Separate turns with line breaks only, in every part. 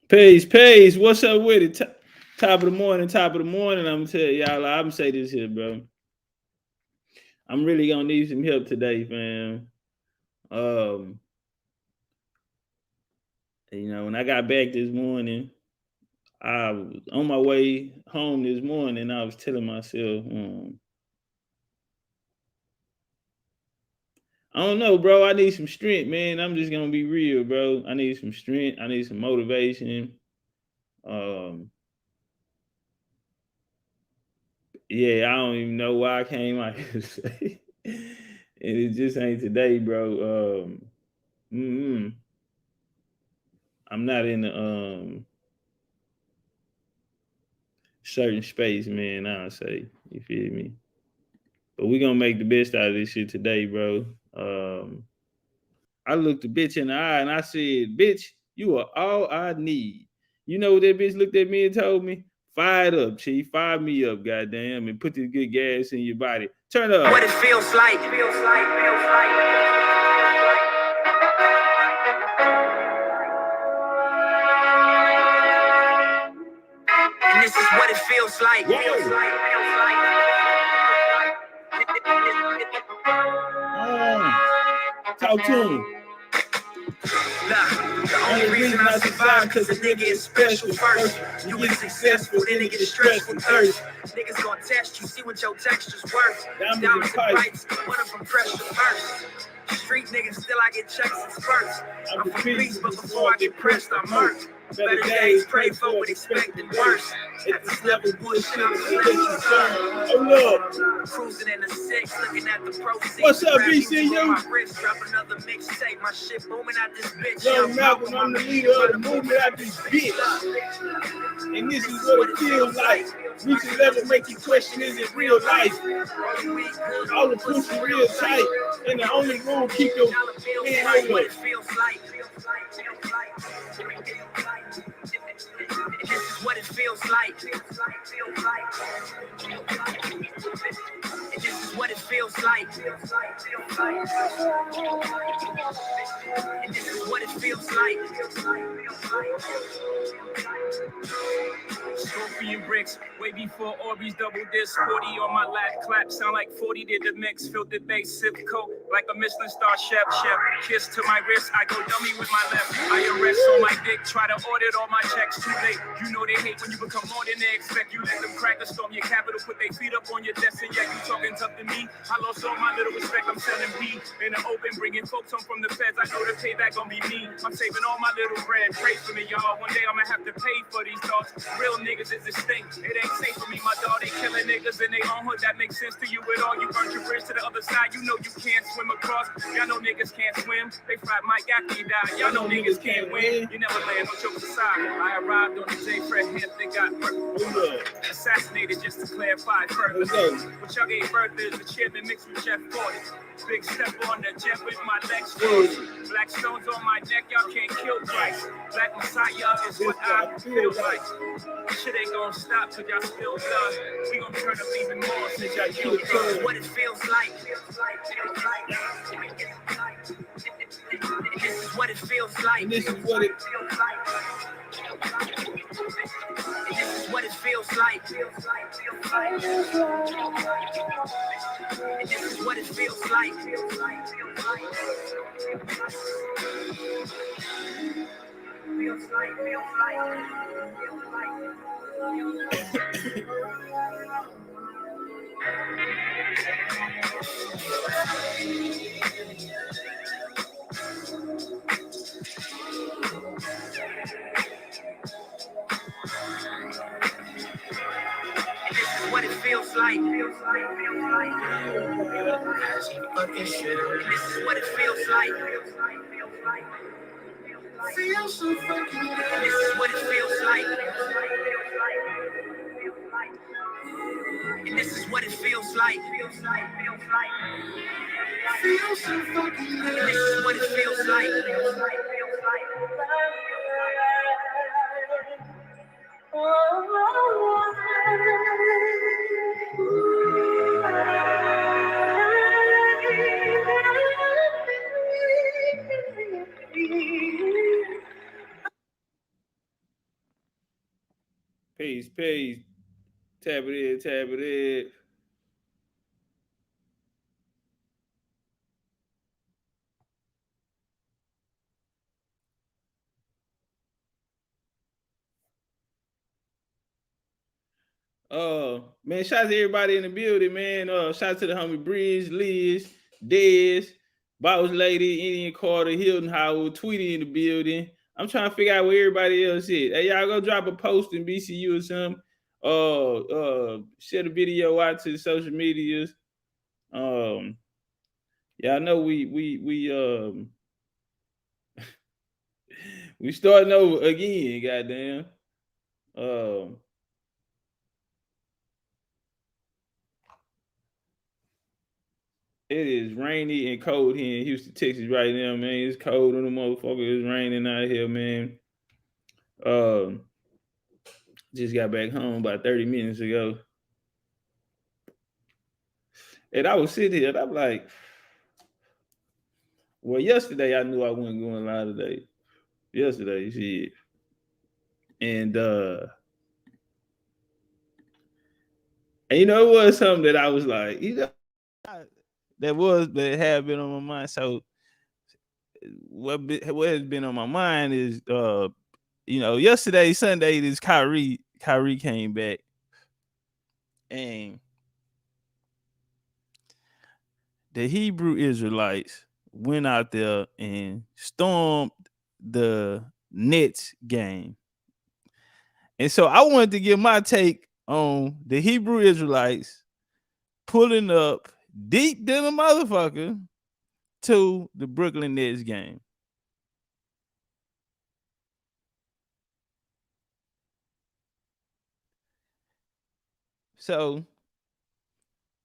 Pace. What's up with it? Top of the morning. I'm gonna tell y'all. I'm gonna say this here, bro. I'm really gonna need some help today, fam. Um, when I got back this morning, I was on my way home this morning. I was telling myself, I don't know, bro. I need some strength, man. I'm just gonna be real, bro. I need some strength. I need some motivation. Um, yeah, I don't even know why I came out here to say, and it just ain't today, bro. I'm not in the certain space, man. I'll say, you feel me? But we gonna make the best out of this shit today, bro. I looked the bitch in the eye and I said, "Bitch, you are all I need." You know what that bitch looked at me and told me? Fire it up, chief. Fire me up, goddamn, and put this good gas in your body. Turn up. What it feels like. And this is what it feels like. Talk to him. The only reason I survive cause a nigga is special first. You get successful, then it gets stressful thirst. Niggas gonna test you, see what your texture's worth. Diamonds and pipes, one of them pressure first. Street niggas still I get checks and spurts. I'm from beast, but before I get pressed, I'm murked. Better days, pray for what expecting worse. At this level, bullshit, I'm still concerned. Oh, Lord. Cruising in the six, looking at the proceeds. What's up, BCU? My wrist, drop another mixtape. My shit booming out this bitch. Young Malcolm, I'm the leader of the movement out this bitch. And this is what it feels like. Reach a level, make you question, is it real life? All the pussy real tight. And the only rule, keep your hand hold up. This is what it feels like. And this is what it feels like. And this is what it feels like. Scorpion bricks, way before Orbeez double disc. 40 on my lap, clap, sound like 40 did the mix. Filtered bass, sip coat, like a Michelin star chef. Kiss to my wrist, I go dummy with my left. IRS on my dick, try to audit all my checks too late. You know they hate when you become more than they expect. You let them crackers storm your capital, put their feet up on your desk, and yeah, you talking tough to me. I lost all my little respect, I'm selling weed in the open, bringing folks home from the feds. I know the payback gonna be me. I'm saving all my little bread, pray for me, y'all. One day I'm gonna have to pay for these thoughts. Real niggas is distinct, it ain't safe for me, my dog. They killing niggas in their own hood, that makes sense to you at all. You burnt your bridge to the other side, you know you can't swim across. Y'all know niggas can't swim, they fried Mike after he died. Y'all know niggas can't win, you never land, no jokes aside. I arrived on the J. Fred Hampton, got murdered, assassinated just to clarify further. What y'all gave birth is the chairman mixed with Jeff Gordon. Big step on the jet with my legs frozen. Black stones on my neck, y'all can't kill Christ. Black Messiah is what I feel like. Shit ain't gonna stop till y'all spill blood. We gon' turn up even more since y'all killed us. What it feels like. This is what it feels like. This is what it feels like. This is what it feels like. And this is what it feels like. Feels like. What it feels like. This is what it feels like. Feels so fucking good. This is what it feels like. And this is what it feels like. Feels so fucking good. This is what it feels like. Peace. Tap it in, tap it in. Man, shout out to everybody in the building, man. Shout out to the homie Bridge, Liz, Dez, Boss Lady, Indian Carter, Hilton Howard, Tweety in the building. I'm trying to figure out where everybody else is. Hey, y'all go drop a post in BCU or something. Share the video out to the social medias. Y'all know we starting over again, goddamn. It is rainy and cold here in Houston, Texas right now, man. It's cold on the motherfucker. It's raining out here, man. Just got back home about 30 minutes ago. And I was sitting here and I'm like, well, yesterday I knew I wasn't going live today. Yesterday, shit. And you know, it was something that I was like, you know, that had been on my mind. So what has been on my mind is you know, yesterday, Sunday, this Kyrie came back and the Hebrew Israelites went out there and stormed the Nets game. And so I wanted to give my take on the Hebrew Israelites pulling up deep than a motherfucker to the Brooklyn Nets game. So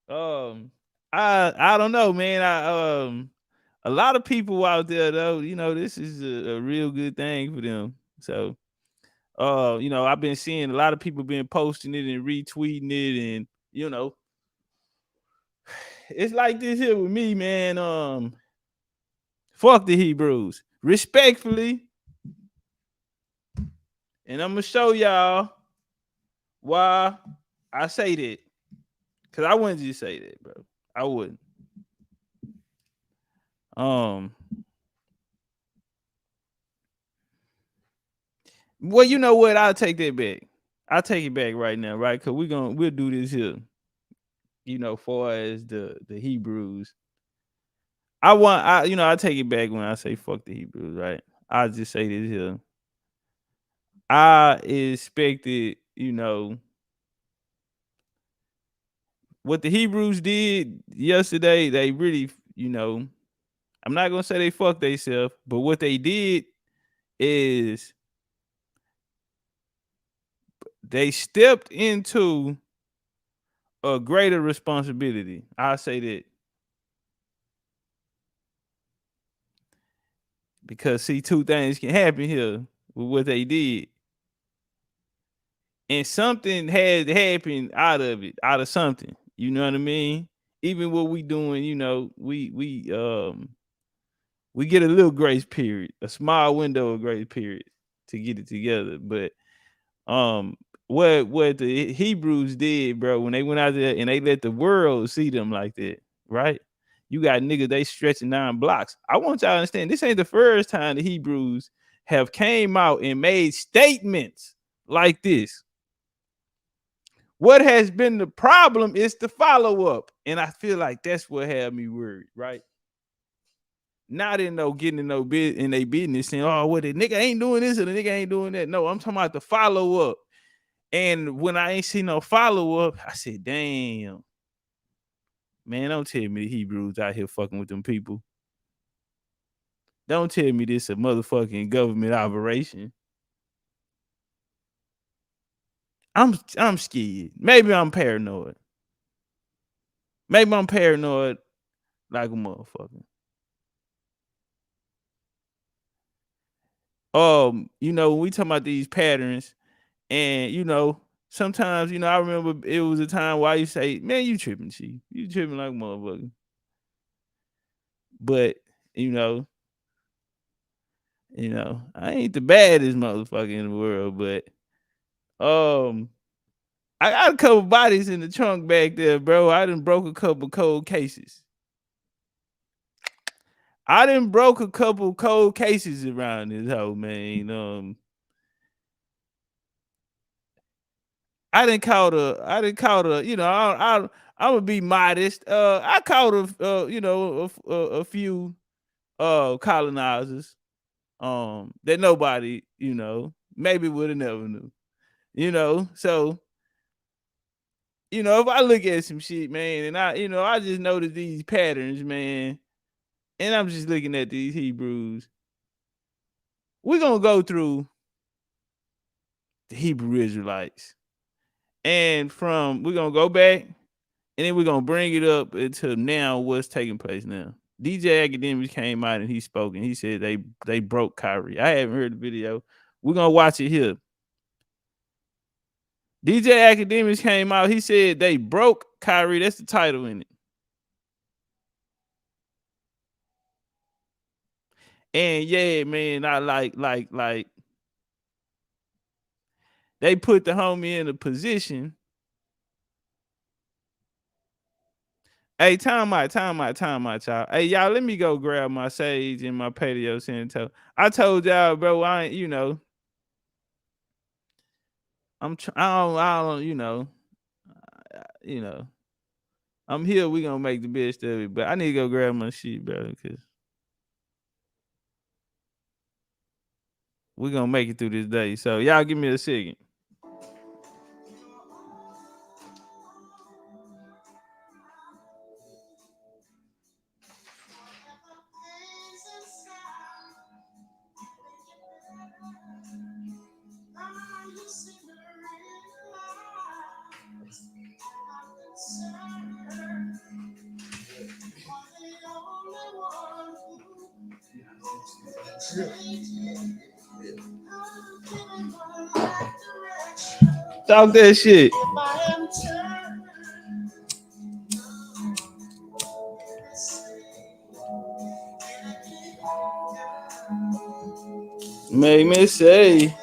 I don't know, man. A lot of people out there though, you know, this is a real good thing for them. So you know, I've been seeing a lot of people been posting it and retweeting it, and you know, it's like this here with me, man. Fuck the Hebrews, respectfully, and I'm gonna show y'all why I say that, because I wouldn't just say that, bro. I wouldn't. Well, you know what? I'll take that back. I'll take it back right now, right? Because we'll do this here. You know, far as the Hebrews. I take it back when I say fuck the Hebrews, right? I'll just say this here. I expected, you know, what the Hebrews did yesterday, they really, you know, I'm not gonna say they fucked themselves, but what they did is they stepped into a greater responsibility. I'll say that. Because see, two things can happen here with what they did. And something had happened out of it, out of something. You know what I mean? Even what we doing, you know, we get a little grace period, a small window of grace period to get it together. But um what the Hebrews did, bro, when they went out there and they let the world see them like that, right? You got niggas, they stretching 9 blocks. I want y'all to understand this ain't the first time the Hebrews have came out and made statements like this. What has been the problem is the follow-up. And I feel like that's what had me worried, right? Not in no getting in no bit in their business saying, oh, what the nigga ain't doing this or the nigga ain't doing that. No, I'm talking about the follow-up. And when I ain't seen no follow-up, I said, damn. Man, don't tell me the Hebrews out here fucking with them people. Don't tell me this a motherfucking government operation. I'm scared. Maybe I'm paranoid. Maybe I'm paranoid like a motherfucker. You know, when we talking about these patterns, and you know, sometimes, you know, I remember it was a time where I used to say, man, you tripping, Chief. You tripping like a motherfucker. But, you know, I ain't the baddest motherfucker in the world, but I got a couple bodies in the trunk back there, bro. I done broke a couple cold cases. I done broke a couple cold cases around this hoe, man. I didn't call her, you know, I would be modest. I called you know, a few colonizers that nobody, you know, maybe would have never knew. You know, so you know, if I look at some shit, man, and I just notice these patterns, man, and I'm just looking at these Hebrews, we're gonna go through the Hebrew Israelites. And we're gonna go back and then we're gonna bring it up until now what's taking place now. DJ Akademiks came out and he spoke and he said they broke Kyrie. I haven't heard the video. We're gonna watch it here. DJ Akademiks came out, he said they broke Kyrie. That's the title in it. And yeah, man, I like they put the homie in a position. Hey, time out, y'all. Hey, y'all, let me go grab my sage and my Paleo Santo. I told y'all, bro, I ain't, you know, I don't, you know, I'm here. We gonna make the best of it, but I need to go grab my shit, bro, because we gonna make it through this day. So y'all give me a second. Talk that shit. Make me say.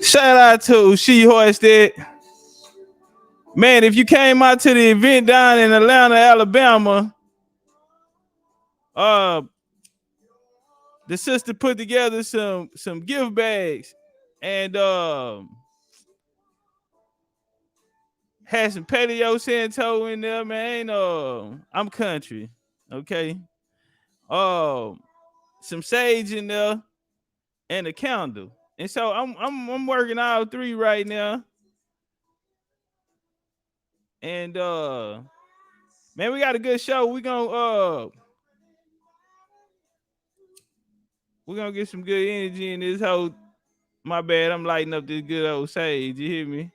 Shout out to She Hoisted. Man, if you came out to the event down in Atlanta, Alabama, the sister put together some gift bags and had some Paleo Santo in there, man. I'm country, okay. Some sage in there and a candle. And so I'm working all three right now. And man, we got a good show. We're gonna get some good energy in this whole. My bad, I'm lighting up this good old sage. You hear me?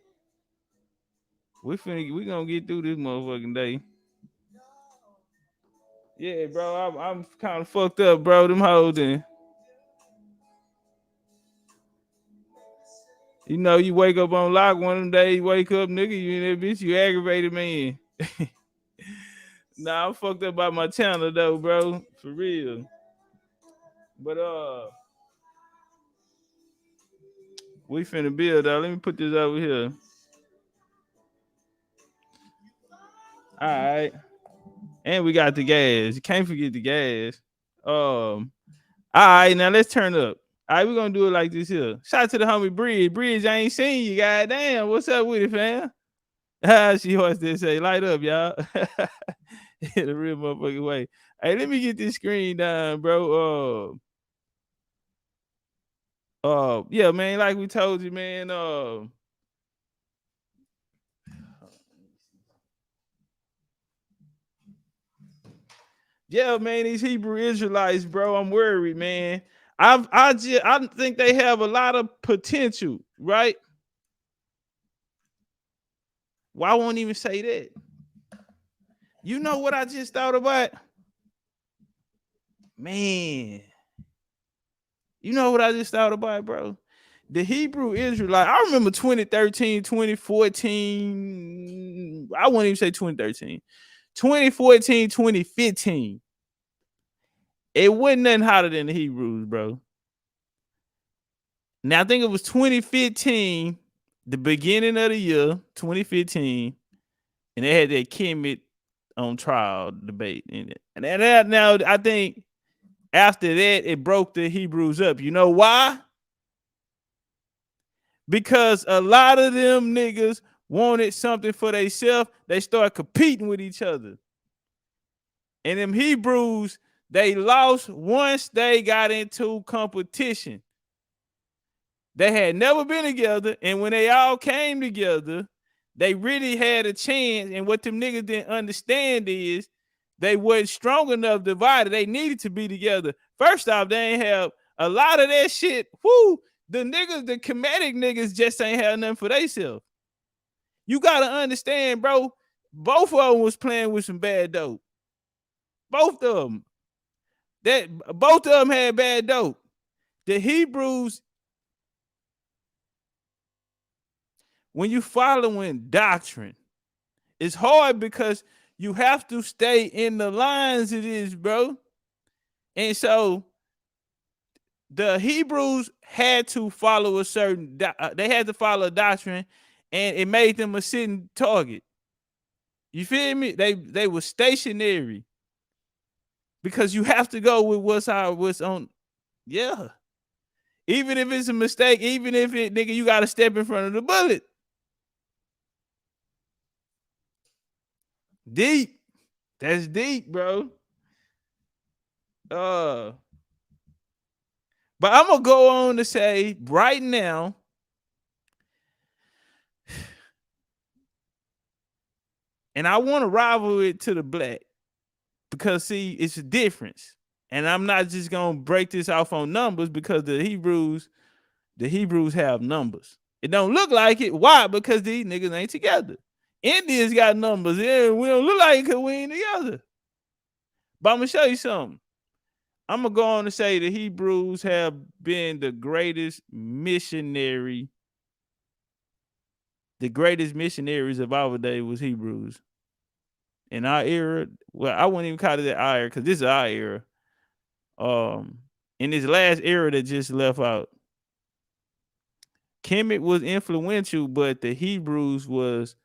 We gonna get through this motherfucking day. Yeah, bro, I'm kind of fucked up, bro. Them hoes and you know, you wake up on lock one of them days, you wake up, nigga, you in that bitch, you aggravated man. Nah, I'm fucked up by my channel though, bro. For real. But we finna build though. Let me put this over here. All right. And we got the gas. You can't forget the gas. All right, now let's turn up. All right, we're gonna do it like this here. Shout out to the homie Bridge. Bridge, I ain't seen you. Goddamn, what's up with it, fam? She hoist this say, light up, y'all. In a real motherfucking way. Hey, let me get this screen down, bro. Yeah, man, like we told you, man. Yeah, man, these Hebrew Israelites, bro. I'm worried, man. I think they have a lot of potential, right? Why well, won't even say that? You know what I just thought about? Man. You know what I just thought about, bro? The Hebrew Israelite, I remember 2013, 2014,
I wouldn't even say 2013. 2014, 2015. It wasn't nothing hotter than the Hebrews, bro. Now I think it was 2015, the beginning of the year, 2015, and they had that Kemet on trial debate in it. And that, now I think after that it broke the Hebrews up. You know why? Because a lot of them niggas wanted something for themselves. They started competing with each other. And them Hebrews, they lost once they got into competition. They had never been together, and when they all came together, they really had a chance. And what them niggas didn't understand is they wasn't strong enough divided. They needed to be together. First off, they ain't have a lot of that shit. Whoo, the niggas, the comedic niggas just ain't have nothing for themselves. You gotta understand, bro. Both of them was playing with some bad dope. Both of them. Both of them had bad dope. The Hebrews, when you following doctrine, it's hard because you have to stay in the lines of this, bro. And so the Hebrews had to follow a certain, they had to follow a doctrine, and it made them a sitting target. You feel me? They were stationary because you have to go with what's on. Yeah. Even if it's a mistake, even if it, nigga, you got to step in front of the bullet. Deep. That's deep, bro. But I'm gonna go on to say right now, and I want to rival it to the black because see, it's a difference. And I'm not just gonna break this off on numbers because the Hebrews have numbers. It don't look like it. Why? Because these niggas ain't together. India's got numbers. Yeah, we don't look like it because we ain't together. But I'm gonna show you something. I'm gonna go on to say the Hebrews have been the greatest missionary. The greatest missionaries of our day was Hebrews. In our era, well, I wouldn't even call it our era because this is our era. In this last era that just left out, Kemet was influential, but the Hebrews was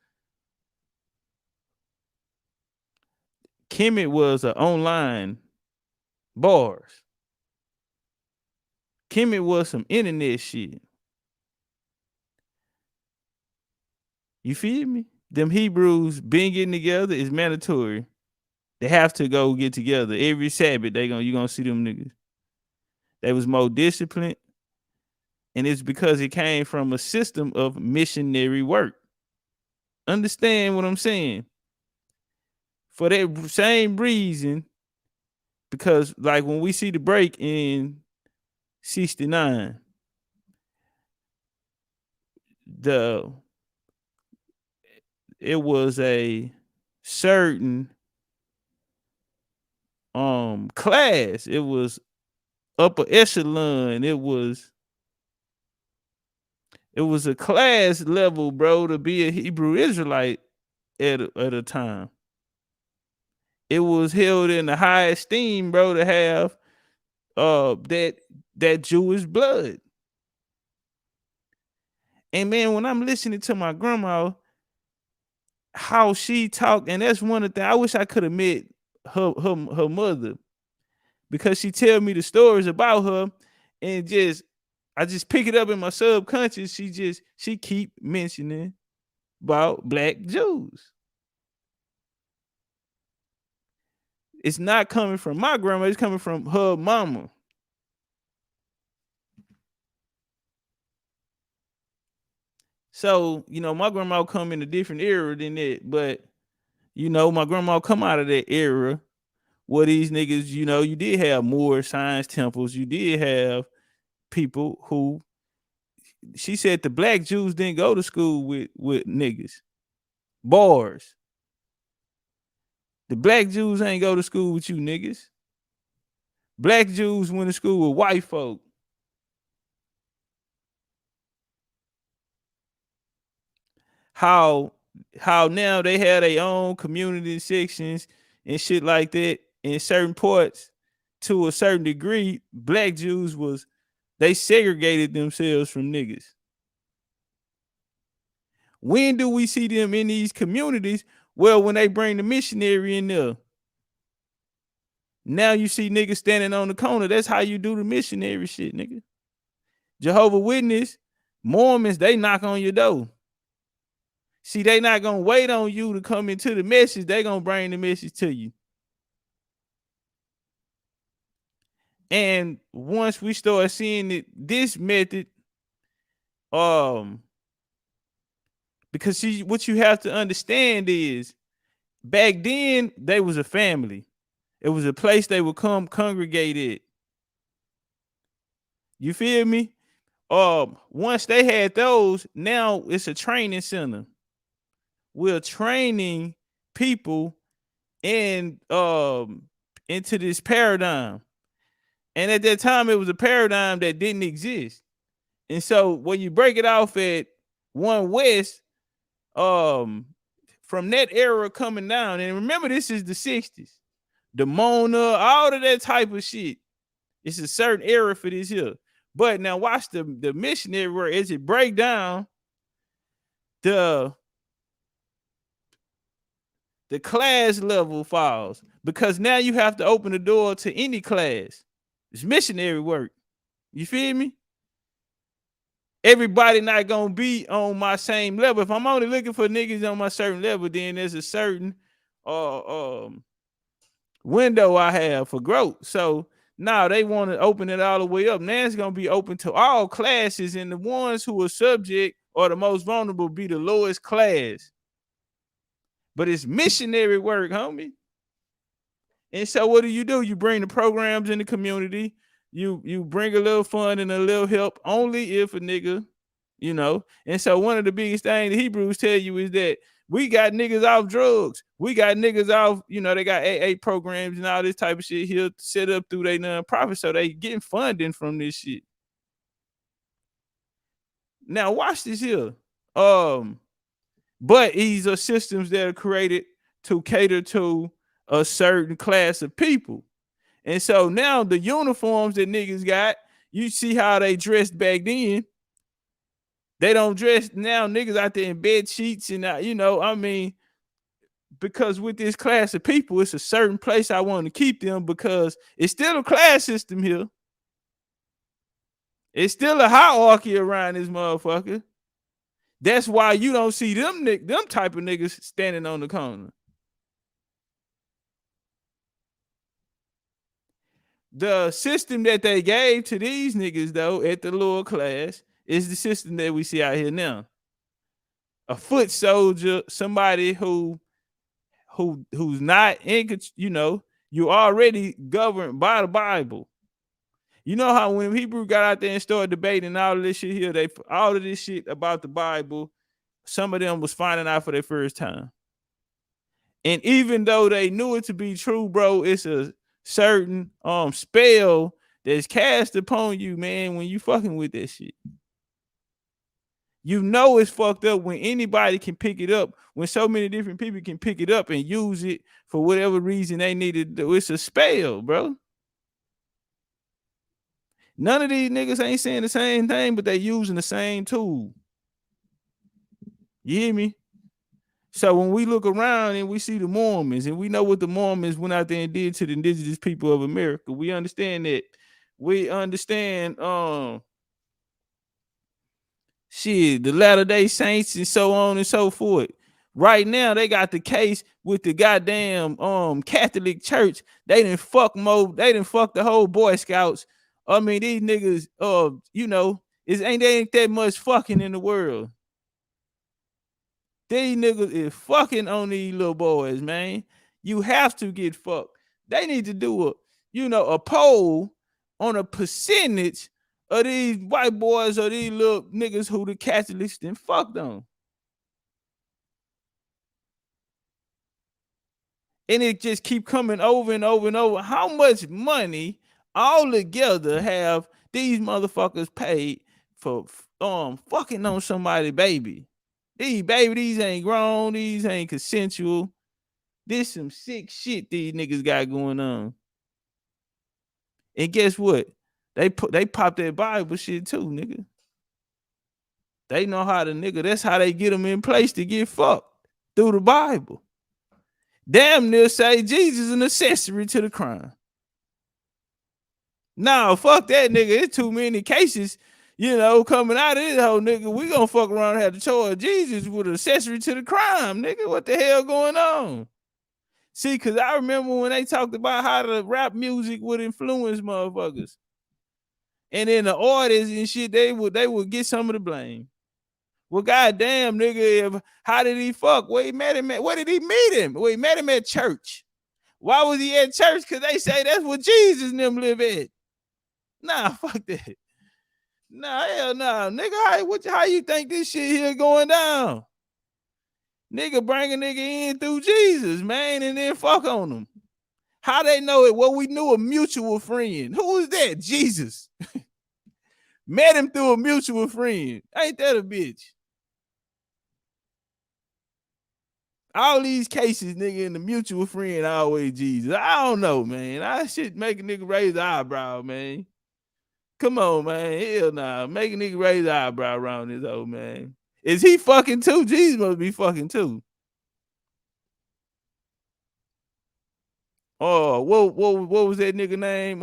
Kemet was an online bars. Kemet was some internet shit. You feel me? Them Hebrews being getting together is mandatory. They have to go get together every Sabbath. You gonna see them niggas. They was more disciplined, and it's because it came from a system of missionary work. Understand what I'm saying? For that same reason, because like when we see the break in 69, it was a certain class. It was upper echelon. It was a class level, bro, to be a Hebrew Israelite at a time. It was held in the high esteem, bro, to have that Jewish blood. And man, when I'm listening to my grandma, how she talked, and that's one of the things I wish I could have met her mother, because she tell me the stories about her, and I just pick it up in my subconscious. She keep mentioning about black Jews. It's not coming from my grandma, it's coming from her mama. So, my grandma come in a different era than that, but my grandma come out of that era where these niggas, you did have more science temples. You did have people who, she said the black Jews didn't go to school with niggas. Bars. The black Jews ain't go to school with you niggas. Black Jews went to school with white folk. How how now they had their own community sections and shit like that in certain parts. To a certain degree, black Jews was, they segregated themselves from niggas. When do we see them in these communities? Well, when they bring the missionary in there. Now you see niggas standing on the corner. That's how you do the missionary shit, nigga. Jehovah Witness, Mormons, they knock on your door. See, they not gonna wait on you to come into the message. They gonna bring the message to you. And once we start seeing it, this method, because see, what you have to understand is, back then they was a family. It was a place they would come congregate at. You feel me? Once they had those, now it's a training center. We're training people in into this paradigm. And at that time, it was a paradigm that didn't exist. And so when you break it off at One West, from that era coming down, and remember, this is the 60s, the Mona, all of that type of shit. It's a certain era for this here. But now watch the missionary work as it break down the class level falls, because now you have to open the door to any class. It's missionary work. You feel me? Everybody not gonna be on my same level. If I'm only looking for niggas on my certain level, then there's a certain window I have for growth. So now they want to open it all the way up. Now it's gonna be open to all classes, and the ones who are subject or the most vulnerable be the lowest class. But it's missionary work, homie. And so what do? You bring the programs in the community. You bring a little fun and a little help, only if a nigga, you know. And so one of the biggest things the Hebrews tell you is that we got niggas off drugs. We got niggas off, they got AA programs and all this type of shit here set up through their nonprofit, so they getting funding from this shit. Now watch this here. But these are systems that are created to cater to a certain class of people. And so now the uniforms that niggas got, you see how they dressed back then. They don't dress now, niggas out there in bed sheets and because with this class of people, it's a certain place I want to keep them, because it's still a class system here. It's still a hierarchy around this motherfucker. That's why you don't see them type of niggas standing on the corner. The system that they gave to these niggas, though, at the lower class, is the system that we see out here now. A foot soldier, somebody who's not in, you already governed by the Bible. You know how when Hebrew got out there and started debating all of this shit here, all of this shit about the Bible, some of them was finding out for their first time. And even though they knew it to be true, bro, it's a certain spell that's cast upon you, man, when you fucking with that shit. You know it's fucked up when anybody can pick it up, when so many different people can pick it up and use it for whatever reason they need to do. It's a spell, bro. None of these niggas ain't saying the same thing, but they using the same tool. You hear me? So when we look around and we see the Mormons, and we know what the Mormons went out there and did to the indigenous people of America, we understand that. We understand the Latter-day Saints and so on and so forth. Right now, they got the case with the goddamn Catholic Church. They didn't fuck the whole Boy Scouts. I mean, these niggas, ain't that much fucking in the world. These niggas is fucking on these little boys, man. You have to get fucked. They need to do a poll on a percentage of these white boys or these little niggas who the Catholics then fucked on. And it just keep coming over and over and over. How much money all together have these motherfuckers paid for fucking on somebody's baby? These ain't grown. These ain't consensual. This some sick shit these niggas got going on. And guess what? They pop that Bible shit too, nigga. They know how to, nigga. That's how they get them in place to get fucked through the Bible. Damn near say Jesus is an accessory to the crime. No, fuck that, nigga. It's too many cases, coming out of this whole nigga. We gonna fuck around and have the choice of Jesus with an accessory to the crime, nigga. What the hell going on? See, because I remember when they talked about how the rap music would influence motherfuckers. And then the artists and shit, they would get some of the blame. Well, goddamn, nigga, how did he fuck? Where he met him at? Where did he meet him? Well, he met him at church. Why was he at church? Because they say that's where Jesus and them live at. Nah, fuck that. Nah, hell nah. Nigga, how you think this shit here going down? Nigga bring a nigga in through Jesus, man, and then fuck on him. How they know it? Well, we knew a mutual friend. Who was that? Jesus. Met him through a mutual friend. Ain't that a bitch? All these cases, nigga, in the mutual friend always Jesus. I don't know, man. I shit make a nigga raise the eyebrow, man. Come on, man. Hell nah. Make a nigga raise the eyebrow around this old man. Is he fucking too? Jesus must be fucking too. Oh, what was that nigga name?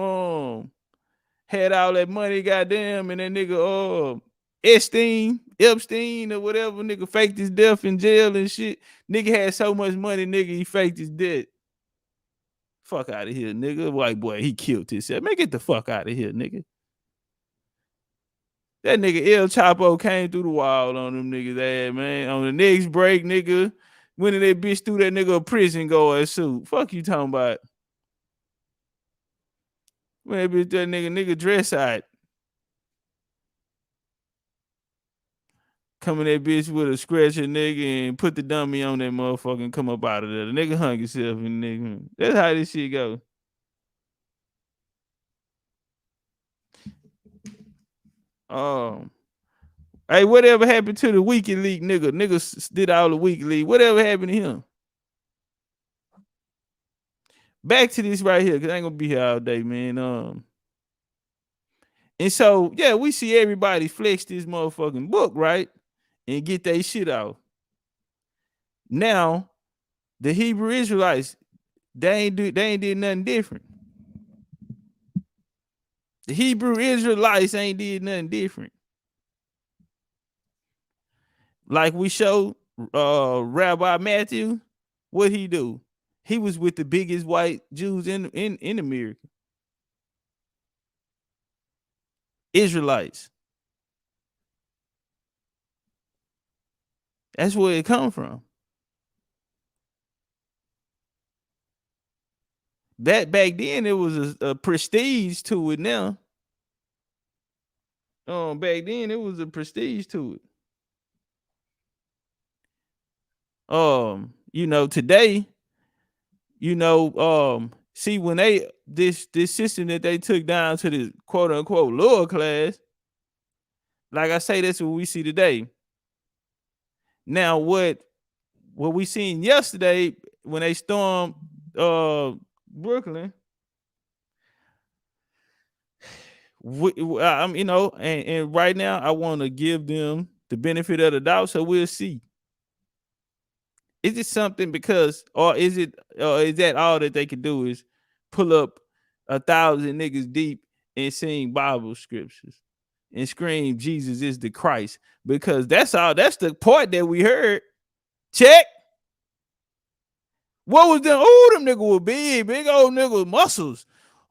Had all that money, goddamn, and that nigga Epstein or whatever, nigga faked his death in jail and shit. Nigga had so much money, nigga, he faked his death. Fuck out of here, nigga. White boy, he killed himself. Man, get the fuck out of here, nigga. That nigga El Chapo came through the wall on them niggas' ass, man. On the next break, nigga, when that bitch threw that nigga a prison guard suit. Fuck you talking about? When that bitch, that nigga dress out. Come in that bitch with a scratcher, nigga, and put the dummy on that motherfucker and come up out of there. The nigga hung himself and nigga. That's how this shit go. Hey, whatever happened to the WikiLeaks nigga? Niggas did all the WikiLeaks. Whatever happened to him? Back to this right here, because I ain't gonna be here all day, man. And so, yeah, we see everybody flex this motherfucking book, right? And get their shit out. Now, the Hebrew Israelites, they ain't did nothing different. The Hebrew Israelites ain't did nothing different. Like we showed Rabbi Matthew, what he do? He was with the biggest white Jews in America. Israelites. That's where it come from. That back then it was a prestige to it now. Back then it was a prestige to it. Today, see when they this system that they took down to the quote unquote lower class, like I say, that's what we see today. Now, what we seen yesterday when they stormed Brooklyn, and right now I want to give them the benefit of the doubt, so we'll see. Is it something or is that all that they can do is pull up 1,000 niggas deep and sing Bible scriptures and scream Jesus is the Christ? Because that's the part that we heard. Check. What was them? Oh, them niggas were big old niggas, muscles.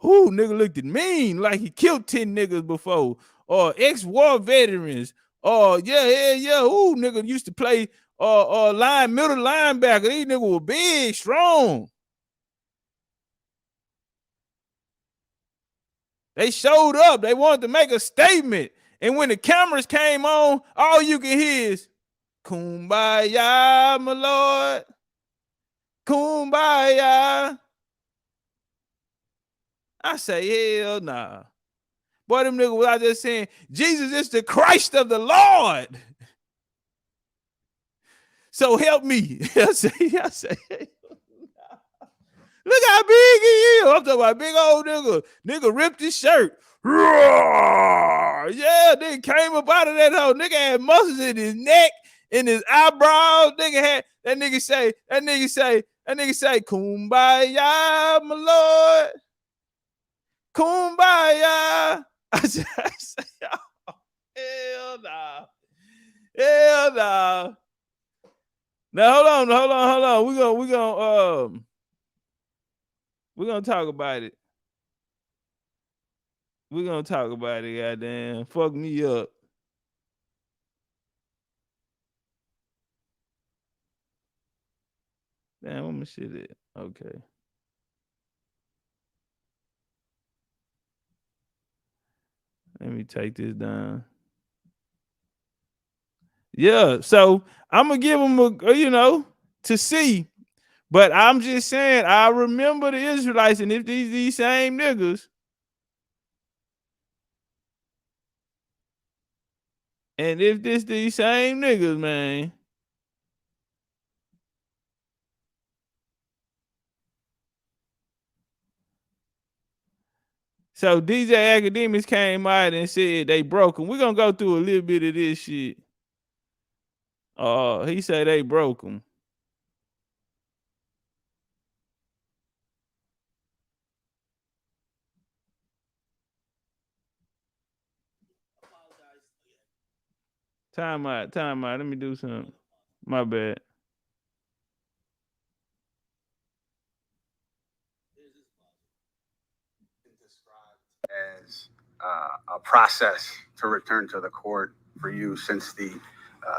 Ooh, nigga looked at mean like he killed 10 niggas before. Or ex-war veterans. Or yeah. Ooh, nigga used to play middle linebacker. These niggas were big, strong. They showed up. They wanted to make a statement. And when the cameras came on, all you can hear is Kumbaya, my Lord. Kumbaya. I say, hell nah. Boy, them niggas was out there saying, Jesus is the Christ of the Lord. So help me. I say, look how big he is. I'm talking about big old nigga. Nigga ripped his shirt. Yeah, nigga came up out of that hole. Nigga had muscles in his neck, in his eyebrows. Nigga had that nigga say, Kumbaya, my lord. Kumbaya. I say, oh, hell nah. Hell nah. Now hold on. We're gonna talk about it. We're gonna talk about it, goddamn. Fuck me up. Damn, where my shit at? Okay. Let me take this down. Yeah, so I'm gonna give them to see. But I'm just saying, I remember the Israelites, and if these same niggas, and if these same niggas, man. So DJ Akademiks came out and said they broke him. We're gonna go through a little bit of this shit. He said they broke him. Time out. Let me do something. My bad.
As a process to return to the court for you since the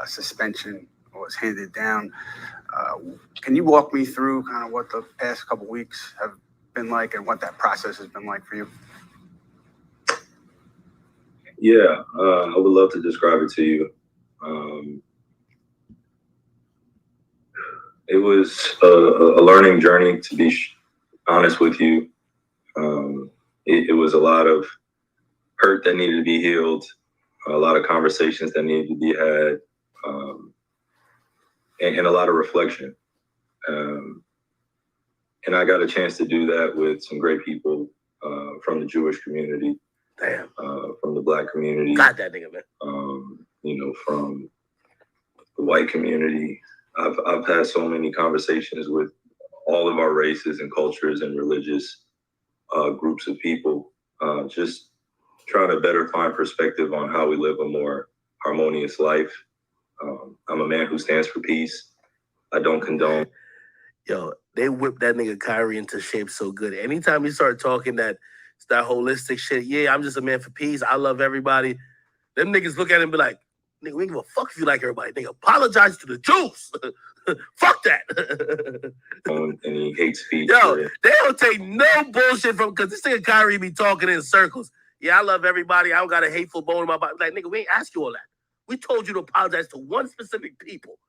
suspension was handed down. Can you walk me through kind of what the past couple weeks have been like and what that process has been like for you?
Yeah, I would love to describe it to you. It was a learning journey, to be honest with you. It was a lot of hurt that needed to be healed, a lot of conversations that needed to be had, and a lot of reflection. And I got a chance to do that with some great people from the Jewish community.
Damn.
From the Black community.
Got that nigga, man.
From the white community. I've had so many conversations with all of our races and cultures and religious groups of people, just trying to better find perspective on how we live a more harmonious life. I'm a man who stands for peace. I don't condone.
Yo, they whipped that nigga Kyrie into shape so good. Anytime he started talking that holistic shit, yeah, I'm just a man for peace. I love everybody. Them niggas look at him and be like, nigga, we don't give a fuck if you like everybody. Nigga, apologize to the Jews. Fuck that.
And he hates speech.
Yo, they don't take no bullshit from, because this nigga Kyrie be talking in circles. Yeah, I love everybody. I don't got a hateful bone in my body. Like, nigga, we ain't asked you all that. We told you to apologize to one specific people.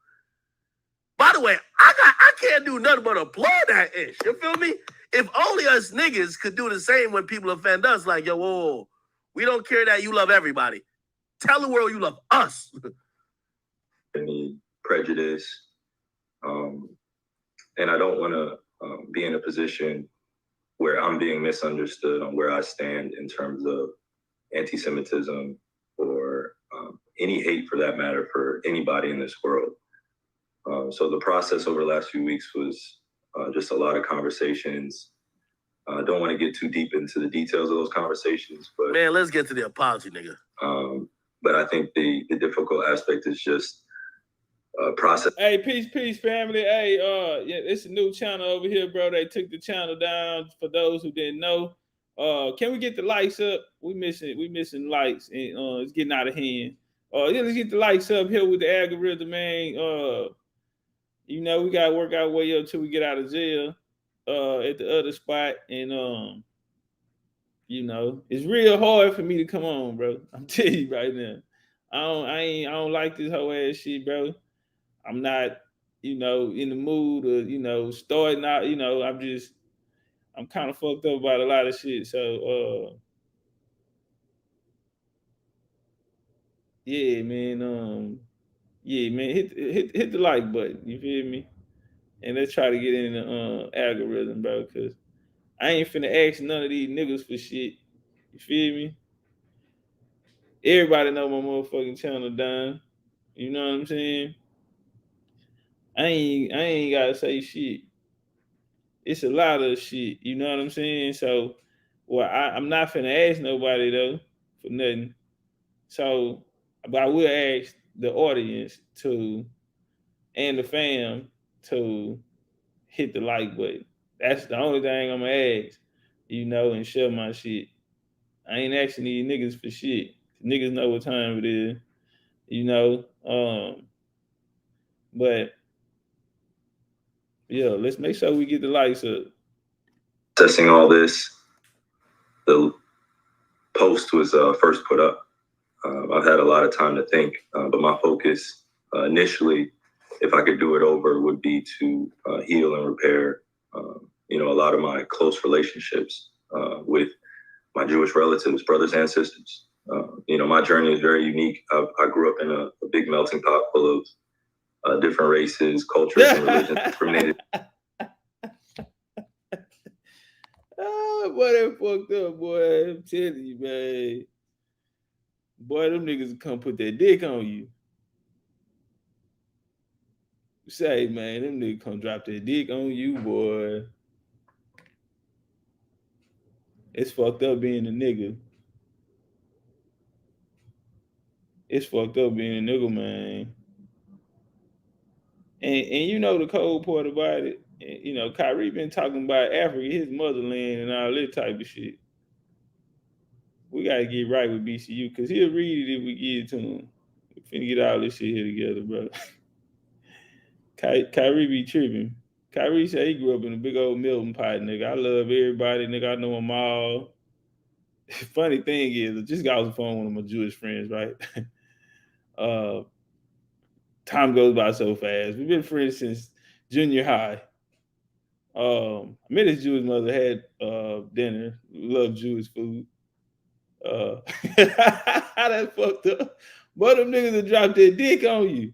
By the way, I can't do nothing but applaud that ish. You feel me? If only us niggas could do the same when people offend us, like, yo, whoa, we don't care that you love everybody. Tell the world you love us.
Any prejudice. And I don't want to be in a position where I'm being misunderstood on where I stand in terms of anti-Semitism or any hate for that matter for anybody in this world. So the process over the last few weeks was just a lot of conversations. I don't want to get too deep into the details of those conversations, but
man, let's get to the apology, nigga.
But I think the difficult aspect is just process.
Hey, peace, family. Hey, yeah, it's a new channel over here, bro. They took the channel down for those who didn't know. Can we get the likes up? We missing likes, and it's getting out of hand. Yeah, let's get the likes up here with the algorithm, man. We gotta work our way up till we get out of jail. At the other spot, and it's real hard for me to come on, bro. I'm telling you right now. I don't like this whole ass shit, bro. I'm not, in the mood of, starting out, I'm kind of fucked up about a lot of shit. So, yeah, man. Yeah, man, hit the like button. You feel me? And let's try to get in the algorithm, bro. Cause I ain't finna ask none of these niggas for shit. You feel me? Everybody know my motherfucking channel done. You know what I'm saying? I ain't gotta say shit. It's a lot of shit. You know what I'm saying? So, well, I'm not finna ask nobody though for nothing. So, but I will ask the audience to and the fam to hit the like button. That's the only thing I'm gonna ask, you know, and share my shit. I ain't asking these niggas for shit. Niggas know what time it is, you know. But yeah, let's make sure we get the likes up.
Assessing all this, the post was first put up. I've had a lot of time to think, but my focus initially, if I could do it over, would be to heal and repair, a lot of my close relationships with my Jewish relatives, brothers and sisters. My journey is very unique. I grew up in a big melting pot full of different races, cultures, and religions discriminated.
Oh, boy, that fucked up, boy. I'm telling you, man. Boy, them niggas come put that dick on you. Say, man, them niggas come drop that dick on you, boy. It's fucked up being a nigga. It's fucked up being a nigga, man. And you know the cold part about it, you know, Kyrie been talking about Africa, his motherland, and all that type of shit. We gotta get right with BCU because he'll read it if we give it to him. We finna get all this shit here together, bro. Kyrie be tripping. Kyrie said he grew up in a big old melting pot, nigga. I love everybody, nigga. I know them all. Funny thing is, I just got off the phone with one of my Jewish friends, right? Time goes by so fast. We've been friends since junior high. I met his Jewish mother, had dinner. Love Jewish food. That's fucked up. But them niggas that dropped their dick on you.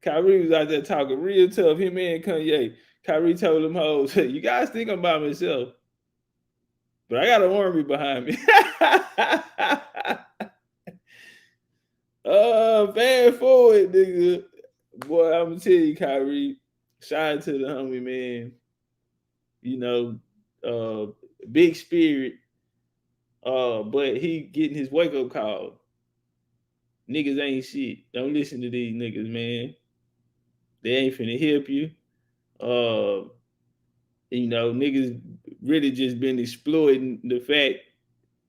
Kyrie was out there talking real tough. Him and Kanye. Kyrie told them hoes, hey, you guys think I'm by myself, but I got an army behind me. Fast forward, nigga. Boy, I'm gonna tell you, Kyrie, shout out to the homie, man. You know, big spirit. But he getting his wake up call. Niggas ain't shit. Don't listen to these niggas, man. They ain't finna help you. Niggas really just been exploiting the fact,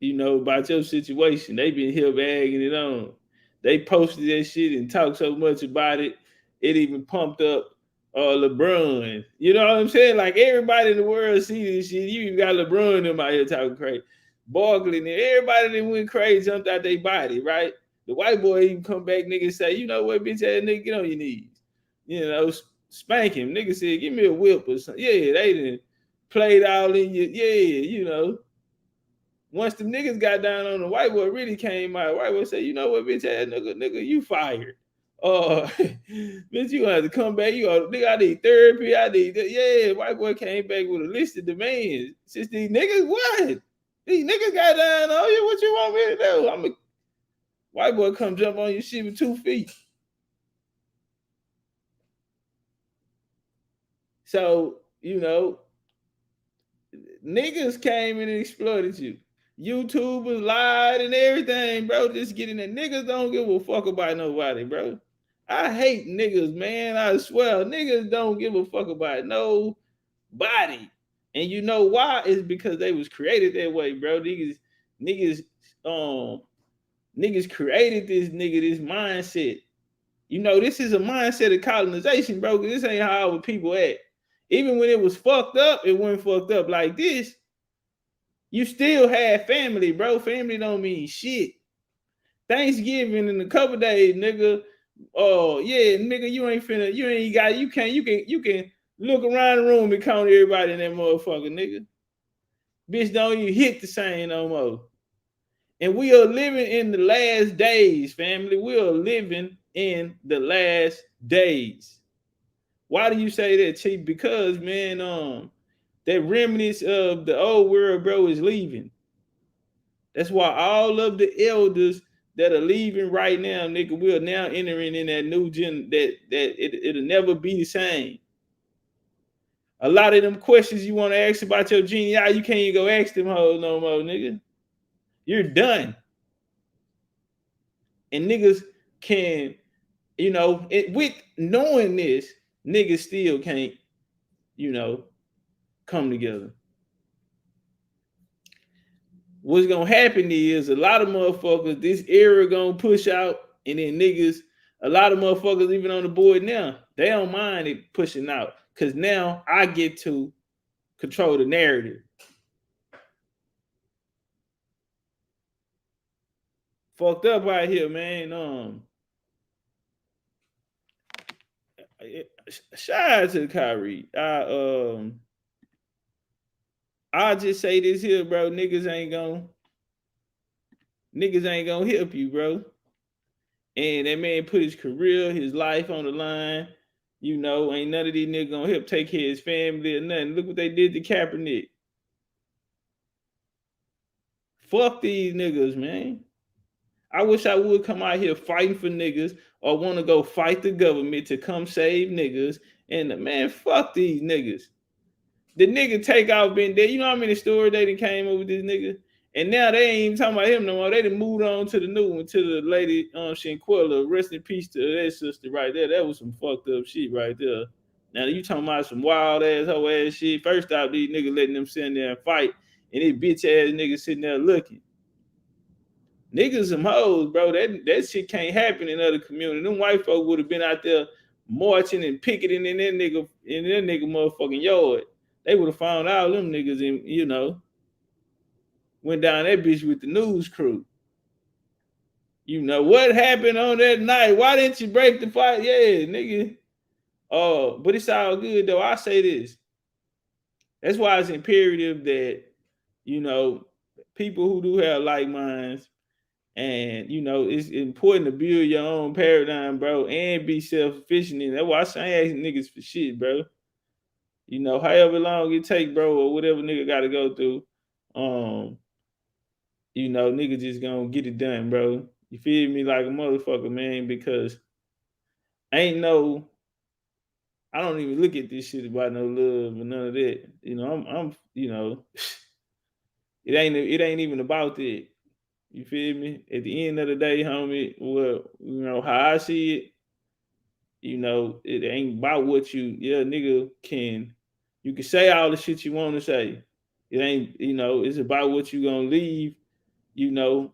about your situation. They been here bagging it on. They posted that shit and talked so much about it. It even pumped up LeBron. You know what I'm saying? Like everybody in the world see this shit. You even got LeBron them out here talking crazy. Barkley and everybody that went crazy, jumped out their body, right? The white boy even come back, nigga, say, you know what, bitch ass nigga, get on your knees. Spank him. Nigga said, give me a whip or something. Yeah, they didn't played all in you. Once the niggas got down on the white boy really came out, white boy said, you know what, bitch ass nigga, you fired. Bitch, you gonna have to come back. Nigga, I need therapy. White boy came back with a list of demands. Since these niggas, what? These niggas got down on you. What you want me to do? White boy come jump on your shit with 2 feet. So, niggas came in and exploited you. YouTubers lied and everything, bro. Just getting it. Niggas don't give a fuck about nobody, bro. I hate niggas, man. I swear, niggas don't give a fuck about nobody. And you know why? It's because they was created that way, bro. Niggas created this mindset. This is a mindset of colonization, bro. Because this ain't how our people act. Even when it was fucked up, it wasn't fucked up like this. You still have family, bro. Family don't mean shit. Thanksgiving in a couple days, nigga. Oh yeah, nigga, you can look around the room and count everybody in that motherfucker, nigga. Bitch don't even hit the same no more. And we are living in the last days, family. We are living in the last days. Why do you say that, Chief? Because, man, that remnants of the old world, bro, is leaving. That's why all of the elders that are leaving right now, nigga, we are now entering in that new gen it'll never be the same. A lot of them questions you want to ask about your genealogy, you can't even go ask them hoes no more, nigga. You're done. And niggas can, with knowing this, niggas still can't, come together. What's gonna happen is a lot of motherfuckers this era gonna push out, and then niggas, a lot of motherfuckers even on the board now, they don't mind it pushing out, because now I get to control the narrative. Fucked up right here, man. Shout out to Kyrie. I'll just say this here, bro. Niggas ain't gonna help you, bro. And that man put his career, his life on the line. Ain't none of these niggas gonna help take care of his family or nothing. Look what they did to Kaepernick. Fuck these niggas, man. I wish I would come out here fighting for niggas or want to go fight the government to come save niggas. And man, fuck these niggas. The nigga take off been there. You know how many stories they done came up with this nigga? And now they ain't even talking about him no more. They done moved on to the new one, to the lady Shanquella. Rest in peace to that sister right there. That was some fucked up shit right there. Now you talking about some wild ass hoe ass shit. First off, these niggas letting them sit there and fight, and these bitch ass niggas sitting there looking. Niggas some hoes, bro. That shit can't happen in other communities. Them white folk would have been out there marching and picketing in that nigga motherfucking yard. They would have found all them niggas and, went down that bitch with the news crew. What happened on that night? Why didn't you break the fight? Yeah, nigga. But it's all good though. I say this. That's why it's imperative that, people who do have like minds, and it's important to build your own paradigm, bro, and be self-sufficient. And that's why I say asking niggas for shit, bro. However long it take, bro, or whatever nigga gotta go through, nigga just gonna get it done, bro. You feel me? Like a motherfucker, man, because I don't even look at this shit about no love or none of that. I'm it ain't even about that. You feel me? At the end of the day, homie, well, how I see it, it ain't about what nigga you can say all the shit you want to say. It ain't, it's about what you gonna leave, here.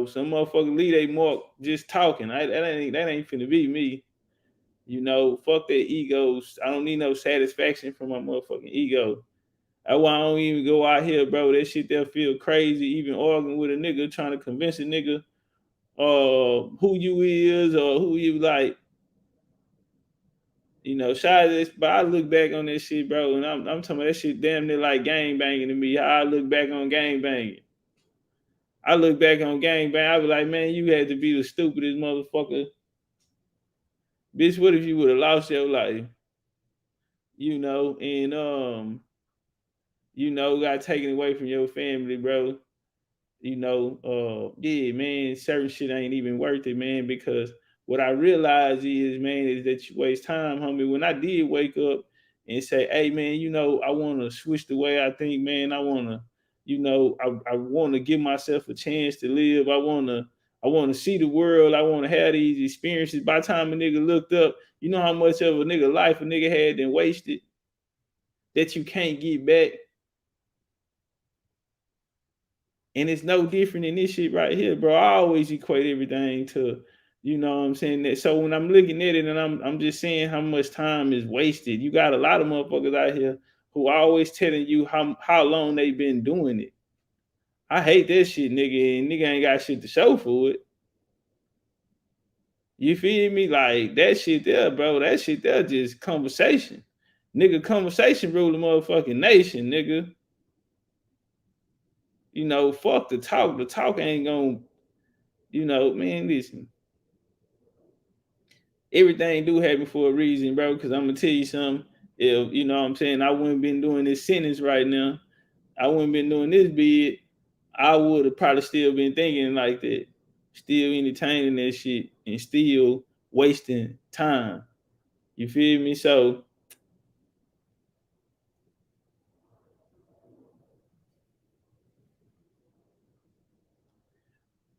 Some motherfucker leave they mark just talking. That ain't finna be me. Fuck that egos. I don't need no satisfaction from my motherfucking ego. That's why I don't even go out here, bro. That shit there feel crazy, even arguing with a nigga, trying to convince a nigga who you is or who you like. Shout this, but I look back on this shit, bro, and I'm talking about that shit damn near like gang banging to me. How I look back on gang banging. I look back on gang bang, I be like, man, you had to be the stupidest motherfucker. Bitch, what if you would have lost your life? And got taken away from your family, bro. Yeah, man, certain shit ain't even worth it, man, because what I realize is, man, is that you waste time, homie. When I did wake up and say, hey, man, I want to switch the way I think, man. I want to, I want to give myself a chance to live. I want to see the world. I want to have these experiences. By the time a nigga looked up, you know how much of a nigga life a nigga had and wasted that you can't get back. And it's no different in this shit right here, bro. I always equate everything to, what I'm saying? That so when I'm looking at it and I'm just saying how much time is wasted, you got a lot of motherfuckers out here who are always telling you how long they've been doing it. I hate that shit, nigga, and nigga ain't got shit to show for it. You feel me? Like that shit there, bro. That shit there just conversation. Nigga, conversation rule the motherfucking nation, nigga. fuck the talk. The talk ain't gonna, man, listen. Everything do happen for a reason, bro, because I'm gonna tell you something. If, what I'm saying, I wouldn't been doing this sentence right now. I wouldn't been doing this bid. I would have probably still been thinking like that. Still entertaining that shit and still wasting time. You feel me? So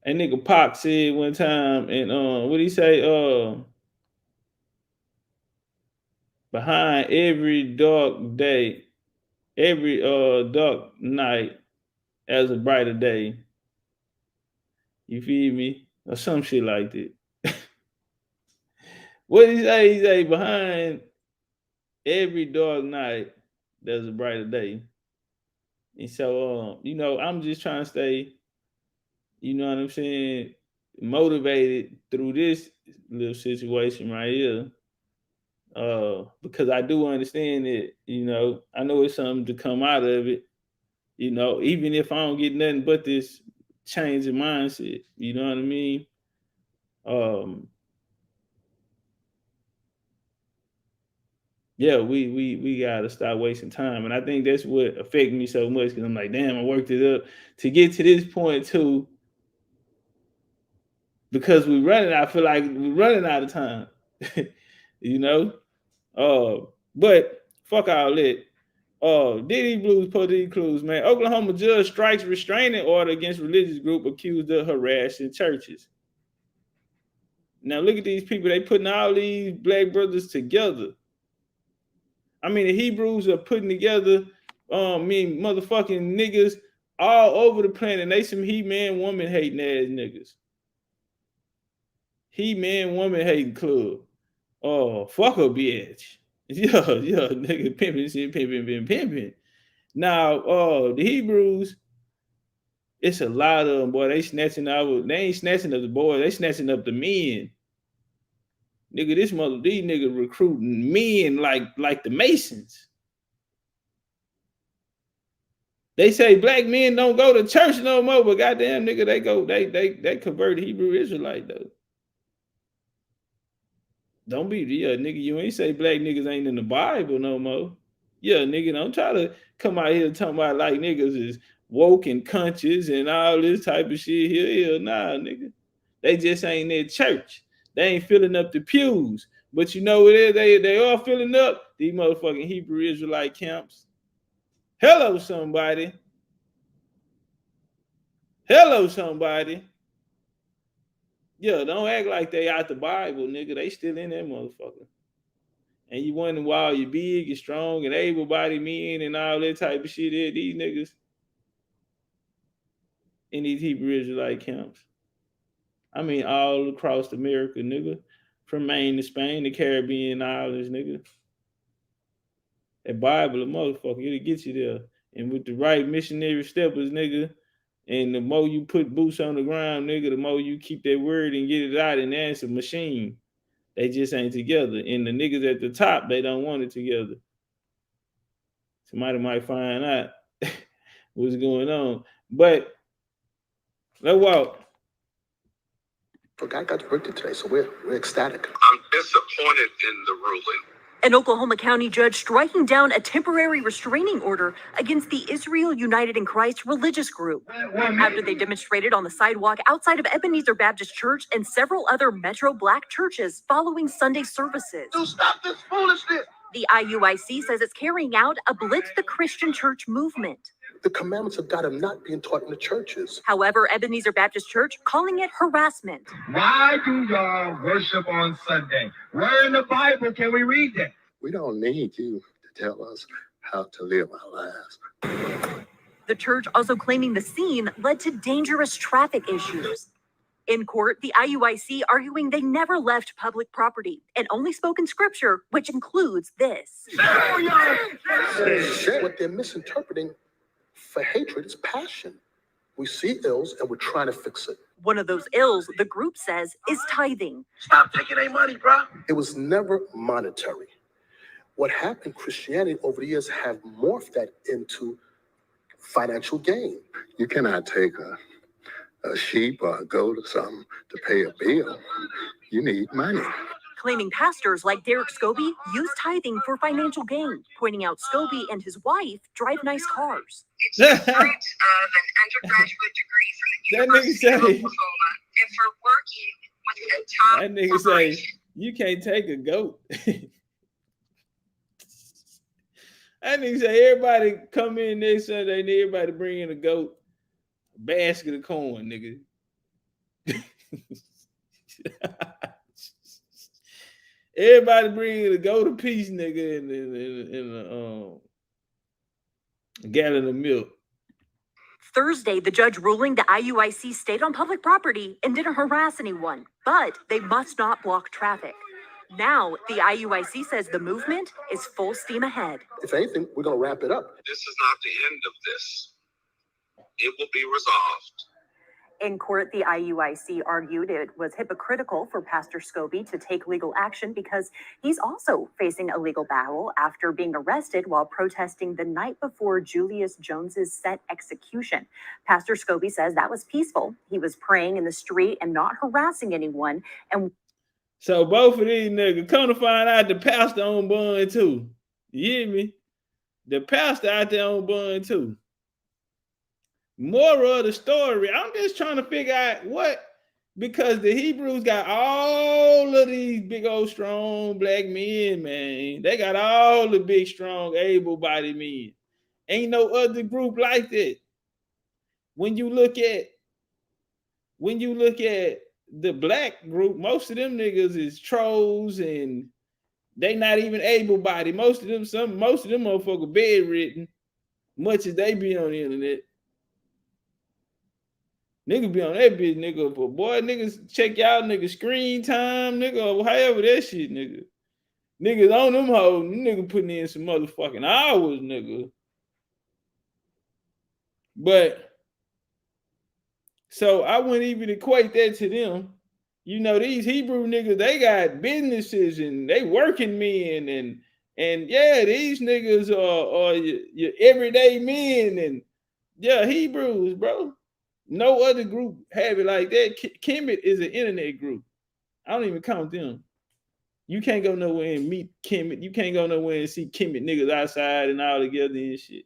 a nigga Pac said one time, and what he say? Behind every dark day, every dark night, as a brighter day. You feel me? Or some shit like that. What did he say? He say behind every dark night, there's a brighter day. And so, I'm just trying to stay, you know what I'm saying, motivated through this little situation right here. Because I do understand that, I know it's something to come out of it, even if I don't get nothing but this change of mindset, you know what I mean? Yeah, we gotta stop wasting time. And I think that's what affected me so much, because I'm like, damn, I worked it up to get to this point too. Because I feel like we're running out of time. But fuck all that. Diddy Blues po Diddy Clues, man. Oklahoma judge strikes restraining order against religious group accused of harassing churches. Now look at these people, they putting all these black brothers together. I mean, the Hebrews are putting together motherfucking niggas all over the planet. They some he-man, woman hating ass niggas. He-man, woman hating club. Oh, fuck a bitch. Yeah, nigga pimping shit, pimping. Now, the Hebrews, it's a lot of them, boy. They ain't snatching up the boys, they snatching up the men. Nigga, these niggas recruiting men like the Masons. They say black men don't go to church no more, but goddamn nigga, they convert Hebrew Israelite though. Don't be, nigga, you ain't say black niggas ain't in the Bible no more. Yeah, nigga, don't try to come out here talking about like niggas is woke and conscious and all this type of shit here. Nah, nigga. They just ain't in church. They ain't filling up the pews. But you know what it is? They are filling up these motherfucking Hebrew Israelite camps. Hello, somebody. Hello, somebody. Yeah, don't act like they out the Bible, nigga. They still in that motherfucker. And you wondering why all you big and strong and able-bodied men and all that type of shit is, these niggas in these Hebrew Israelite camps. I mean, all across America, nigga. From Maine to Spain, the Caribbean islands, nigga. That Bible, a motherfucker, it'll get you there. And with the right missionary steppers, nigga, and the more you put boots on the ground, nigga, the more you keep that word and get it out, and that's a machine. They just ain't together. And the niggas at the top, they don't want it together. Somebody might find out what's going on. But let's walk.
Look, I got your birthday today, so we're ecstatic.
I'm disappointed in the ruling.
An Oklahoma County judge striking down a temporary restraining order against the Israel United in Christ religious group after they demonstrated on the sidewalk outside of Ebenezer Baptist Church and several other Metro Black churches following Sunday services.
So stop this foolishness.
The IUIC says it's carrying out a Blitz the Christian Church movement.
The commandments of God are not being taught in the churches.
However, Ebenezer Baptist Church calling it harassment.
Why do y'all worship on Sunday? Where in the Bible can we read that?
We don't need you to tell us how to live our lives.
The church also claiming the scene led to dangerous traffic issues. In court, the IUIC arguing they never left public property and only spoke in scripture, which includes this.
What they're misinterpreting for hatred is passion. We see ills and we're trying to fix it.
One of those ills, the group says, is tithing.
Stop taking their money, bro.
It was never monetary. What happened, Christianity over the years have morphed that into financial gain.
You cannot take a sheep or a goat or something to pay a bill. You need money.
Claiming pastors like Derek Scobie use tithing for financial gain, pointing out Scobie and his wife drive nice cars.
It's the fruit of an undergraduate degree from the University of Oklahoma, and for working with a top
that nigga say, you can't take a goat. That nigga say, everybody come in next Sunday and everybody bring in a goat, a basket of corn, nigga. Everybody bring in a goat apiece, nigga, in a gallon of milk.
Thursday, the judge ruling the IUIC stayed on public property and didn't harass anyone, but they must not block traffic. Now, the IUIC says the movement is full steam ahead.
If anything, we're going to wrap it up.
This is not the end of this. It will be resolved.
In court, the IUIC argued it was hypocritical for Pastor Scobie to take legal action because he's also facing a legal battle after being arrested while protesting the night before Julius Jones's set execution. Pastor Scobie says that was peaceful. He was praying in the street and not harassing anyone. And
so both of these niggas, come to find out, the pastor on bond too. You hear me? The pastor out there on bond too. Moral of the story, I'm just trying to figure out what, because the Hebrews got all of these big old strong black men, man. They got all the big, strong, able-bodied men. Ain't no other group like that. When you look at the black group, most of them niggas is trolls and they not even able-bodied. Most of them motherfuckers bedridden, much as they be on the internet. Niggas be on that bitch, nigga. But boy, niggas check y'all nigga screen time, nigga, or however that shit, nigga. Niggas on them hoes, nigga putting in some motherfucking hours, nigga. But so I wouldn't even equate that to them. You know, these Hebrew niggas, they got businesses and they working men and yeah, these niggas are your everyday men and yeah, Hebrews, bro. No other group have it like that. Kemet is an internet group. I don't even count them. You can't go nowhere and meet Kemet. You can't go nowhere and see Kemet niggas outside and all together and shit.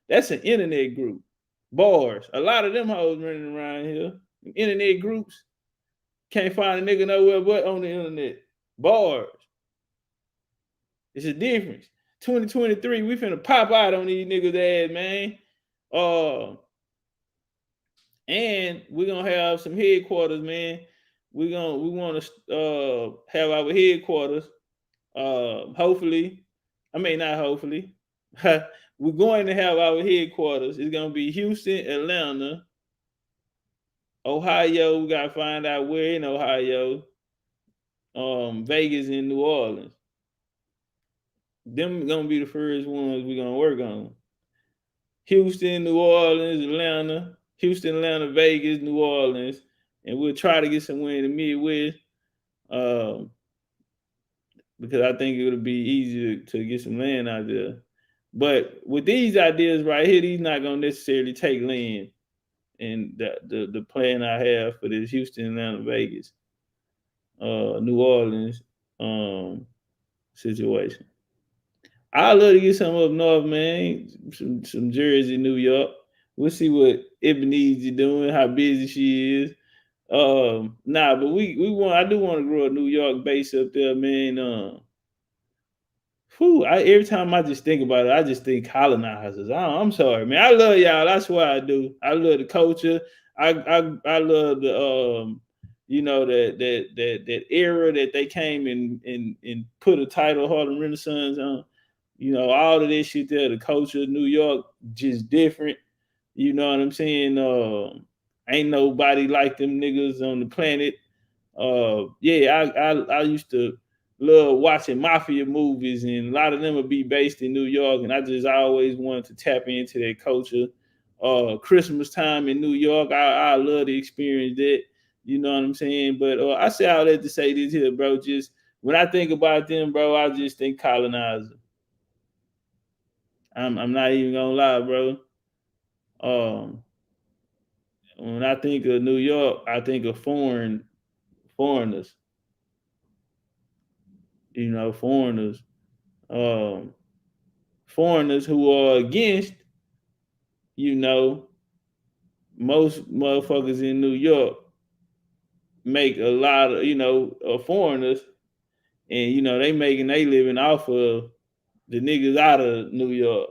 That's an internet group. Bars. A lot of them hoes running around here. Internet groups. Can't find a nigga nowhere but on the internet. Bars. It's a difference. 2023, we finna pop out on these niggas' ass, man. And we're gonna have some headquarters, man. We want to have our headquarters. Hopefully, I mean not hopefully. We're going to have our headquarters. It's gonna be Houston, Atlanta, Ohio. We gotta find out where in Ohio. Vegas and New Orleans. Them gonna be the first ones we're gonna work on. Houston, New Orleans, Atlanta. Houston, Atlanta, Vegas, New Orleans, and we'll try to get somewhere in the Midwest because I think it'll be easier to get some land out there. But with these ideas right here, these not gonna necessarily take land. And the plan I have for this Houston, Atlanta, Vegas, New Orleans situation. I'd love to get some up north, man. Some Jersey, New York. We'll see what Ebenezer doing, how busy she is. But I do want to grow a New York base up there, man. Every time I just think about it, I just think colonizers. I'm sorry, man. I love y'all. That's what I do. I love the culture. I love the that era that they came and put a title Harlem Renaissance on. You know, all of this shit there, the culture of New York, just different. You know what I'm saying? Ain't nobody like them niggas on the planet. I used to love watching mafia movies, and a lot of them would be based in New York, and I just always wanted to tap into that culture. Christmas time in New York, I love to experience that. You know what I'm saying? But I say all that to say this here, bro. Just when I think about them, bro, I just think colonizer. I'm not even gonna lie, bro. When I think of New York, I think of foreigners. You know, foreigners. Foreigners who are against, you know, most motherfuckers in New York make a lot of, you know, foreigners, and you know they living off of the niggas out of New York,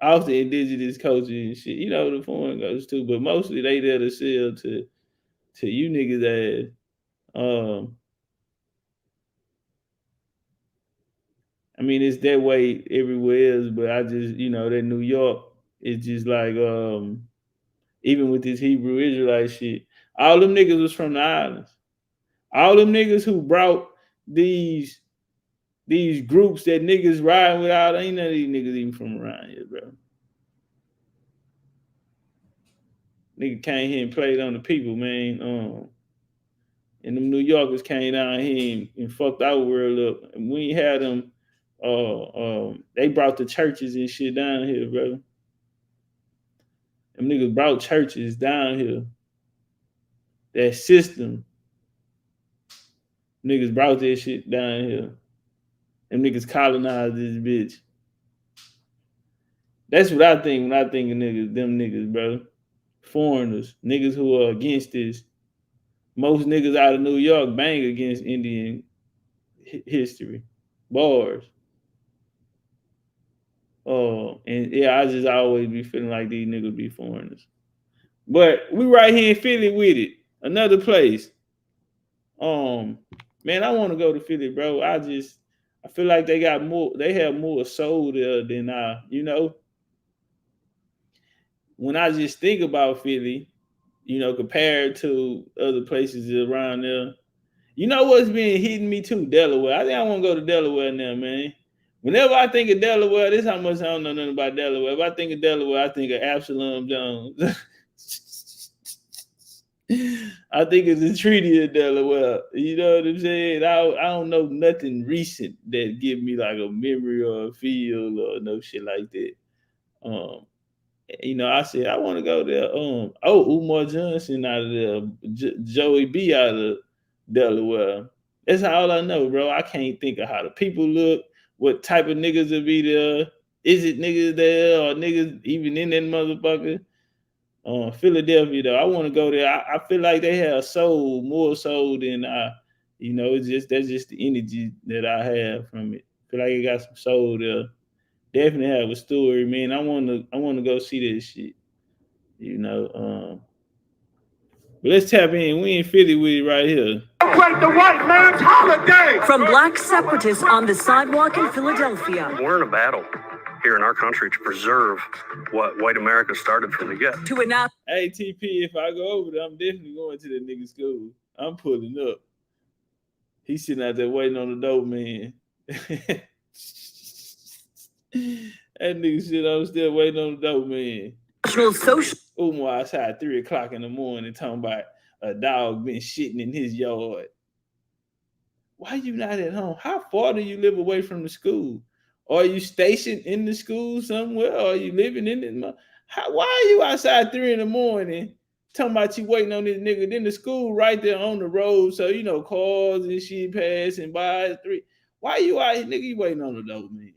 off the indigenous culture and shit. You know the foreign goes too, but mostly they there to sell to you niggas ass. I mean it's that way everywhere else, but I just, you know, that New York is just like even with this Hebrew Israelite shit, all them niggas was from the islands. All them niggas who brought these groups that niggas riding without, ain't none of these niggas even from around here, bro. Nigga came here and played on the people, man. And them New Yorkers came down here and fucked our world up. And we ain't had them. They brought the churches and shit down here, bro. Them niggas brought churches down here. That system. Niggas brought that shit down here. Them niggas colonized this bitch. That's what I think when I think of niggas, them niggas, bro. Foreigners, niggas who are against this. Most niggas out of New York bang against Indian history, bars. And yeah, I just always be feeling like these niggas be foreigners. But we right here in Philly with it. Another place. Man, I want to go to Philly, bro. I feel like they have more soul there than you know. When I just think about Philly, you know, compared to other places around there, you know what's been hitting me too? Delaware. I think I want to go to Delaware now, man. Whenever I think of Delaware, this is how much I don't know nothing about Delaware. If I think of Delaware, I think of Absalom Jones. I think it's the Treaty of Delaware. You know what I'm saying? I don't know nothing recent that give me like a memory or a feel or no shit like that. You know, I said I want to go there. Umar Johnson out of there, Joey B out of Delaware. That's all I know, bro. I can't think of how the people look, what type of niggas will be there. Is it niggas there or niggas even in that motherfucker? Philadelphia, though, I want to go there. I feel like they have soul, more soul than you know. That's just the energy that I have from it. I feel like it got some soul there. Definitely have a story, man. I want to go see this shit. You know. But let's tap in. We in Philly with it right here.
Celebrate the white man's holiday!
From black separatists on the sidewalk in Philadelphia.
We're in a battle here in our country to preserve what white America started from the get.
To announce.
Hey, TP, if I go over there, I'm definitely going to the nigga school. I'm pulling up. He's sitting out there waiting on the dope man. That nigga shit, I'm still waiting on the dope man.
Social.
Umar outside 3 o'clock in the morning talking about a dog been shitting in his yard. Why you not at home? How far do you live away from the school? Are you stationed in the school somewhere? Or are you living in it? Why are you outside 3 in the morning talking about you waiting on this nigga? Then the school right there on the road, so you know cars and shit passing by 3. Why you out here, nigga? You waiting on the dope man?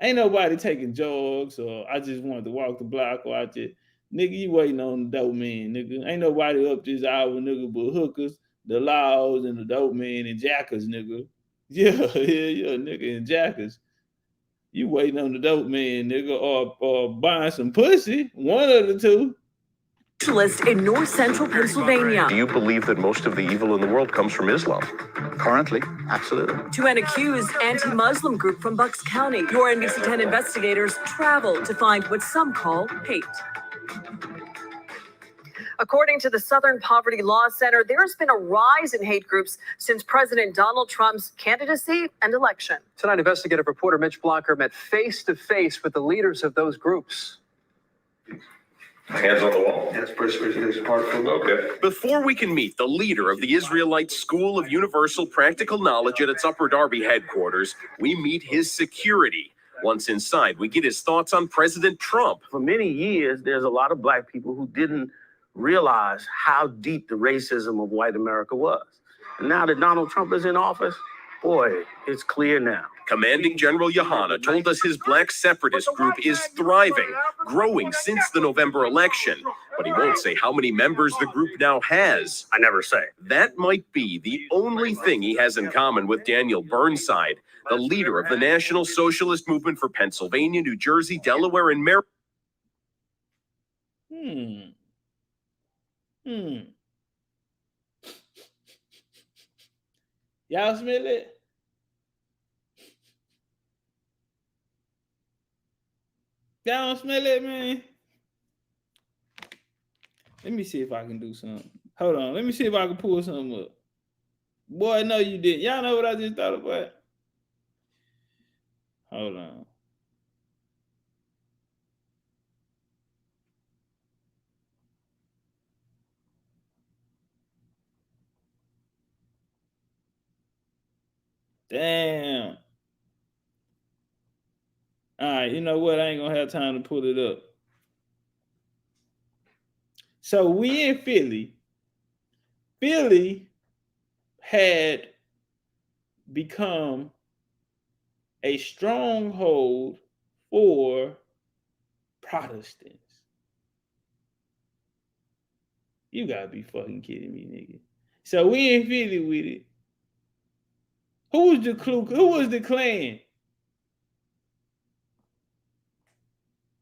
Ain't nobody taking jogs, or I just wanted to walk the block, or I just, nigga, you waiting on the dope man, nigga. Ain't nobody up this hour, nigga, but hookers, the laws, and the dope man and jackers, nigga. Yeah, nigga, and jackers. You waiting on the dope man, nigga, or buying some pussy, one of the two.
In north central Pennsylvania.
Do you believe that most of the evil in the world comes from Islam? Currently, absolutely.
To an accused anti-Muslim group from Bucks County, your NBC 10 investigators travel to find what some call hate. According to the Southern Poverty Law Center, there has been a rise in hate groups since President Donald Trump's candidacy and election.
Tonight, investigative reporter Mitch Blocker met face-to-face with the leaders of those groups.
Hands on the wall.
That's pretty part from.
Okay.
Before we can meet the leader of the Israelites School of Universal Practical Knowledge at its Upper Darby headquarters, we meet his security, Once inside, we get his thoughts on President Trump.
For many years, there's a lot of black people who didn't realize how deep the racism of white America was. And now that Donald Trump is in office, boy, it's clear now.
Commanding General Yohanna told us his black separatist group is thriving, growing since the November election. But he won't say how many members the group now has.
I never say.
That might be the only thing he has in common with Daniel Burnside, the leader of the National Socialist Movement for Pennsylvania, New Jersey, Delaware, and Maryland.
Y'all smell it? Y'all don't smell it, man? Let me see if I can do something. Hold on. Let me see if I can pull something up. Boy, no, you didn't. Y'all know what I just thought about? Hold on. Damn. All right, you know what? I ain't gonna have time to pull it up. So we in Philly. Philly had become a stronghold for Protestants. You gotta be fucking kidding me, nigga. So we in Philly with it. Who was the Klan?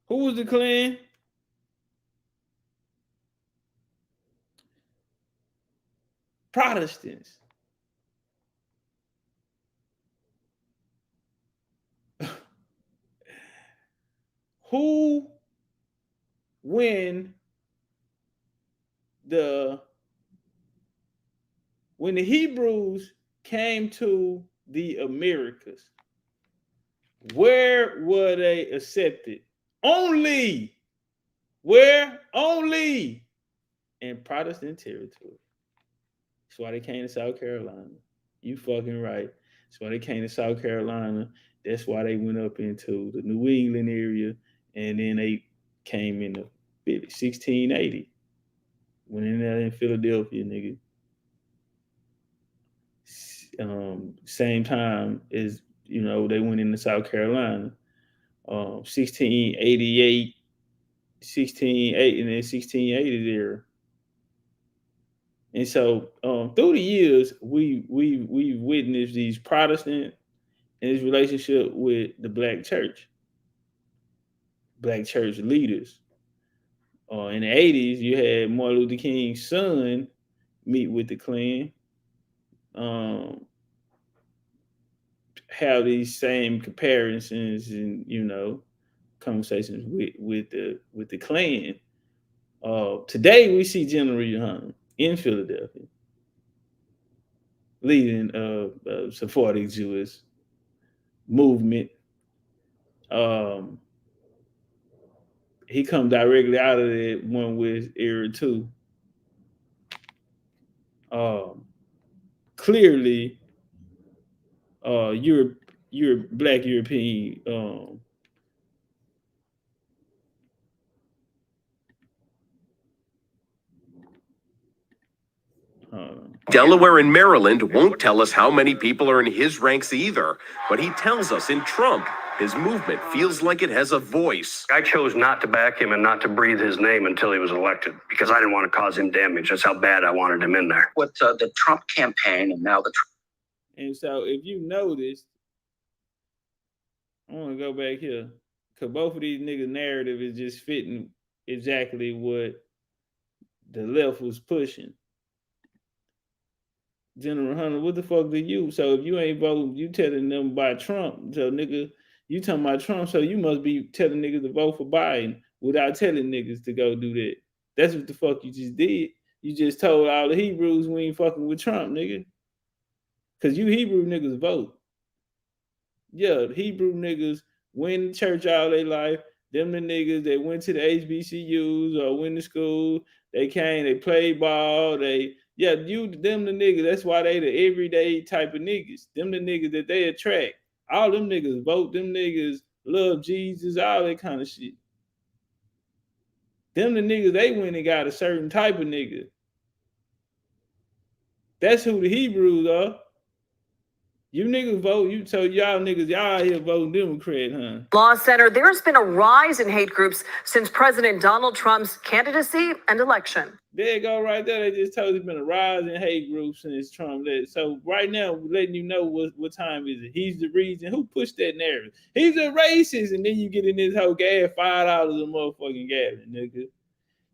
Who was the Klan? Protestants. Who, when the Hebrews came to the Americas, where were they accepted? Only in Protestant territory. That's why they came to South Carolina. You fucking right. That's why they came to South Carolina. That's why they went up into the New England area, and then they came in the 1680. Went in there in Philadelphia, nigga. Same time as, you know, they went into South Carolina. 1688, 1680, and then 1680 there. And so through the years, we've witnessed these Protestant and his relationship with the black church leaders. In the 80s, you had Martin Luther King's son meet with the Klan, have these same comparisons and, you know, conversations with the Klan. Today we see General Yohanna in Philadelphia leading Sephardic Jewish movement. He come directly out of that one with era too. Clearly, you're Black European.
Delaware and Maryland won't tell us how many people are in his ranks either, but he tells us in Trump, his movement feels like it has a voice.
I chose not to back him and not to breathe his name until he was elected because I didn't want to cause him damage. That's how bad I wanted him in there.
With the Trump campaign and now the
And so if you noticed, I want to go back here because both of these niggas' narrative is just fitting exactly what the left was pushing. General Hunter, what the fuck do you? So if you ain't voting, you telling them about Trump. So nigga, you talking about Trump, so you must be telling niggas to vote for Biden without telling niggas to go do that. That's what the fuck you just did. You just told all the Hebrews we ain't fucking with Trump, nigga. Cause you Hebrew niggas vote. Yeah, the Hebrew niggas went to church all their life. Them the niggas that went to the HBCUs or went to school. They came, they played ball, them the niggas. That's why they the everyday type of niggas. Them the niggas that they attract. All them niggas vote. Them niggas love Jesus, all that kind of shit. Them the niggas, they went and got a certain type of nigga. That's who the Hebrews are. You niggas vote, so y'all niggas, y'all out here voting Democrat, huh?
Law Center, there's been a rise in hate groups since President Donald Trump's candidacy and election.
There you go right there. They just told there's been a rise in hate groups since Trump led. So right now, we're letting you know what time is it. He's the reason. Who pushed that narrative? He's a racist, and then you get in this whole gas, $5 a motherfucking gallon, nigga.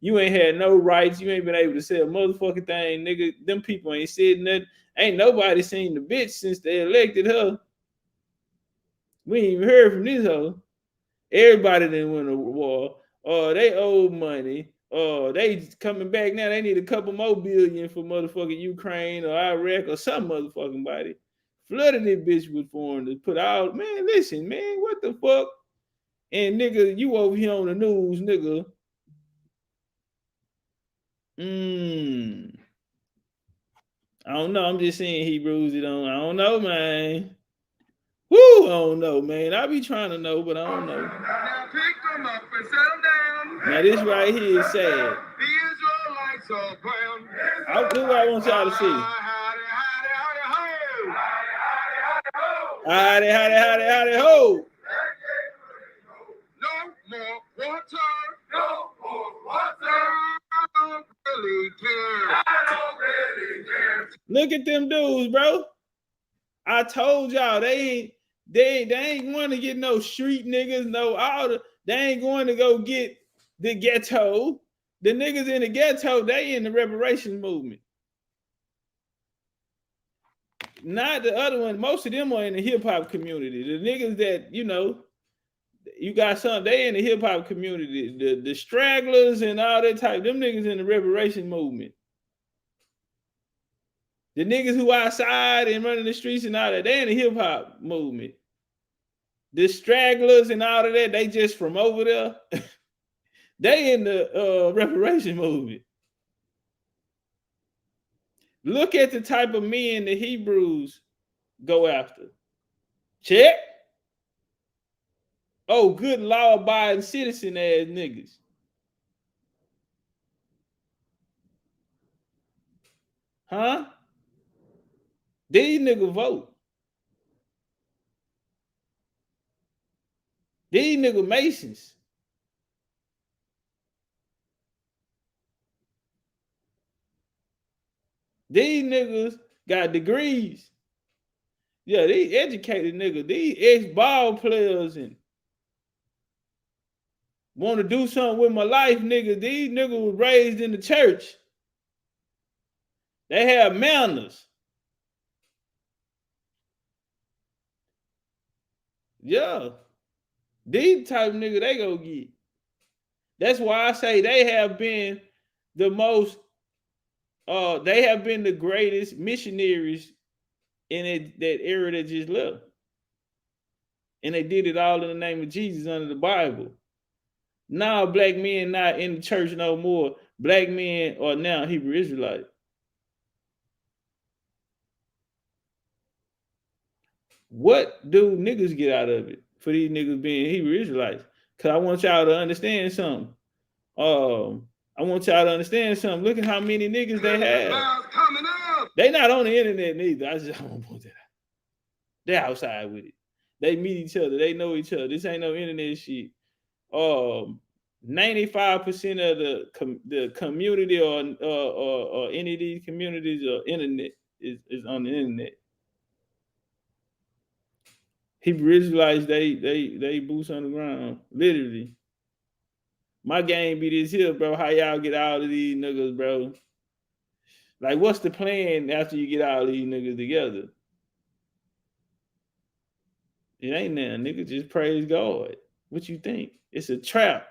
You ain't had no rights. You ain't been able to sell a motherfucking thing, nigga. Them people ain't said nothing. Ain't nobody seen the bitch since they elected her. We ain't even heard from this hoe. Everybody didn't win a war. They owe money. They coming back now. They need a couple more billion for motherfucking Ukraine or Iraq or some motherfucking body. Flooded this bitch with foreigners. Put out, man, listen, man, what the fuck? And nigga, you over here on the news, nigga. I don't know. I'm just saying Hebrews. I don't know, man. Woo, I don't know, man. I be trying to know, but I don't know.
Now pick them up and settle down.
Now this right here is sad.
The Israelites are brown.
This is what I want y'all to see. Howdy, ho.
No more water. No more water. I don't really care. I don't really care.
Look at them dudes, bro. I told y'all they ain't going to get no street niggas, they ain't going to go get the ghetto. The niggas in the ghetto, they in the reparations movement. Not the other one. Most of them are in the hip hop community. The niggas that, you got some, they in the hip hop community. The stragglers and all that type, them niggas in the reparations movement. The niggas who outside and running the streets and all that, they in the hip hop movement. The stragglers and all of that, they just from over there. They in the reparation movement. Look at the type of men the Hebrews go after. Check. Oh, good law-abiding citizen ass niggas. Huh? These niggas vote. These niggas Masons. These niggas got degrees. Yeah, these educated niggas. These ex-ball players and want to do something with my life, niggas. These niggas was raised in the church. They have manners. Yeah. These type of niggas they go get. That's why I say they have been the most, they have been the greatest missionaries in that era that just left. And they did it all in the name of Jesus under the Bible. Now black men not in the church no more. Black men are now Hebrew Israelites. What do niggas get out of it for these niggas being Hebrew Israelites? Because I want y'all to understand something. Look at how many niggas they have. They not on the internet neither. I just don't want that out. They're outside with it. They meet each other. They know each other. This ain't no internet shit. 95% of the community or any of these communities or internet is on the internet. Hebrew Israelites, they boots on the ground, literally. My game be this here, bro. How y'all get all of these niggas, bro? Like, what's the plan after you get all these niggas together? It ain't nothing, nigga. Just praise God. What you think? It's a trap.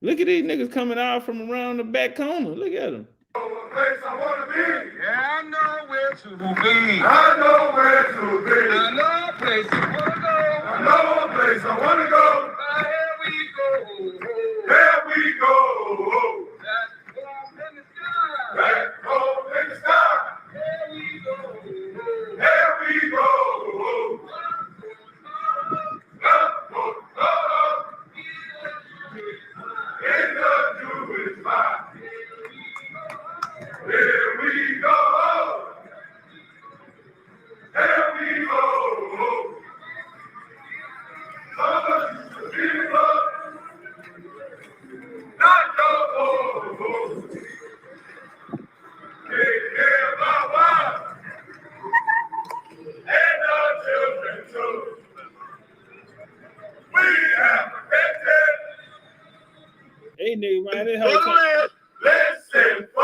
Look at these niggas coming out from around the back corner. Look at them.
Place I wanna be. Yeah, I know where to be. I know where to be. I know a place I wanna go. I know a place I wanna go. Here we go. Here we go. That's home in the sky. That's home in the sky. Here we go. Here we go.
Hey, nigga, man, this whole time.
Listen for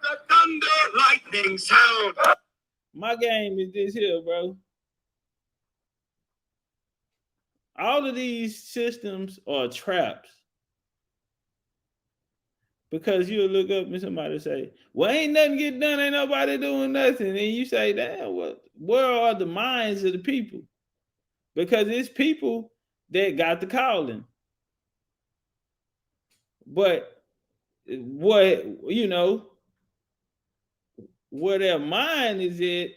the thunder, lightning sound.
My game is this here, bro. All of these systems are traps. Because you'll look up and somebody say, well, ain't nothing get done, ain't nobody doing nothing. And you say, damn, where are the minds of the people? Because it's people that got the calling. But what, you know, where their mind is at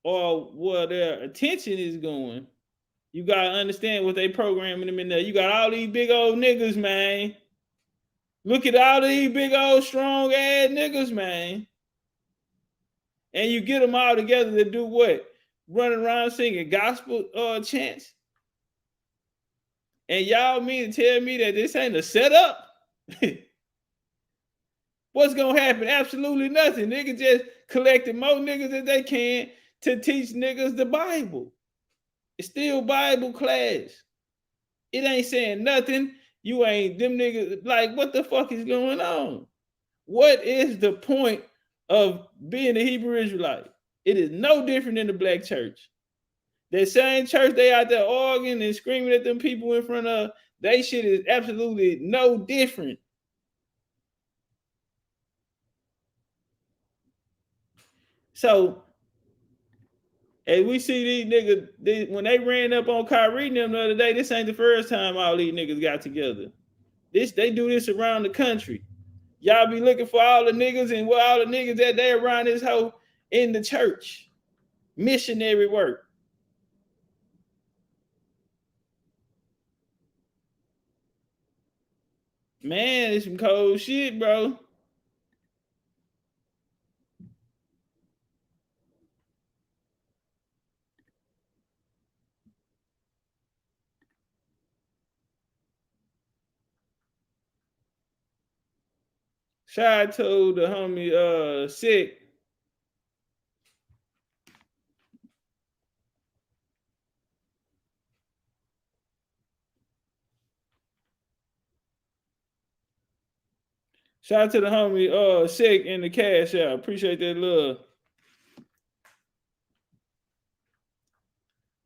or where their attention is going, you got to understand what they programming them in there. You got all these big old niggas, man. Look at all these big old strong ass niggas, man. And you get them all together to do what? Running around singing gospel chants. And y'all mean to tell me that this ain't a setup? What's gonna happen? Absolutely nothing. Niggas just collecting more niggas as they can to teach niggas the Bible. It's still Bible class. It ain't saying nothing. You ain't them niggas. Like, what the fuck is going on? What is the point of being a Hebrew Israelite? It is no different than the black church. That same church they out there arguing and screaming at them people in front of, they shit is absolutely no different. So, as we see these niggas, when they ran up on Kyrie and them the other day, this ain't the first time all these niggas got together. They do this around the country. Y'all be looking for all the niggas and where all the niggas that they around this hoe in the church. Missionary work. Man, it's some cold shit, bro. Shy told the homie sick. Shout out to the homie sick in the cash out. Appreciate that love.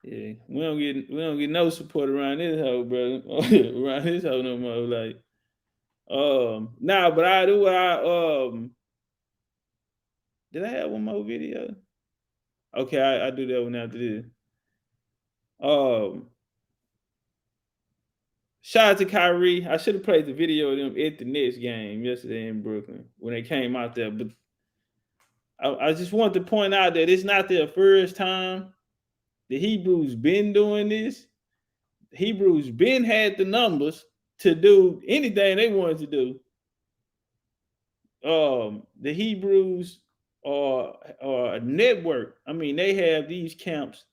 Yeah, we don't get no support around this hoe, bro. Around this hoe no more. Like, but I do did I have one more video? Okay, I do that one after this. Shout out to Kyrie. I should have played the video of them at the Nets game yesterday in Brooklyn when they came out there. But I just want to point out that it's not their first time. The Hebrews been doing this. The Hebrews been had the numbers to do anything they wanted to do. The Hebrews are a network. I mean, they have these camps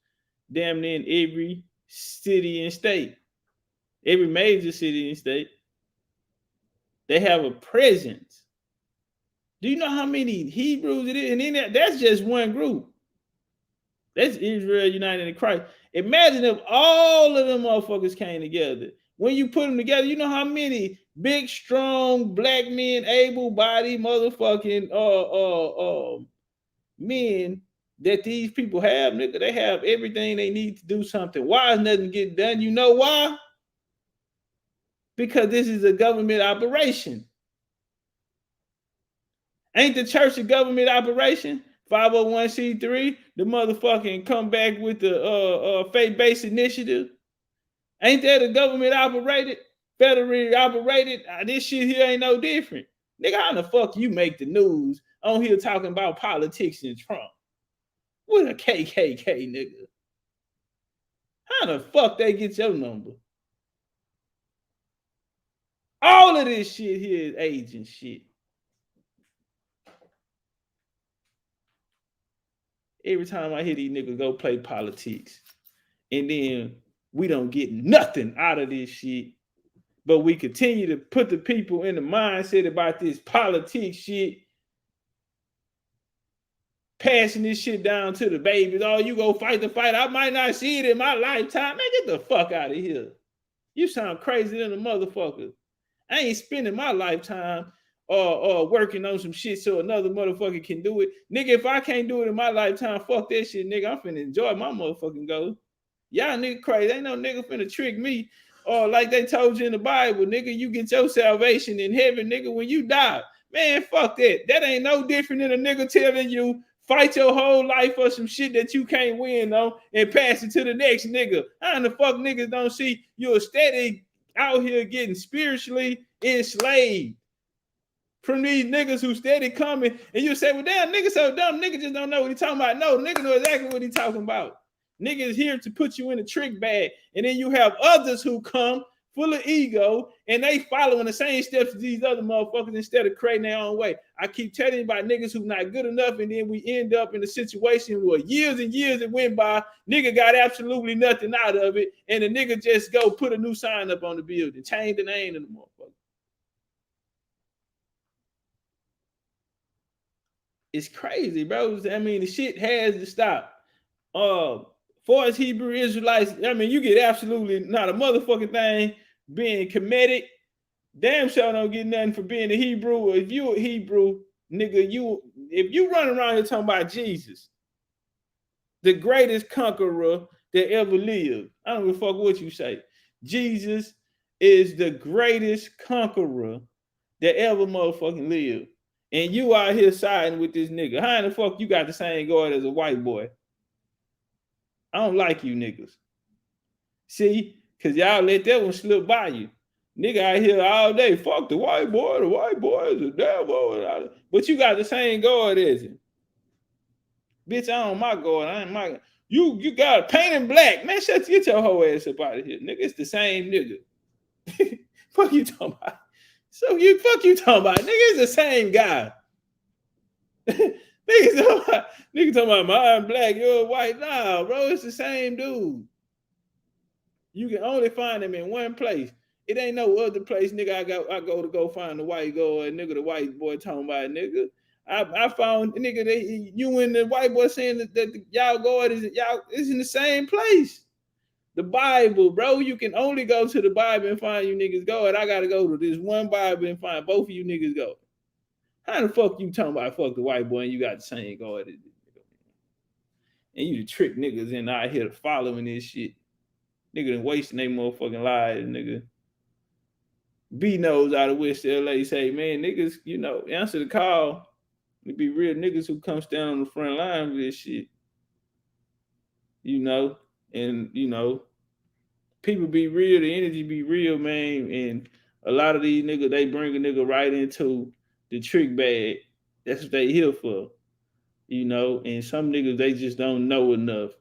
damn near in every city and state. Every major city and state, they have a presence. Do you know how many Hebrews it is? And then that's just one group. That's Israel United in Christ. Imagine if all of them motherfuckers came together. When you put them together, you know how many big, strong, black men, able-bodied motherfucking men that these people have, nigga. They have everything they need to do something. Why is nothing getting done? You know why? Because this is a government operation. Ain't the church a government operation? 501c3, the motherfucking come back with the faith-based initiative. Ain't that a government operated, federally operated? This shit here ain't no different. Nigga, how the fuck you make the news on here talking about politics and Trump? What a KKK nigga. How the fuck they get your number? All of this shit here is agent shit. Every time I hear these niggas go play politics, and then we don't get nothing out of this shit, but we continue to put the people in the mindset about this politics shit, passing this shit down to the babies. Oh, you go fight the fight. I might not see it in my lifetime. Man, get the fuck out of here. You sound crazy than a motherfucker. I ain't spending my lifetime working on some shit so another motherfucker can do it. Nigga, if I can't do it in my lifetime, fuck that shit, nigga. I'm finna enjoy my motherfucking goal. Y'all nigga crazy. Ain't no nigga finna trick me. Or like they told you in the Bible, nigga, you get your salvation in heaven, nigga, when you die. Man, fuck that. That ain't no different than a nigga telling you fight your whole life for some shit that you can't win on and pass it to the next nigga. How in the fuck niggas don't see you're steady out here getting spiritually enslaved from these niggas who steady coming, and you say, well, damn, nigga so dumb, nigga just don't know what he talking about. No, nigga know exactly what he talking about. Nigga is here to put you in a trick bag, and then you have others who come full of ego, and they following the same steps as these other motherfuckers instead of creating their own way. I keep telling you about niggas who not good enough, and then we end up in a situation where years and years it went by, nigga got absolutely nothing out of it, and the nigga just go put a new sign up on the building, change the name of the motherfucker. It's crazy, bro. I mean, the shit has to stop. For as Hebrew Israelites, I mean, you get absolutely not a motherfucking thing being comedic. Damn sure don't get nothing for being a Hebrew. If you a Hebrew, nigga, if you run around here talking about Jesus, the greatest conqueror that ever lived, I don't give a fuck what you say. Jesus is the greatest conqueror that ever motherfucking lived. And you out here siding with this nigga. How in the fuck you got the same God as a white boy? I don't like you niggas. See, because y'all let that one slip by you. Nigga out here all day, fuck the white boy is the devil. But you got the same God as him. Bitch, I don't my God. I ain't my you got a painted black. Man, get your whole ass up out of here. Nigga, it's the same nigga. Fuck you talking about. So fuck you talking about. Nigga, it's the same guy. Nigga talking about I'm black, you're white. Nah, bro, it's the same dude. You can only find him in one place. It ain't no other place, nigga. I go find the white guy, nigga. The white boy talking about, nigga. I found nigga you and the white boy saying that y'all God is in the same place. The Bible, bro. You can only go to the Bible and find you niggas God. I gotta go to this one Bible and find both of you niggas God. How the fuck you talking about fuck the white boy and you got the same God? And you the trick niggas in out here following this shit. Nigga done wasting their motherfucking lives, nigga. B knows out of West LA say, man, niggas, answer the call. It be real niggas who come stand on the front line with this shit. And people be real, the energy be real, man. And a lot of these niggas, they bring a nigga right into the trick bag. That's what they here for. And some niggas, they just don't know enough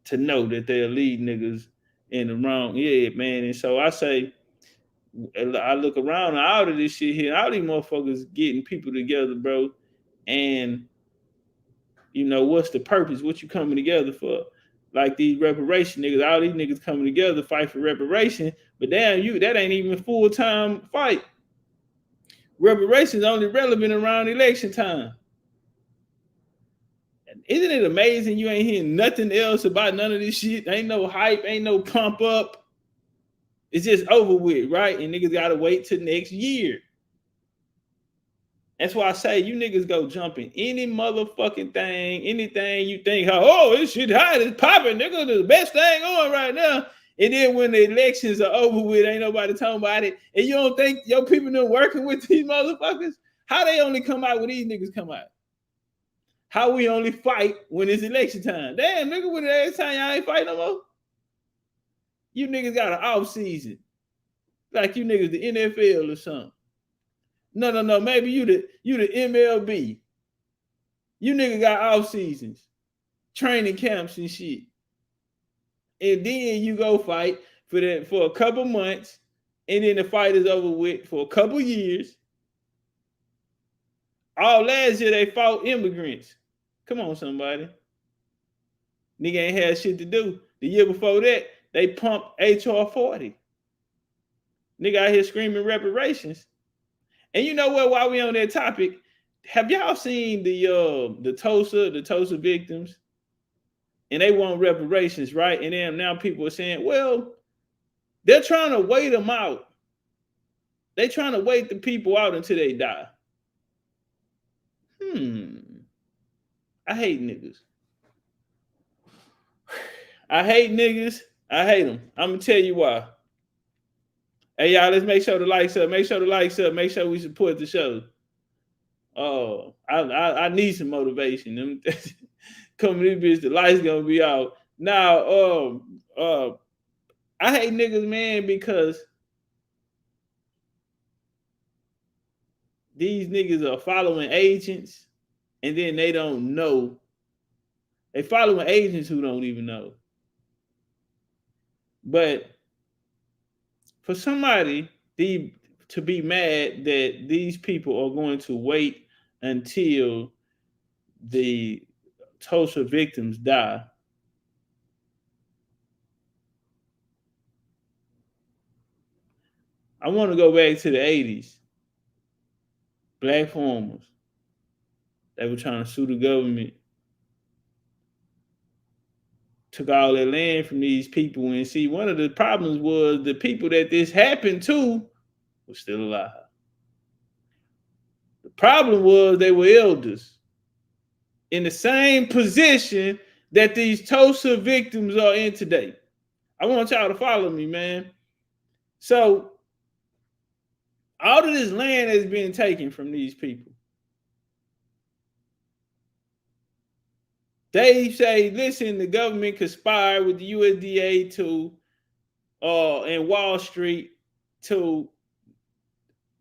to know that they're lead niggas in the wrong. Yeah, man. And so I say, I look around all of this shit here, all these motherfuckers getting people together, bro. And, what's the purpose? What you coming together for? Like these reparation niggas, all these niggas coming together, fight for reparation. But damn, that ain't even a full-time fight. Reparations only relevant around election time. Isn't it amazing you ain't hearing nothing else about none of this shit? Ain't no hype, ain't no pump up. It's just over with, right? And niggas gotta wait till next year. That's why I say you niggas go jumping any motherfucking thing, anything you think, this shit hot, it's popping, nigga, the best thing going right now. And then when the elections are over with, ain't nobody talking about it. And you don't think your people done working with these motherfuckers? How they only come out when these niggas come out? How we only fight when it's election time? Damn, nigga, when it's time y'all ain't fight no more? You niggas got an off season. Like you niggas the NFL or something. No. Maybe you the MLB. You niggas got off seasons, training camps and shit. And then you go fight for a couple months, and then the fight is over with for a couple years. All last year they fought immigrants. Come on, somebody. Nigga ain't had shit to do. The year before that, they pumped HR 40. Nigga out here screaming reparations. And you know what, while we on that topic, have y'all seen the Tulsa victims? And they want reparations, right? And then now people are saying, well, they're trying to wait them out They trying to wait the people out until they die. I hate niggas. I hate niggas. I hate them. I'm gonna tell you why. Hey y'all, let's make sure the likes up. Make sure the likes up. Make sure we support the show. Oh, I need some motivation. Coming to this bitch, the lights gonna be out. Now, I hate niggas, man, because these niggas are following agents and then they don't know. They following agents who don't even know. But for somebody to be mad that these people are going to wait until the Tulsa victims die, I want to go back to the 80s. Black farmers, they were trying to sue the government, took all their land from these people. And see, one of the problems was the people that this happened to were still alive. The problem was they were elders in the same position that these Tulsa victims are in today. I want y'all to follow me, man. So all of this land has been taken from these people. They say, listen, the government conspired with the USDA and Wall Street to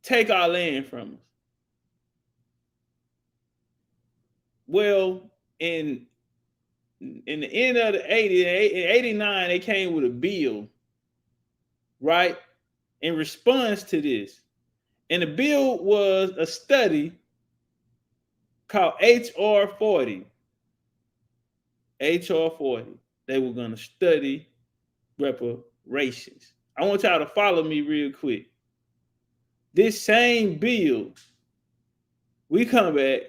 take our land from us. Well, in the end of the 80s, in 89, they came with a bill, right, in response to this. And the bill was a study called HR 40. HR 40. They were going to study reparations. I want y'all to follow me real quick. This same bill, we come back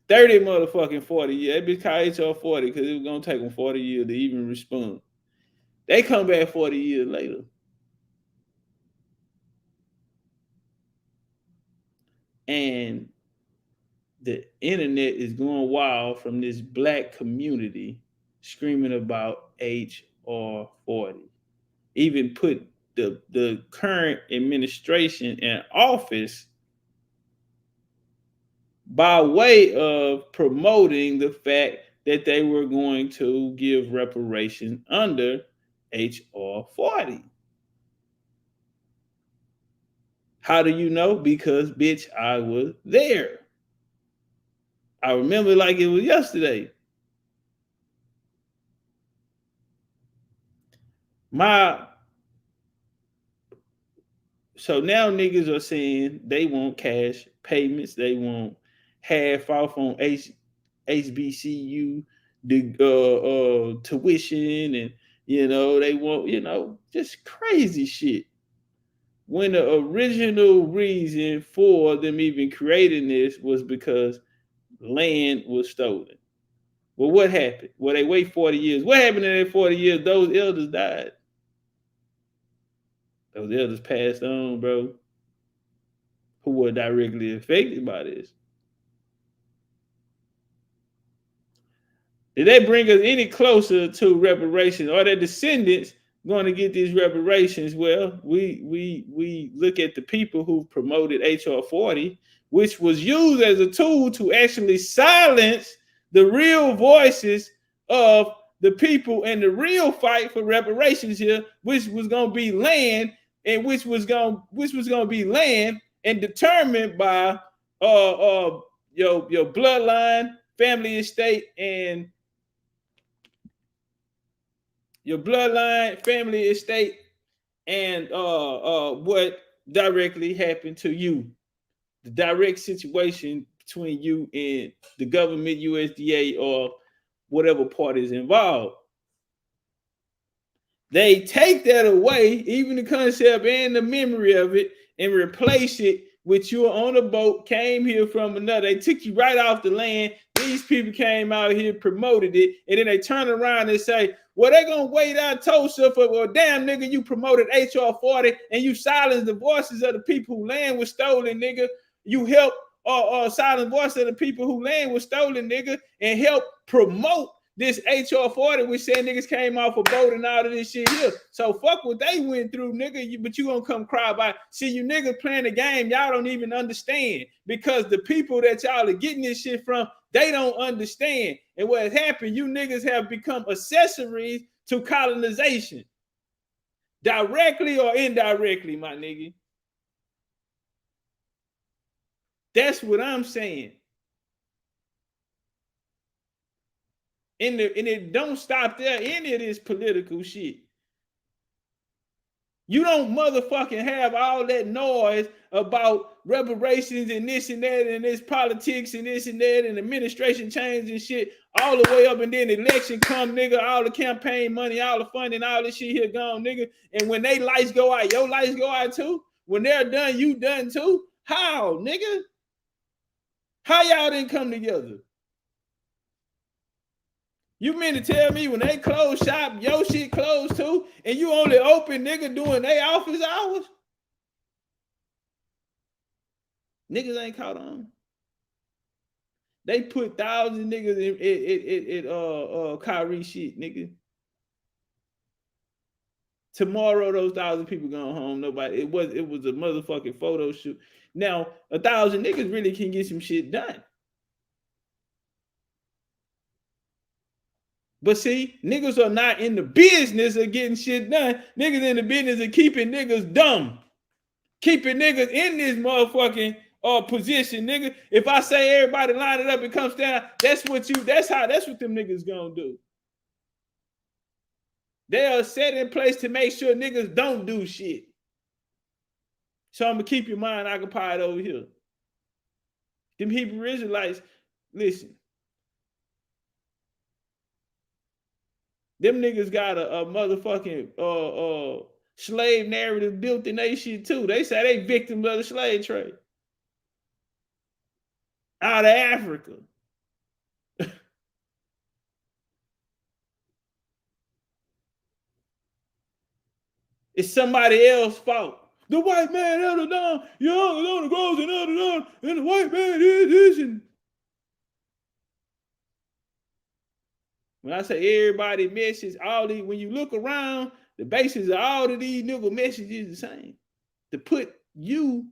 30 motherfucking 40 years. They be called HR 40 because it was going to take them 40 years to even respond. They come back 40 years later. And the internet is going wild from this black community screaming about HR 40. Even put the current administration in office by way of promoting the fact that they were going to give reparations under HR 40. How do you know? Because, bitch, I was there. I remember like it was yesterday. So now niggas are saying they want cash payments. They want half off on HBCU tuition, and they want just crazy shit. When the original reason for them even creating this was because land was stolen. Well, what happened? Well, they wait 40 years. What happened in that 40 years? Those elders died. Those elders passed on, bro, who were directly affected by this. Did they bring us any closer to reparations? Are their descendants going to get these reparations? Well, we look at the people who promoted HR 40, which was used as a tool to actually silence the real voices of the people and the real fight for reparations here, which was going to be land, and which was going to be land and determined by your bloodline, family estate, and your bloodline, family estate, and what directly happened to you. The direct situation between you and the government, USDA, or whatever party is involved. They take that away, even the concept and the memory of it, and replace it with you on a boat, came here from another. They took you right off the land. These people came out here, promoted it, and then they turn around and say, Well, they're gonna wait out Tulsa for, well, damn nigga, you promoted HR 40 and you silenced the voices of the people whose land was stolen, nigga. You helped silence voices of the people whose land was stolen, nigga, and help promote this HR 40, which said niggas came off a boat and all of this shit here. So fuck what they went through, nigga. But you gonna come cry about. See, you niggas playing the game, y'all don't even understand, because the people that y'all are getting this shit from, they don't understand. And what has happened, you niggas have become accessories to colonization, directly or indirectly, my nigga. That's what I'm saying. And it don't stop there. Any of this political shit. You don't motherfucking have all that noise about reparations and this and that and this politics and this and that and administration change and shit all the way up, and then election come, nigga, all the campaign money, all the funding, all this shit here gone, nigga. And when they lights go out, your lights go out too. When they're done, you done too. How, nigga? How y'all didn't come together? You mean to tell me when they close shop, your shit closed too, and you only open, nigga, doing their office hours? Niggas ain't caught on. They put thousands of niggas in Kyrie shit, nigga. Tomorrow, those 1,000 people going home. Nobody. It was a motherfucking photo shoot. Now, 1,000 niggas really can get some shit done. But see, niggas are not in the business of getting shit done. Niggas in the business of keeping niggas dumb. Keeping niggas in this motherfucking position, nigga. If I say everybody line it up and comes down, that's what them niggas gonna do. They are set in place to make sure niggas don't do shit. So I'm gonna keep your mind occupied over here. Them Hebrew Israelites, listen. Them niggas got a motherfucking slave narrative built in they shit too. They say they victims of the slave trade out of Africa. It's somebody else's fault. The white man held it down, young on the grows and held it down, and the white man did this. And when I say everybody message, all these, when you look around, the basis of all of these nigga messages is the same. To put you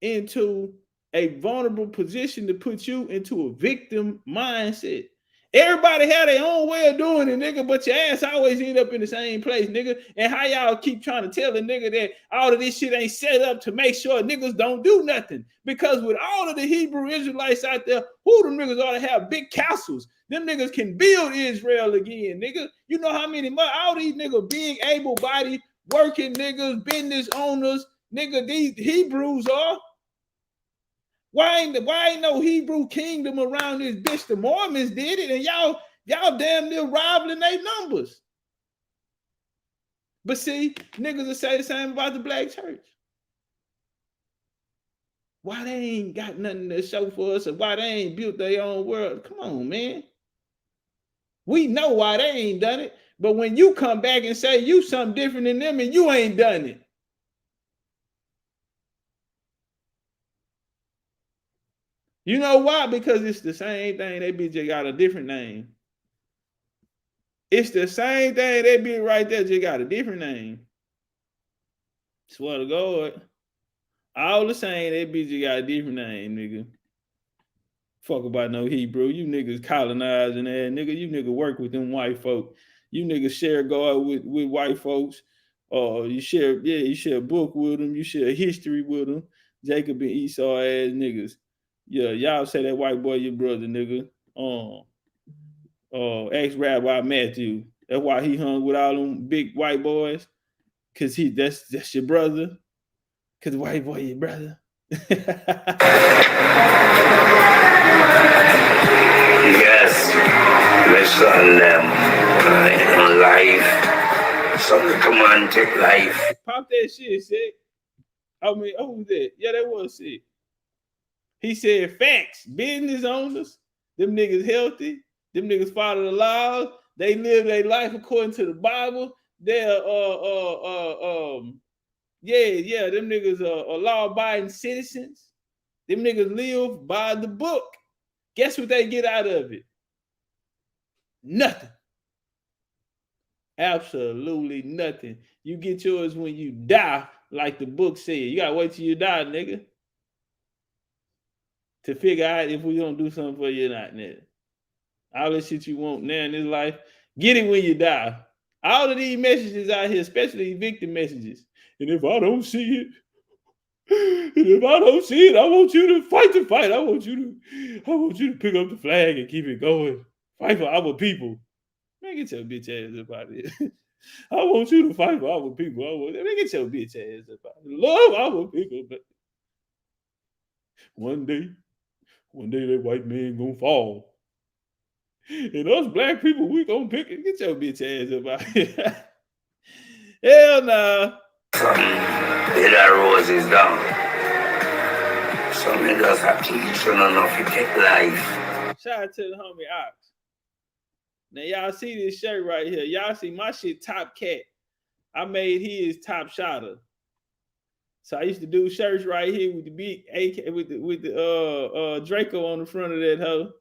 into a vulnerable position, to put you into a victim mindset. Everybody had their own way of doing it, nigga, but your ass always end up in the same place, nigga. And how y'all keep trying to tell the nigga that all of this shit ain't set up to make sure niggas don't do nothing. Because with all of the Hebrew Israelites out there, who them niggas ought to have big castles. Them niggas can build Israel again, nigga. You know how many, all these niggas, big, able-bodied, working niggas, business owners, nigga, these Hebrews are. Why ain't no Hebrew kingdom around this bitch? The Mormons did it, and y'all damn near rivaling their numbers. But see, niggas will say the same about the black church. Why they ain't got nothing to show for us, and why they ain't built their own world? Come on, man. We know why they ain't done it, but when you come back and say you something different than them and you ain't done it. You know why? Because it's the same thing. They bitch just got a different name. It's the same thing. They bitch right there just got a different name. Swear to God. All the same, they bitch just got a different name, nigga. Fuck about no Hebrew. You niggas colonizing that, nigga. You niggas work with them white folk. You niggas share God with white folks. You share a book with them. You share history with them. Jacob and Esau ass niggas. Yeah, y'all say that white boy your brother, nigga. Ex-Rabbi Matthew. That's why he hung with all them big white boys. Cause that's your brother. Cause the white boy your brother.
Yes, my son, in life. Son, come on, take life.
Pop that shit, sick. I mean, who was that? Yeah, that was sick. He said facts. Business owners, them niggas healthy, them niggas follow the laws, They live their life according to the Bible. They're them niggas are law-abiding citizens. Them niggas live by the book. Guess what they get out of it? Nothing. Absolutely nothing. You get yours when you die, like the book said. You gotta wait till you die, nigga, to figure out if we gonna do something for you or not, nigga. All this shit you want now in this life, get it when you die. All of these messages out here, especially victim messages. And if I don't see it, I want you to fight the fight. I want you to pick up the flag and keep it going. Fight for our people. Man, get your bitch ass up out of here. I want you to fight for our people. Man, get your bitch ass up out of here. Love our people. But one day that white man gonna fall. And us black people, we gonna pick it. Get your bitch ass up out of here. Hell nah.
Lay that roses down. Some niggas have to eat enough to take life.
Shout out to the homie Ox. Now y'all see this shirt right here. Y'all see my shit Top Cat. I made his Top Shotter. So I used to do shirts right here with the big AK with the Draco on the front of that hoe.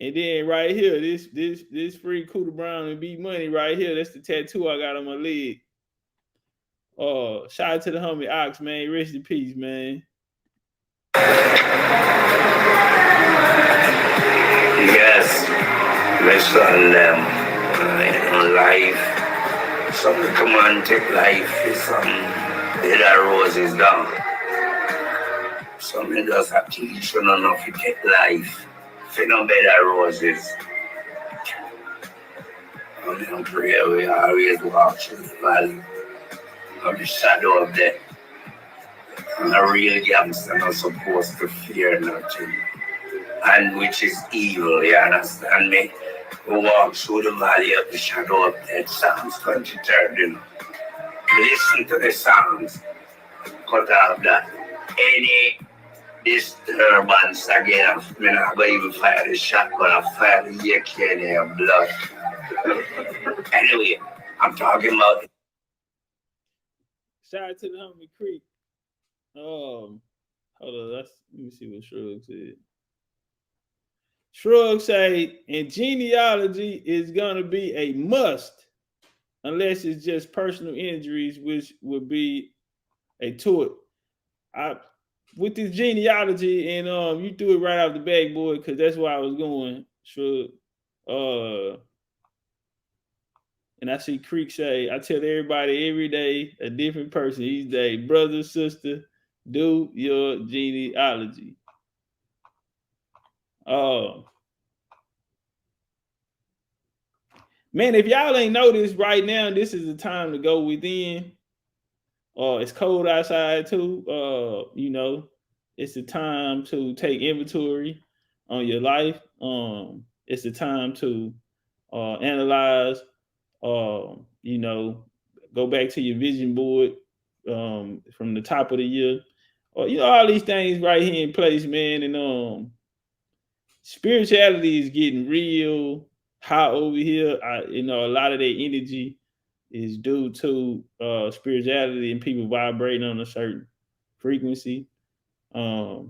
And then right here, this free Cooter Brown and B Money right here. That's the tattoo I got on my leg. Shout out to the homie Ox, man. Rest in peace, man.
Yes, let's on them in life. Something come on, take life is something. Lay that roses down. Some niggas have to eat enough to take life. If you don't bear that roses. I'm pray we always walk through the valley of the shadow of death. I'm a real gangster, not supposed to fear nothing. And which is evil, you understand me? We walk through the valley of the shadow of death, Psalms 23. Listen to the Psalms. Cut off that. Any disturbance again, I'm not going to even fire the shotgun, I'll fire the AK in your blood. Anyway, I'm talking about.
Shout out to the homie Creek. Hold on, let me see what Shrug said. Shrug say, and genealogy is gonna be a must, unless it's just personal injuries, which would be a tort. With this genealogy, and you threw it right off the back, boy, because that's where I was going. Shrug. And I see Creek say, I tell everybody every day, a different person each day, brother, sister, do your genealogy. Man, if y'all ain't noticed right now, this is the time to go within. It's cold outside too. It's the time to take inventory on your life. It's the time to analyze. Go back to your vision board from the top of the year. All these things right here in place, man. And spirituality is getting real hot over here. A lot of their energy is due to spirituality and people vibrating on a certain frequency. A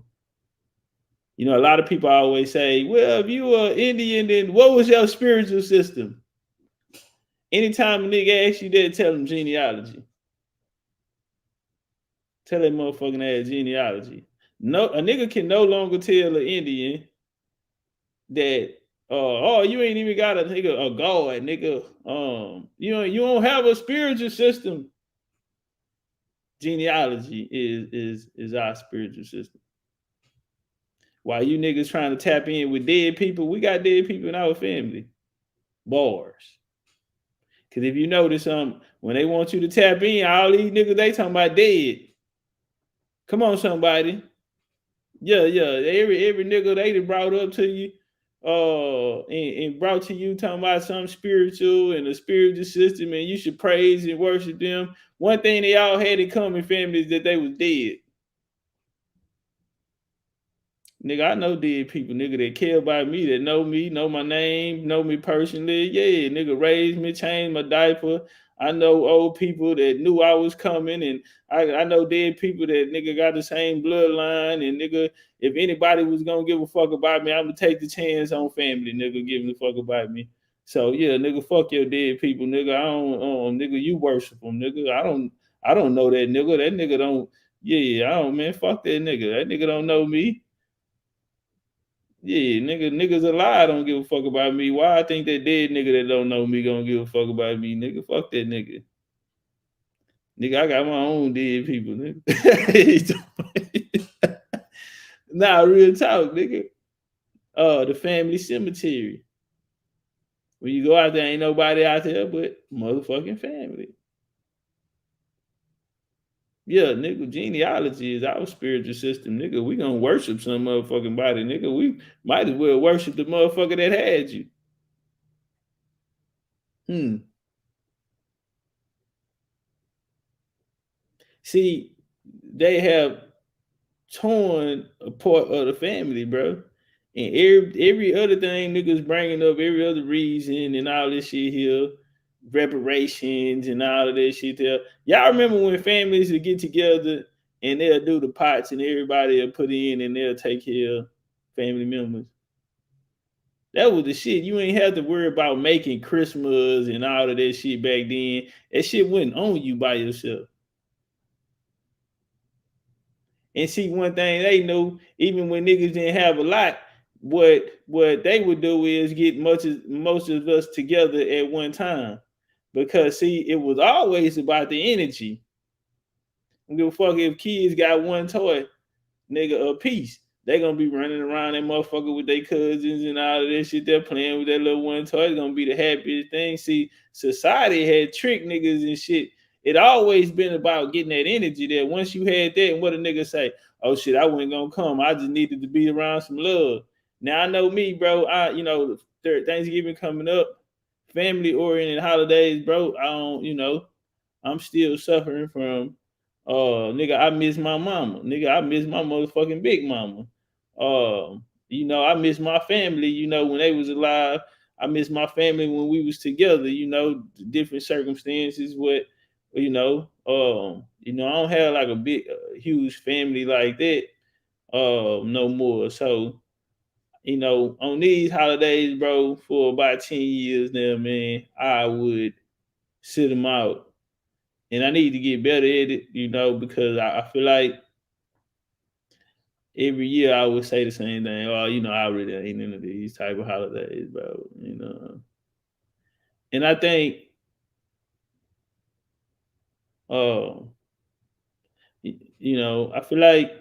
lot of people always say, well, if you were Indian, then what was your spiritual system? Anytime a nigga asks you that, tell them genealogy. Tell that motherfucking ass genealogy. No, a nigga can no longer tell an Indian that, you ain't even got a god, nigga. You don't have a spiritual system. Genealogy is our spiritual system. While you niggas trying to tap in with dead people, we got dead people in our family. Bars. Because if you notice, when they want you to tap in, all these niggas, they talking about dead. Come on, somebody. Yeah. Every nigga they done brought up to you, and brought to you talking about some spiritual and a spiritual system, and you should praise and worship them. One thing they all had in common, family, is that they was dead. Nigga, I know dead people, nigga, that care about me, that know me, know my name, know me personally. Yeah, nigga raised me, changed my diaper. I know old people that knew I was coming, and I know dead people that nigga got the same bloodline. And nigga, if anybody was gonna give a fuck about me, I'm gonna take the chance on family, nigga, giving a fuck about me. So yeah, nigga, fuck your dead people, nigga. I don't, nigga, you worship them, nigga. I don't know that nigga. That nigga don't. Yeah, I don't, man. Fuck that nigga. That nigga don't know me. Yeah, niggas alive don't give a fuck about me. Why I think that dead nigga that don't know me gonna give a fuck about me, nigga? Fuck that nigga. Nigga, I got my own dead people, nigga. Nah, real talk, nigga. The family cemetery. When you go out there, ain't nobody out there but motherfucking family. Yeah, nigga, genealogy is our spiritual system, nigga. We gonna worship some motherfucking body, nigga. We might as well worship the motherfucker that had you. See, they have torn a part of the family, bro. And every other thing niggas bringing up, every other reason and all this shit here, reparations and all of that shit there. Y'all remember when families would get together and they'll do the pots and everybody will put in and they'll take care of family members? That was the shit. You ain't have to worry about making Christmas and all of that shit back then. That shit wasn't on you by yourself. And see, one thing they knew, even when niggas didn't have a lot, what they would do is get most of us together at one time. Because see, it was always about the energy. I don't give a fuck if kids got one toy, nigga, a piece. They gonna be running around that motherfucker with their cousins and all of that shit. They're playing with that little one toy. It's gonna be the happiest thing. See, society had tricked niggas and shit. It always been about getting that energy there. Once you had that, and what a nigga say, oh shit, I wasn't gonna come. I just needed to be around some love. Now I know me, bro. Thanksgiving coming up, family oriented holidays, bro. I don't, I'm still suffering from nigga, I miss my mama. Nigga, I miss my motherfucking big mama. I miss my family, when they was alive. I miss my family when we was together, different circumstances, I don't have like a big huge family like that no more. So, on these holidays, bro, for about 10 years now, man, I would sit them out. And I need to get better at it, because I feel like every year I would say the same thing. Oh, I really ain't into these type of holidays, bro. And I think, I feel like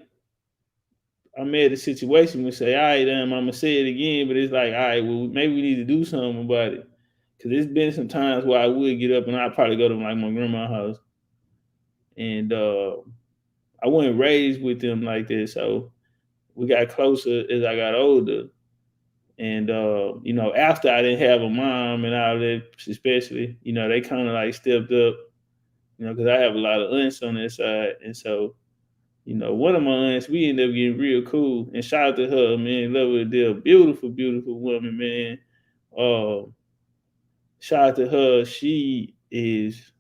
I'm at a situation where say, all right, damn, I'm gonna say it again, but it's like, all right, well, maybe we need to do something about it. Cause there's been some times where I would get up and I'd probably go to like my grandma's house. And I wasn't raised with them like that. So we got closer as I got older. And after I didn't have a mom and all that, especially, they kind of like stepped up, because I have a lot of aunts on that side. And so, one of my aunts, we ended up getting real cool. And shout out to her, man. Love her to death. Beautiful, beautiful woman, man. Shout out to her. She is,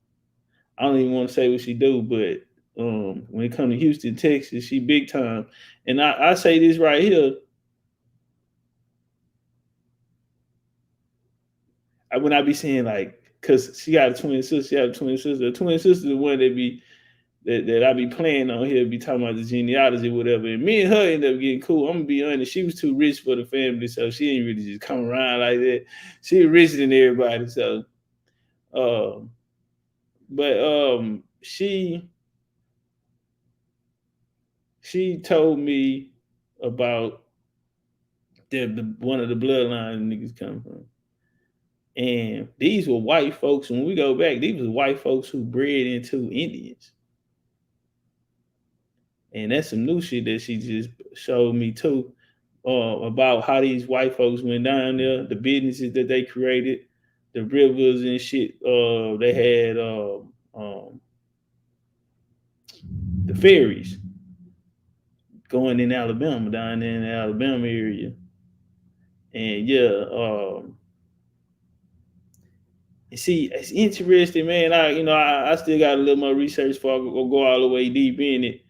I don't even want to say what she do, but when it comes to Houston, Texas, she big time. And I say this right here. When I be saying like, cause she got a twin sister, The twin sister is the one that I be playing on here, be talking about the genealogy, whatever. And me and her end up getting cool. I'm gonna be honest, she was too rich for the family, so she ain't really just come around like that. She was richer than everybody, so she told me about the one of the bloodlines niggas come from. And these were white folks. When we go back, these were white folks who bred into Indians. And that's some new shit that she just showed me too, about how these white folks went down there, the businesses that they created, the rivers and shit. They had the ferries. going in Alabama, down there in the Alabama area. And yeah, see, it's interesting, man. I still got a little more research before I go all the way deep in it,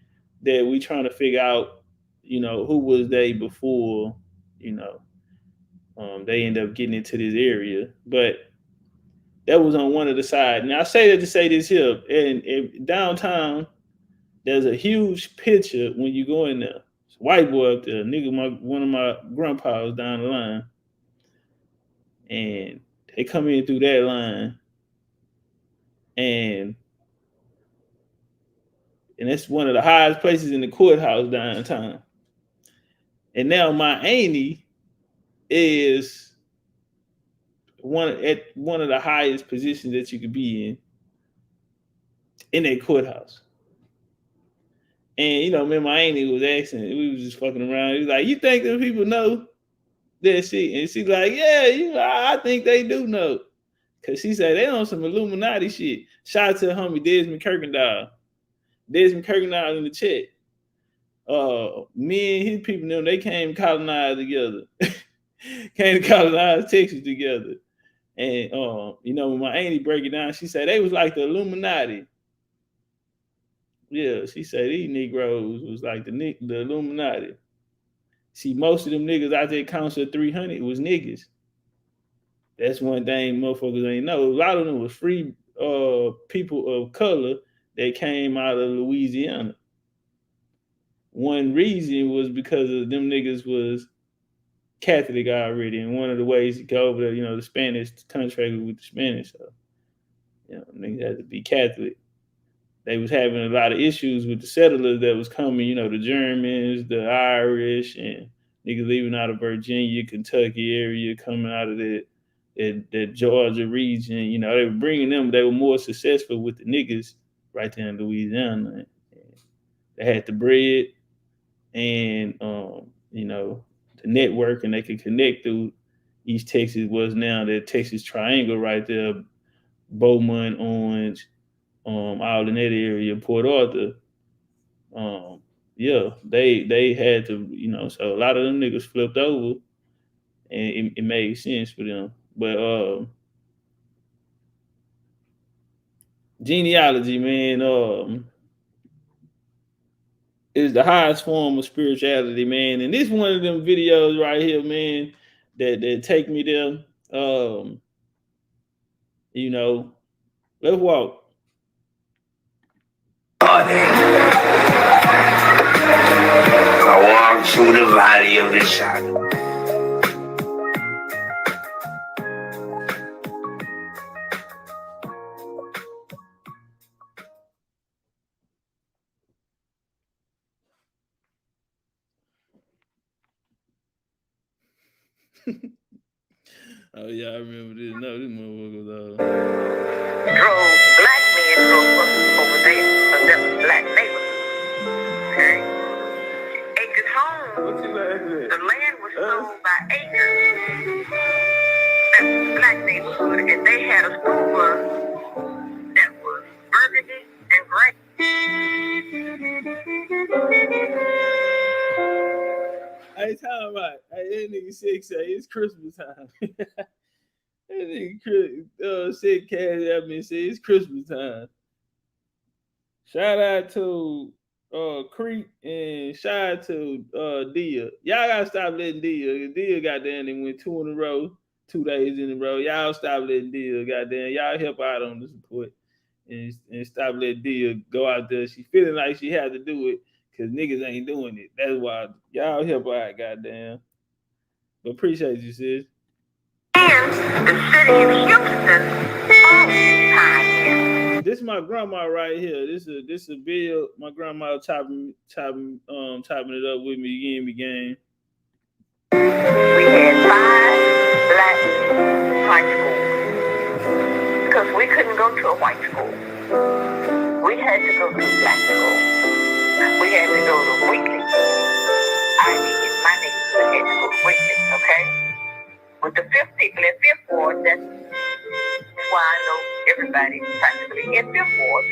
that we trying to figure out, who was they before, they end up getting into this area. But that was on one of the sides. Now I say that to say this here, in downtown, there's a huge picture when you go in there. It's a white boy up there, nigga, one of my grandpas down the line. And they come in through that line. And that's one of the highest places in the courthouse downtown. And now my auntie is one of the highest positions that you could be in that courthouse. And me and my auntie was asking, we was just fucking around. He was like, "You think them people know that shit?" And she's like, "Yeah, I think they do know." Cause she said they on some Illuminati shit. Shout out to the homie Desmond Kirkendall. Desmond Kirkendall in the chat. Me and his people, them, they came colonized together. Came to colonize Texas together. And when my auntie break it down, she said they was like the Illuminati. Yeah, she said these Negroes was like the Illuminati. See, most of them niggas out there council 300 was niggas. That's one thing motherfuckers ain't know. A lot of them was free people of color that came out of Louisiana. One reason was because of them niggas was Catholic already, and one of the ways to go over there, the Spanish contracted with the Spanish, so niggas had to be Catholic. They was having a lot of issues with the settlers that was coming, the Germans, the Irish, and niggas leaving out of Virginia, Kentucky area, coming out of that Georgia region. They were bringing them. They were more successful with the niggas right there in Louisiana. They had the bread and the network, and they could connect through East Texas. Was now that Texas Triangle right there, Beaumont, Orange, all in that area, Port Arthur. They had to, so a lot of them niggas flipped over, and it made sense for them. But genealogy, man, is the highest form of spirituality, man. And this one of them videos right here, man, that take me there. Let's walk.
I walk through the valley of the shadow.
Oh yeah, I remember this. No, this motherfucker was
drove black men over there, that was black neighborhood. Okay. Acres home. The land was sold by acres. That was black neighborhood, and they had a school bus that was burgundy and gray.
Hey, time out. Hey, that nigga Sick say it's Christmas time. That nigga Sick cash at me and say it's Christmas time. Shout out to Creek and shout out to Dia. Y'all gotta stop letting Dia. Dia goddamn and went 2 in a row, 2 days in a row. Y'all stop letting Dia goddamn. Y'all help out on the support and stop letting Dia go out there. She feeling like she had to do it because niggas ain't doing it. That's why y'all help out, goddamn. But appreciate you, sis.
And the city of Houston,
this is my grandma right here. This is a bill. My grandma chopping it up with me again.
We had 5 black white schools because we couldn't go to a white school. We had to go to a black school. We had to go to Wheatley. I mean, my neighborhood had to go to Wheatley, okay? With the 5th people in 5th Ward, that's why I know everybody practically in 5th Ward.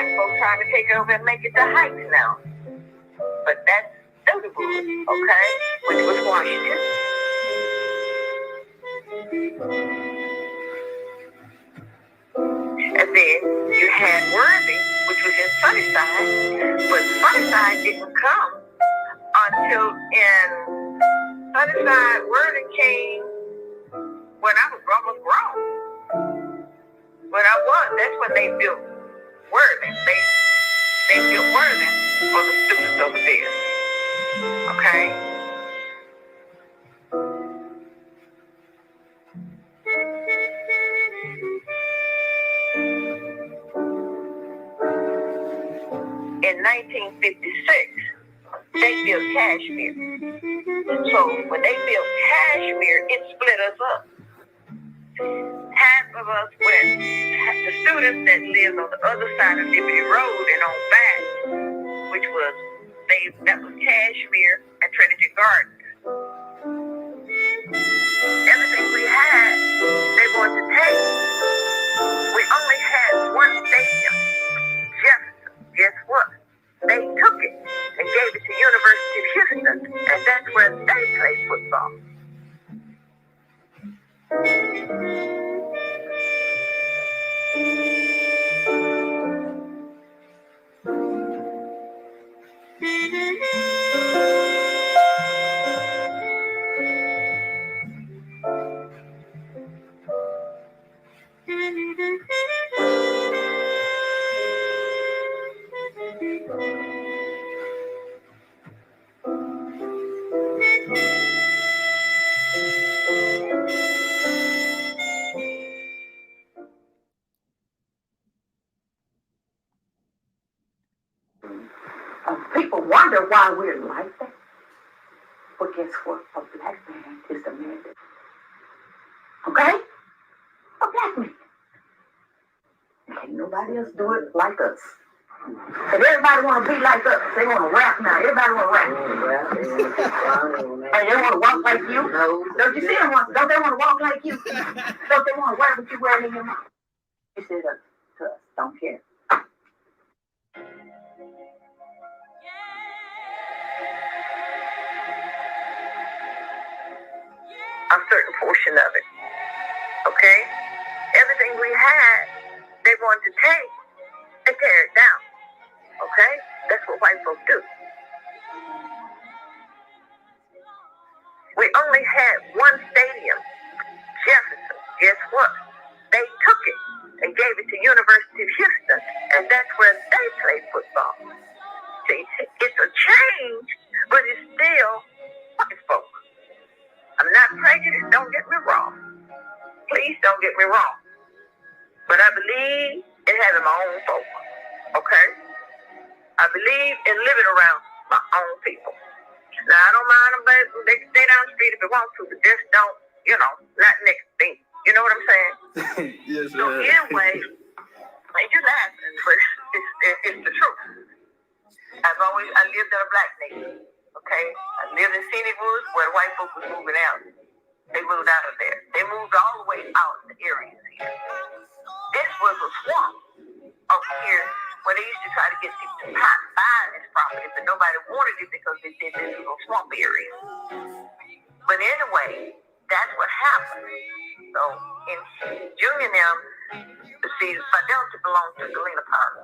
white folks trying to take over and make it the Heights now. But that's Studewood, okay? Which was Washington. And then you had Worthing, which was in Sunnyside, but Sunnyside didn't come until in Sunnyside. Worthing came when I was almost grown. That's when they built Worthing. They built Worthing for the students over there. Okay? In 1956, they built Kashmir. So when they built Kashmir, it split us up. Half of us went, the students that lived on the other side of Liberty Road and on back, which was, that was Kashmir and Trinity Gardens. Everything we had, they wanted to take. We only had one stadium, Jefferson. Guess what? They took it and gave it to University of Houston, and that's where they played football. People wonder why we're like that. But guess what? A black man is the man that. Okay? A black man. Can't nobody else do it like us. And everybody want to be like us. They want to rap now. Everybody want to rap. And they want to walk like you. No. Don't you see them? Don't they want to walk like you? Don't they want to wear what you wear in your mouth? You said to us, don't care. A certain portion of it. Okay? Everything we had, they wanted to take and tear it down. Okay? That's what white folks do. We only had one stadium, Jefferson. Guess what? They took it and gave it to University of Houston, and that's where they played football. See, it's a change, but it's still white folk. I'm not prejudiced, don't get me wrong. Please don't get me wrong. But I believe in having my own folk. Okay? I believe in living around my own people. Now, I don't mind them, but they can stay down the street if they want to, but just don't, not next to me. You know what I'm saying?
Yes,
so anyway, you're laughing, but it's the truth. I lived in a black neighborhood. Okay? I lived in Scenic Woods where the white folks was moving out. They moved out of there. They moved all the way out in the areas here. This was a swamp over here where they used to try to get people to buy this property, but nobody wanted it because they said this was a swamp area. But anyway, that's what happened. So in Junior now, Fidelity belonged to Galena Park.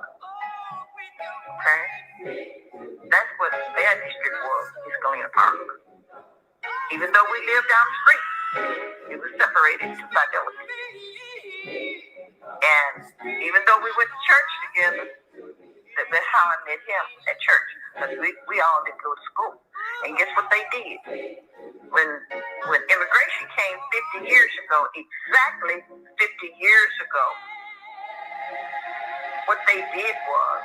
Okay? That's what their district was, is Galena Park. Even though we lived down the street, it was separated to Fidelity. And even though we went to church together, that's how I met him at church. Because we all did go to school. And guess what they did? When immigration came 50 years ago, exactly 50 years ago, what they did was,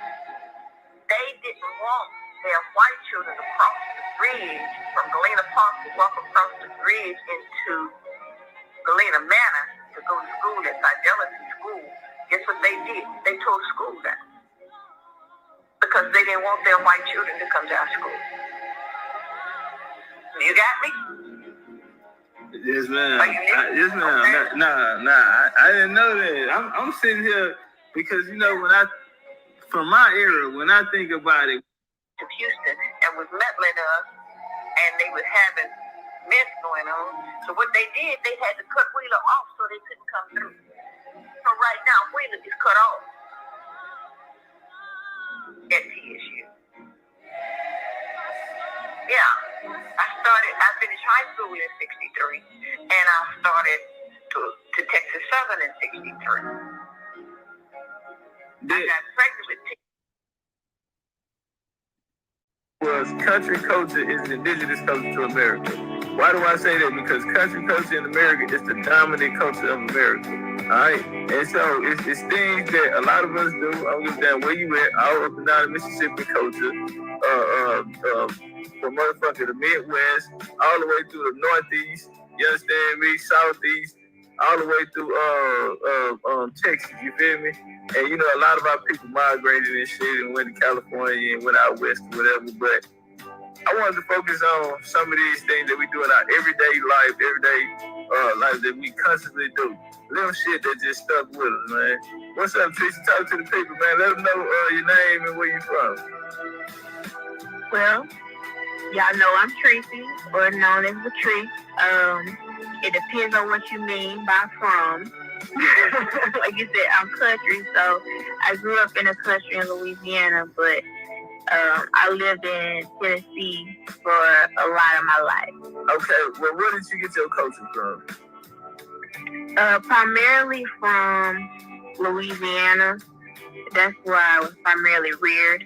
they didn't want their white children to cross the bridge from Galena Park to walk across the bridge into Galena Manor to go to school at Fidelity School. Guess what they did? They tore the school down. Because they didn't want their white children to come to our school. You got me?
Yes, ma'am.
Yes, ma'am.
Okay. Nah. I didn't know that. I'm sitting here because, when I from my era, when I think about it.
To Houston and was meddling us, and they was having mess going on. So what they did, they had to cut Wheeler off so they couldn't come through. So right now, Wheeler is cut off at TSU. Yeah, I finished high school in 63, and I started to Texas Southern in 63. I got pregnant with
Was country culture is the indigenous culture to America. Why do I say that? Because country culture in America is the dominant culture of America. Alright? And so it's things that a lot of us do. I don't give a damn where you at, all up and down the Mississippi culture. From motherfucking the Midwest, all the way through the Northeast, you understand me? Southeast, all the way through Texas, you feel me? And you know, a lot of our people migrated and shit and went to California and went out west or whatever, but I wanted to focus on some of these things that we do in our everyday life that we constantly do. Little shit that just stuck with us, man. What's up, Tracy? Talk to the people, man. Let them know your name and where you from.
Well, y'all know I'm Tracy, or known as Latrice. It depends on what you mean by from. Like you said, I'm country, so I grew up in a country in Louisiana, but I lived in Tennessee for a lot of my life.
Okay, well, where did you get your culture from?
Primarily from Louisiana. That's where I was primarily reared.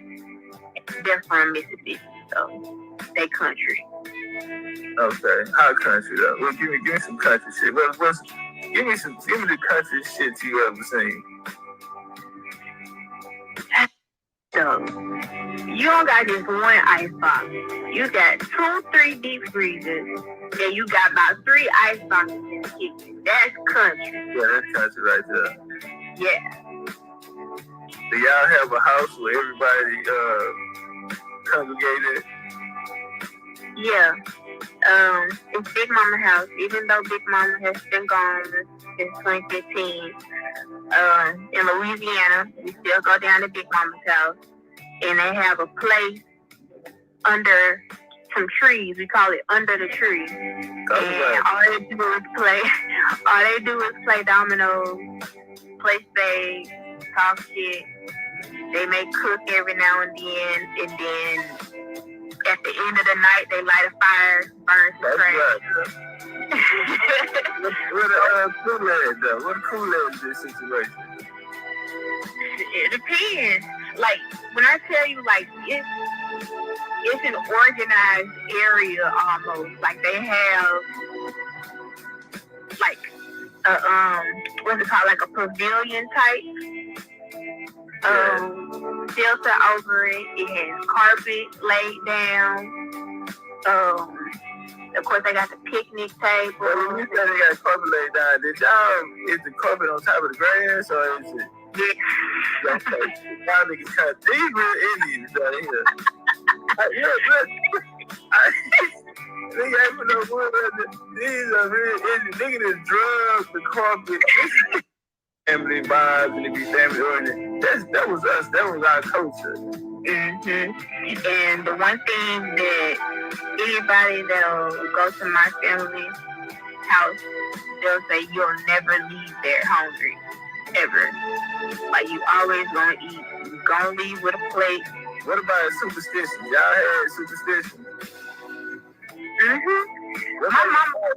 They're from Mississippi, so they country.
Okay, how country though? Well, give me some country shit. Give me the country shit you ever seen.
So you don't got just one icebox. You got 2-3 deep freezers, and you got about 3 iceboxes in the kitchen. That's country.
Yeah, that's country right there.
Yeah.
Do y'all have a house where everybody congregated?
Yeah. It's Big Mama house. Even though Big Mama has been gone since 2015, in Louisiana, we still go down to Big Mama's house, and they have a place under some trees. We call it under the tree. And all they do is play dominoes, play spades, talk shit. They may cook every now and then at the end of the night, they light a fire, burn some trash.
What Kool-Aid though? What Kool-Aid is this situation?
It depends. Like, when I tell you, like, it's an organized area almost. Like, they have, like, what's it called? Like a pavilion type. Filter over it. It has carpet laid down. Of course, they got the picnic table.
Well, when you said they got carpet laid down, is the carpet on top of the grass or is it?
Yeah.
Okay. Y'all niggas kind of these real Indians out here. These are real Indians. Nigga just drugs, the carpet. Family vibes and it be family oriented. That was us. That was our culture.
Mm-hmm. And the one thing that anybody that'll go to my family's house, they'll say you'll never leave there hungry, ever. Like, you always gonna eat. You gonna leave with a plate.
What about superstitions? Y'all had superstitions?
Mm-hmm. My mama was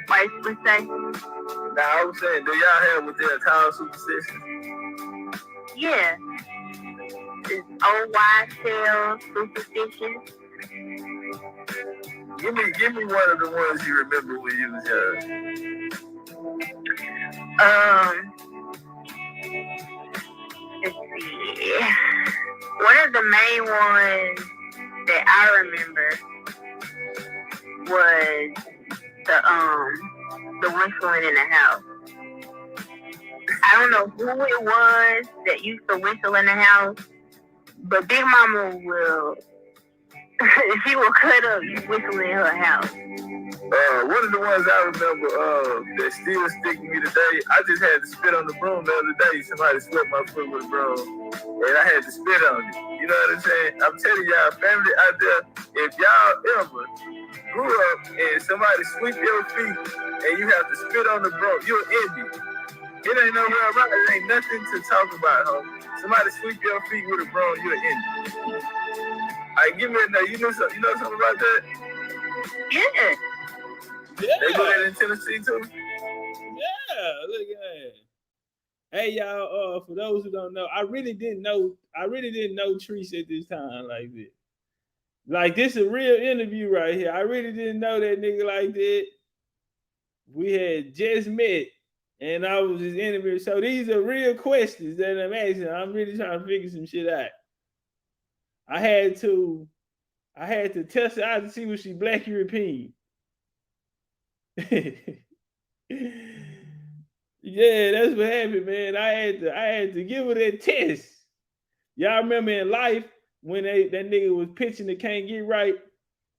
What you say?
Nah, I was saying, do y'all have what they're called superstitions?
Yeah. It's old wives' tale, superstitions.
Give me one of the ones you remember when you was young.
Let's see. One of the main ones that I remember was the whistling in the house. I don't know who it was that used to whistle in the house, but Big Mama will She will cut up you whistling in her house.
One of the ones I remember that still stick with me today, I just had to spit on the broom the other day. Somebody swept my foot with a broom, and I had to spit on it. You know what I'm saying? I'm telling y'all, family out there, if y'all ever grew up and somebody sweep your feet and you have to spit on the broom, you're Indian. It ain't nowhere around. It ain't nothing to talk about, homie. Somebody sweep your feet with a broom, you're Indian. All right, give me a note. You know something about that?
Yeah.
Yeah.
They do that in Tennessee too?
Yeah, look at that. Hey y'all, for those who don't know, I really didn't know Treese at this time like this. Like this is a real interview right here. I really didn't know that nigga like that. We had just met and I was just interviewing. So these are real questions that I'm asking. I'm really trying to figure some shit out. I had to test her out to see if she Black European. Yeah, that's what happened, man. I had to give her that test. Y'all remember in Life when that nigga was pitching the Can't Get Right,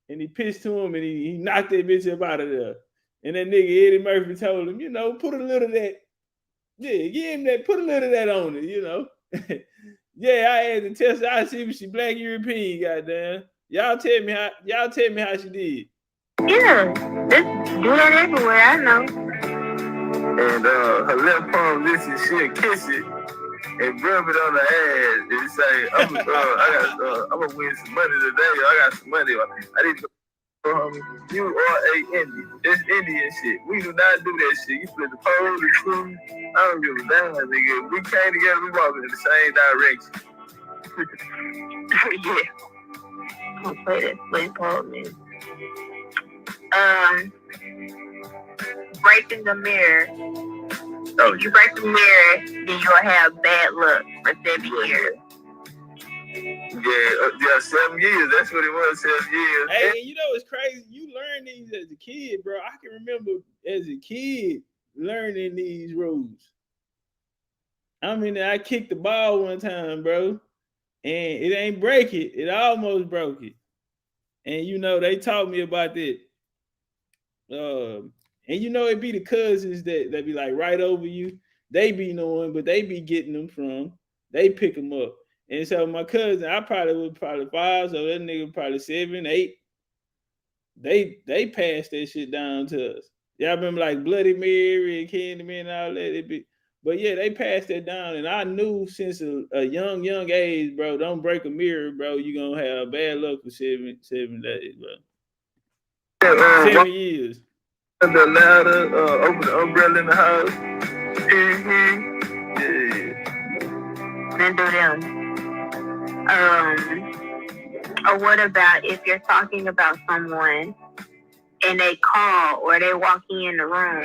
and he pitched to him and he knocked that bitch up out of there. And that nigga Eddie Murphy told him, put a little of that. Yeah, give him that. Put a little of that on it, Yeah, I had to test her. I see if she Black European. Goddamn, y'all tell me how she did.
Yeah, just do that everywhere. I know.
And her left palm listen, she'll kiss it and rub it on her ass and say, I'm gonna win some money today. I got some money. I need to you are a Indian. It's Indian shit. We do not do that shit. You flip the pole, the tree. I don't give a damn, nigga. We came together, we walking in the same direction.
Yeah. I'm gonna play that flip pole, man. Breaking the mirror. If you break the mirror, then you'll have bad luck for 7 years.
Yeah, 7 years. That's what it was, 7 years.
Hey, and it's crazy. You learn these as a kid, bro. I can remember as a kid learning these rules. I mean, I kicked the ball one time, bro, and it ain't break it. It almost broke it. And they taught me about that. And it be the cousins that be like right over you. They be knowing, but they be getting them from. They pick them up. And so my cousin, I was probably 5, so that nigga probably 7, 8. They passed that shit down to us. Y'all remember like Bloody Mary and Candyman and all that? But yeah, they passed that down, and I knew since a young age, bro, don't break a mirror, bro. You gonna have bad luck for 7 days, bro. 7 years.
The ladder, open the umbrella in the house.
Yeah. Then do them. Or what about if you're talking about someone and they call or they walk in the room,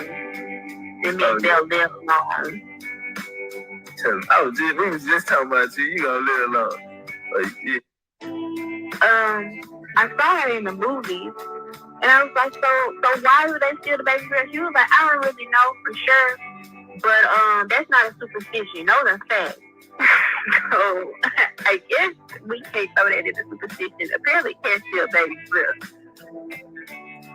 it means they'll live alone.
We was just talking about you. You gonna live alone.
I saw her in the movies, and I was like, so why would they steal the baby girl? She was like, I don't really know for sure, but that's not a superstition. Those are facts. So I guess we can't throw that into superstition. Apparently, can't steal baby girl.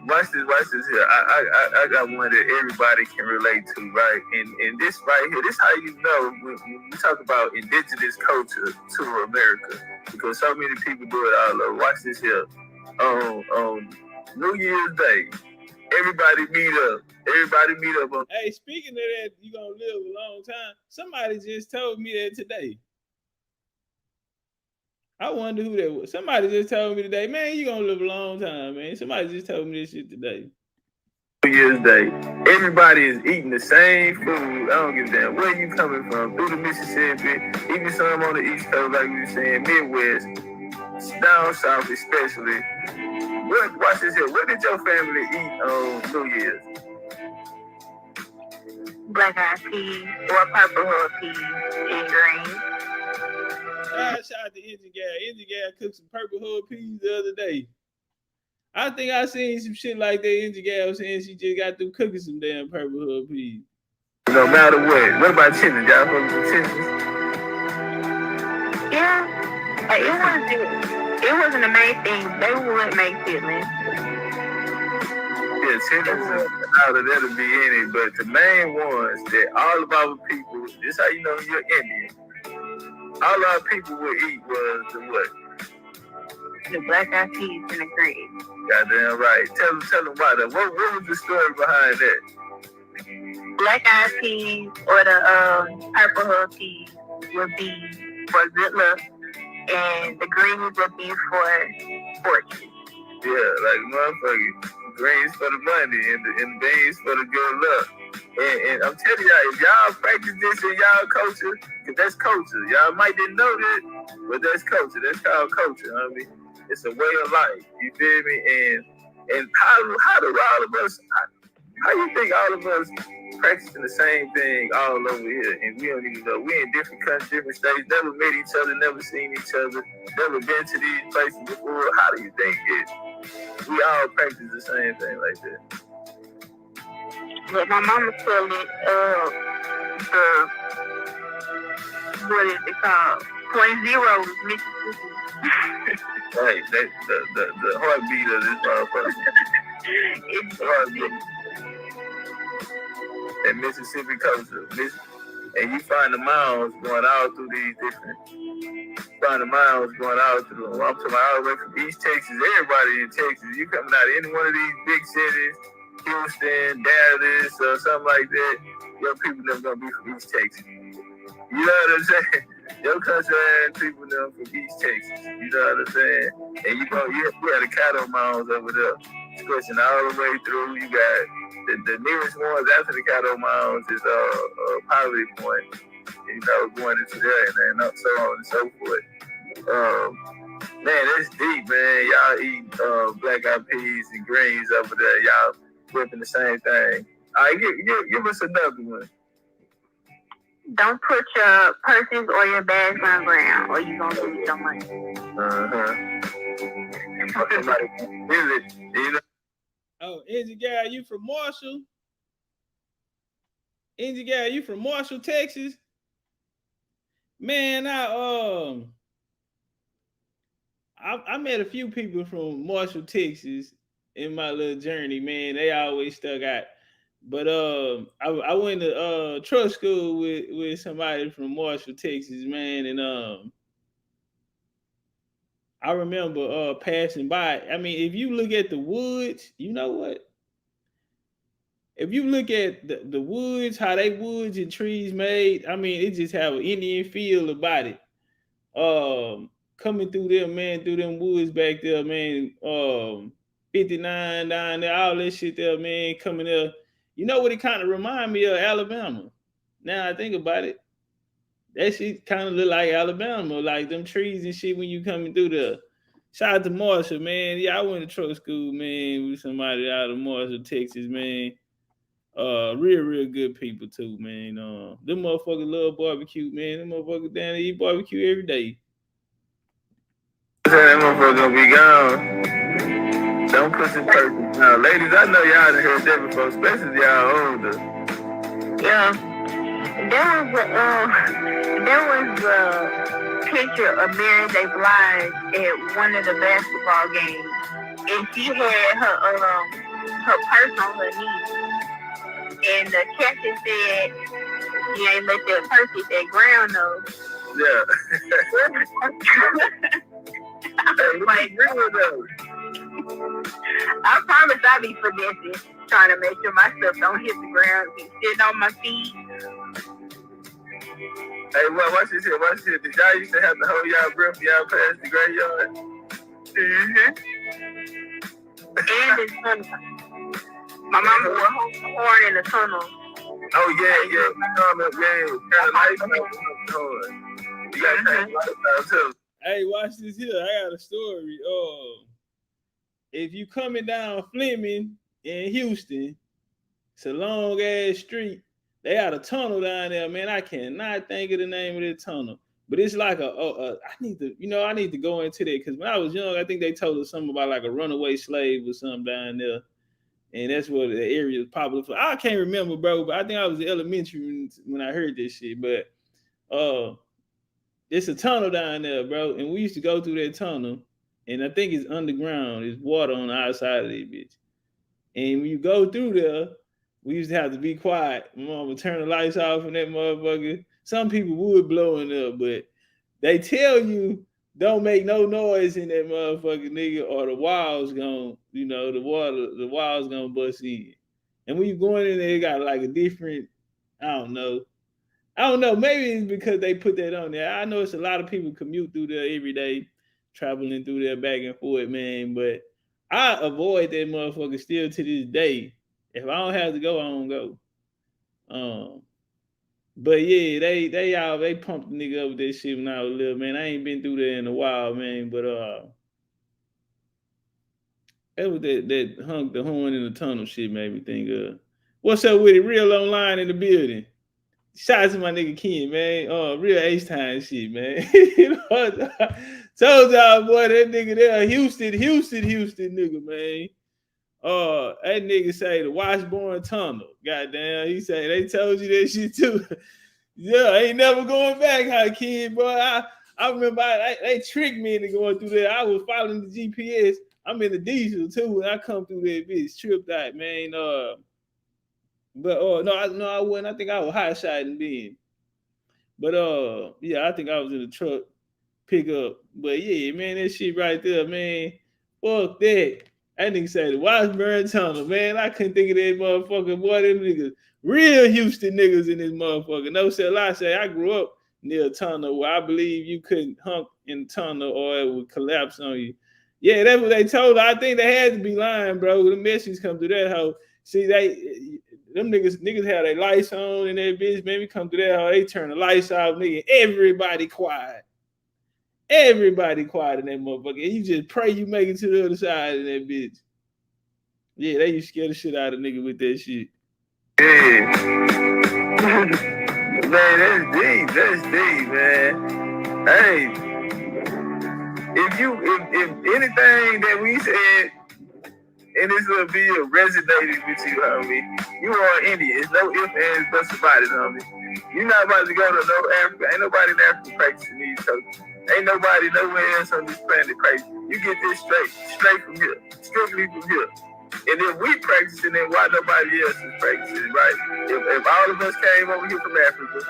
Watch this here. I got one that everybody can relate to, right? And this right here, this how you know when we talk about indigenous culture to America, because so many people do it all over. Watch this here. On New Year's Day, everybody meet up.
Hey, speaking of that, you gonna live a long time. Somebody just told me that today. I wonder who that was. Somebody just told me today, man, you gonna live a long time, man. Somebody just told me this shit today.
New Year's Day, everybody is eating the same food. I don't give a damn where you coming from, through the Mississippi, even some on the East Coast, like we were saying, Midwest, down South especially. Watch this here. What did your family eat on New Year's?
Black eyed peas or purple hood peas and green.
Shout out to Engine Gal. Engine Gal cooked some purple hood peas the other day. I think I seen some shit like that. Engine Gal saying she just got through cooking some damn purple hood peas.
No matter what. What about chitlins? Y'all fucking with chitlins?
Yeah. It wasn't the main thing. They would make feelings.
Yeah, sentences out of that'll be in it, but the main ones that all of our people, this how you know you're Indian. All our people would eat was the what?
The black eyed peas and the green.
Goddamn right. Tell them about that. What was the story behind that?
Black eyed peas or the purple hull peas would be for good luck, and the greens would be for fortune.
Yeah, like motherfucker, greens for the money and the beans for the good luck. And I'm telling y'all, if y'all practice this in y'all culture, cause that's culture. Y'all might didn't know that, but that's culture. That's called culture. I mean, it's a way of life. You feel me? And how do all of us? How you think all of us practicing the same thing all over here, and we don't even know? We in different countries, different states, never met each other, never seen each other, never been to these places before. How do you think we all practice the same thing like that?
But my mama told it, what is it called? 0.0 is Mississippi.
Right, the heartbeat of this motherfucker. It's the heartbeat. And Mississippi culture. And you find the miles going all through these different, I'm talking about all the way from East Texas, everybody in Texas. You coming out of any one of these big cities, Houston, Dallas, or something like that, your people never gonna be from East Texas. You know what I'm saying? Your country and people them from East Texas. You know what I'm saying? And you have the cattle mounds over there, stretching all the way through. You got the nearest ones after the cattle mounds is Poverty Point. You know, going into there and so on and so forth. Man, that's deep, man. Y'all eat black eyed peas and greens over there. Y'all whipping the same thing. All right, give us another one.
Don't put your purses or your bags on the ground, or you gonna lose your money.
Oh, Angie Guy, you from Marshall? Angie Guy, you from Marshall, Texas? Man, I met a few people from Marshall, Texas in my little journey, man. They always stuck out. But I went to truck school with somebody from Marshall, Texas, man, and I remember passing by. I mean, if you look at the woods, you know what? If you look at the woods, how they woods and trees made, I mean, it just have an Indian feel about it. Coming through them, man, through them woods back there, man. 59 down there, all that shit there, man, coming there. You know what it kind of remind me of? Alabama. Now I think about it. That shit kind of look like Alabama, like them trees and shit when you coming through there. Shout out to Marshall, man. Yeah, I went to truck school, man, with somebody out of Marshall, Texas, man. Real good people too, man. Them motherfuckers love barbecue, man. Them motherfuckers down there eat barbecue every day.
That motherfucker gonna be gone. Don't put some purpose. Now, ladies, I know y'all done heard that before, especially y'all older.
Yeah. There was a picture of Mary J. Blige at one of the basketball games, and she had her purse on her knee, and the captain said, "You ain't let that purse hit that ground, though."
Yeah.
I promise I be finessing, trying to make sure my stuff don't hit the ground, be sitting on my feet.
Hey, well, watch this here. Did y'all used to have to hold y'all breath for y'all past the graveyard?
And the tunnel. My mama would horn in the tunnel.
Oh, yeah. Kind of nice. You got that too.
Hey, watch this here. I got a story. If you coming down Fleming in Houston, it's a long ass street. They got a tunnel down there, man. I cannot think of the name of the tunnel, but it's like I need to go into that because when I was young, I think they told us something about like a runaway slave or something down there, and that's what the area is popular for. I can't remember, bro, but I think I was in elementary when I heard this shit. But it's a tunnel down there, bro, and we used to go through that tunnel. and I think it's underground. It's water on the outside of that bitch. And when you go through there, we used to have to be quiet. My mom would turn the lights off in that motherfucker. Some people would blow it up, but they tell you don't make no noise in that motherfucking nigga, or the walls gonna, the walls gonna bust in. And when you going in there, it got like a different, I don't know. Maybe it's because they put that on there. I know it's a lot of people commute through there every day, traveling through there back and forth, man. But I avoid that motherfucker still to this day. If I don't have to go, I don't go. But yeah, they pumped the nigga up with that shit when I was little, man. I ain't been through there in a while, man. But that was that hunk the horn in the tunnel shit made me think of. What's up with it? Real online in the building. Shout out to my nigga Ken, man. Real H-time shit, man. Told y'all, boy, that nigga there, Houston nigga, man. That nigga say the Washburn Tunnel. Goddamn, he say they told you that shit too. Yeah, I ain't never going back, huh, kid, boy. I remember they tricked me into going through there. I was following the GPS. I'm in the diesel too when I come through that bitch. Tripped out, man. But no, I wasn't. I think I was hot shotting then. But yeah, I think I was in the truck pickup. But yeah, man, that shit right there, man. Fuck that. That nigga said the Washburn Tunnel, man. I couldn't think of that motherfucker. Boy, them niggas, real Houston niggas in this motherfucker. No sell. I say I grew up near a tunnel where I believe you couldn't hunk in the tunnel or it would collapse on you. Yeah, that's what they told her. I think they had to be lying, bro. The messages come through that hoe. See, them niggas had their lights on and that bitch, man. We come through that hoe. They turn the lights off, nigga. Everybody quiet. Everybody quiet in that motherfucker. And you just pray you make it to the other side of that bitch. Yeah, they used to scare the shit out of nigga with that shit.
Yeah. Man, that's deep, man. Hey. If anything that we said in this little video resonated with you, homie, you are Indian. It's no ifs, ands, buts about it, homie. You're not about to go to no Africa. Ain't nobody in Africa practicing these coaches. Ain't nobody nowhere else on this planet crazy. You get this straight from here, strictly from here. And if we practicing, then why nobody else is practicing, right? If all of us came over here from Africa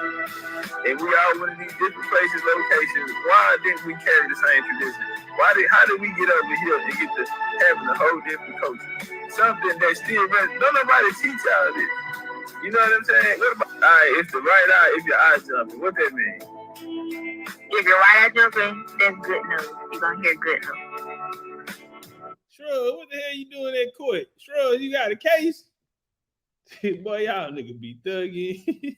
and we all went to these different places, locations, why didn't we carry the same tradition? How did we get over here and get to having a whole different culture? Something that still don't nobody teach y'all this. You know what I'm saying? What about, all right, if the right eye, if your eye jumping, what that mean?
If your right eye jumping, that's good news. You're gonna hear good news.
Shrug, what the hell you doing at court? Shrug, you got a case? Boy, y'all nigga be thugging.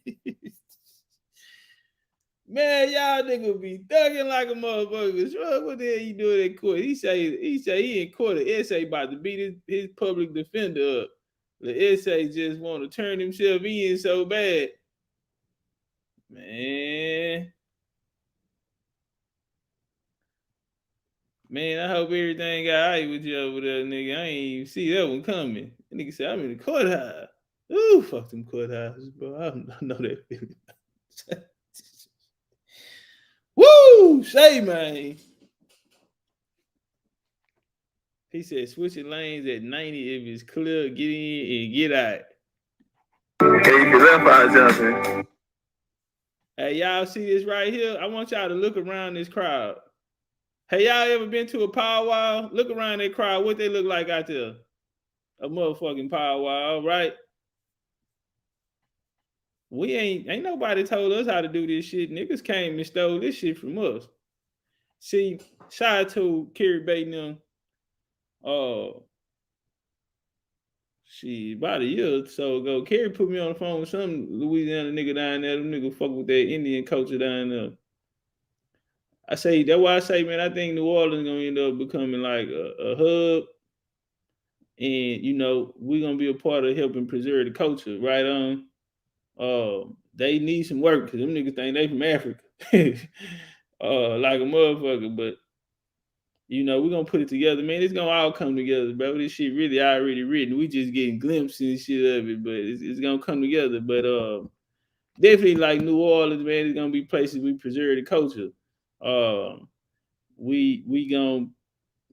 Man, y'all nigga be thugging like a motherfucker. Shrug, what the hell you doing at court? He say he in court. The essay about to beat his public defender up. The essay just want to turn himself in so bad. Man, I hope everything got all right with you over there, nigga. I ain't even see that one coming. The nigga said, I'm in the courthouse. Ooh, fuck them courthouses, bro. I know that feeling. Woo! Say, man. He said, switching lanes at 90 if it's clear, get in and get out.
Hey, you left eye jumping.
Hey, y'all see this right here? I want y'all to look around this crowd. Hey, y'all ever been to a powwow? Look around that crowd. What they look like out there? A motherfucking powwow, right? We ain't nobody told us how to do this shit. Niggas came and stole this shit from us. See, shout out to Kyrie Irving. About a year or so ago, Kyrie put me on the phone with some Louisiana nigga down there. Them nigga fuck with that Indian culture down there. That's why I say, man, I think New Orleans gonna end up becoming like a hub, and you know we're gonna be a part of helping preserve the culture, right on. They need some work because them niggas think they from Africa, like a motherfucker. But you know we're gonna put it together, man. It's gonna all come together, bro. This shit really already written. We just getting glimpses and shit of it, but it's gonna come together. But definitely like New Orleans, man, it's gonna be places we preserve the culture. We gonna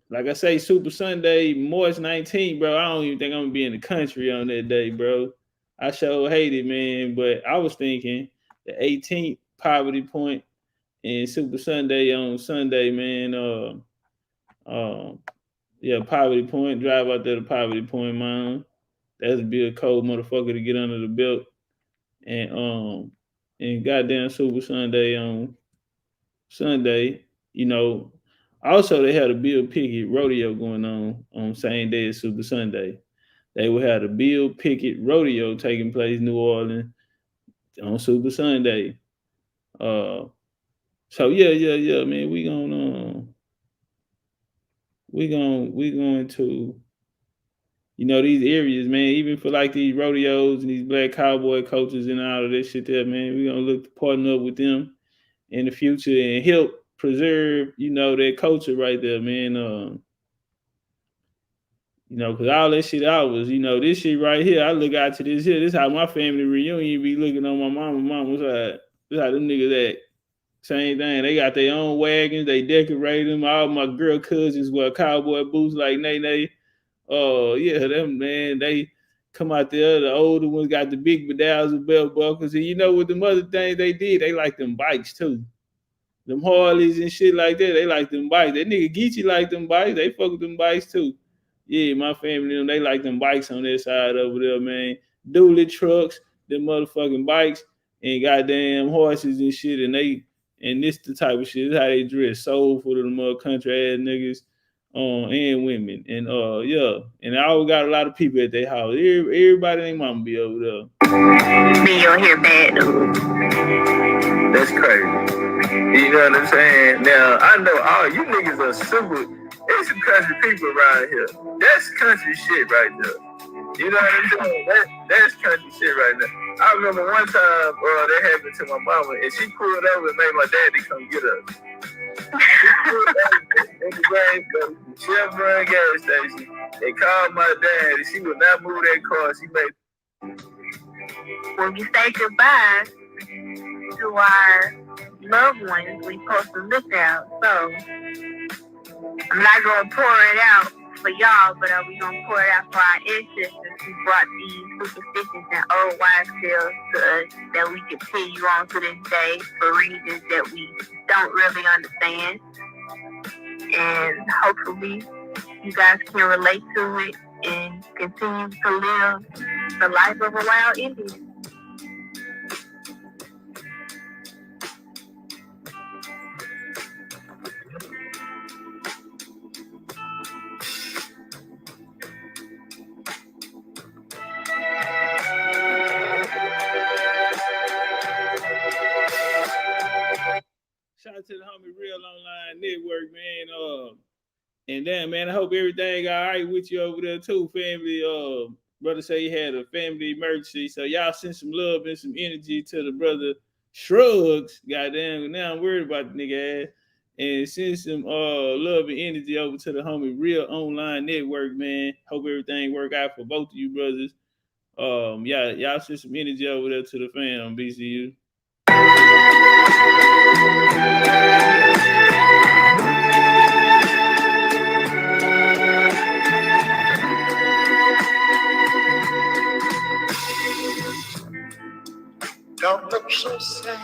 like I say, Super Sunday, March 19th, bro. I don't even think I'm gonna be in the country on that day, bro. I sure hate it, man. But I was thinking the 18th Poverty Point and Super Sunday on Sunday, man. Yeah, Poverty Point. Drive out there to Poverty Point, man. That'd be a cold motherfucker to get under the belt. And goddamn Super Sunday on Sunday, you know. Also, they had a Bill Pickett rodeo going on same day as Super Sunday. They would have the Bill Pickett rodeo taking place in New Orleans on Super Sunday. So yeah, man. We going to, you know, these areas, man. Even for like these rodeos and these black cowboy coaches and all of this shit there, man. We gonna look to partner up with them in the future and help preserve, you know, that culture right there, man. You know, because all that shit I was, you know, this shit right here, I look out to this here. This how my family reunion be looking on my mama's side. This how them niggas act. Same thing. They got their own wagons. They decorate them. All my girl cousins wear cowboy boots like Nene. Oh, yeah, them, man, they come out there. The older ones got the big bedazzled belt buckles. And you know what them other things they did? They like them bikes, too. Them Harleys and shit like that, they like them bikes. That nigga Geechee like them bikes. They fuck with them bikes too. Yeah, my family, them, they like them bikes on their side over there, man. Dually trucks, them motherfucking bikes, and goddamn horses and shit. And this the type of shit. This how they dress. Soul for them mother country ass niggas, and women. And yeah. And I always got a lot of people at their house. Everybody ain't mama be over there.
Me on here bad news.
That's crazy. You know what I'm saying? Now, I know all you niggas are super. There's some country people around here. That's country shit right there. You know what I'm saying? That's country shit right there. I remember one time that happened to my mama, and she pulled over and made my daddy come get us. She pulled over in the Chevron gas station and called my dad, and she would not move that car. She made.
When we say goodbye to our loved ones, we supposed to look out. So I'm not gonna pour it out for y'all, but we gonna pour it out for our ancestors who brought these superstitions and old wives' tales to us that we continue on to this day for reasons that we don't really understand. And hopefully you guys can relate to it and continue to live the life of a wild Indian.
Shout out to the homie Real Online Network, man. And then, man, I hope everything all right with you over there too, family. Brother say he had a family emergency, so y'all send some love and some energy to the brother Shrugs. Goddamn, now I'm worried about the nigga ass. And send some love and energy over to the homie Real Online Network, man. Hope everything work out for both of you brothers. Y'all send some energy over there to the fam, BCU.
Don't look so sad.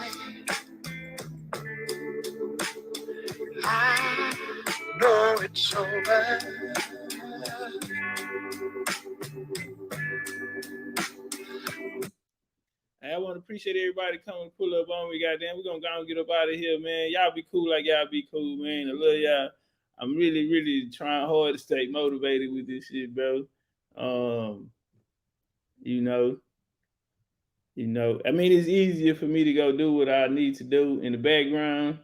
I know it's over.
I want to appreciate everybody coming pull up on me. Goddamn, we're gonna go and get up out of here, man. Y'all be cool like y'all be cool, man. I love y'all. I'm really, really trying hard to stay motivated with this shit, bro. I mean, it's easier for me to go do what I need to do in the background,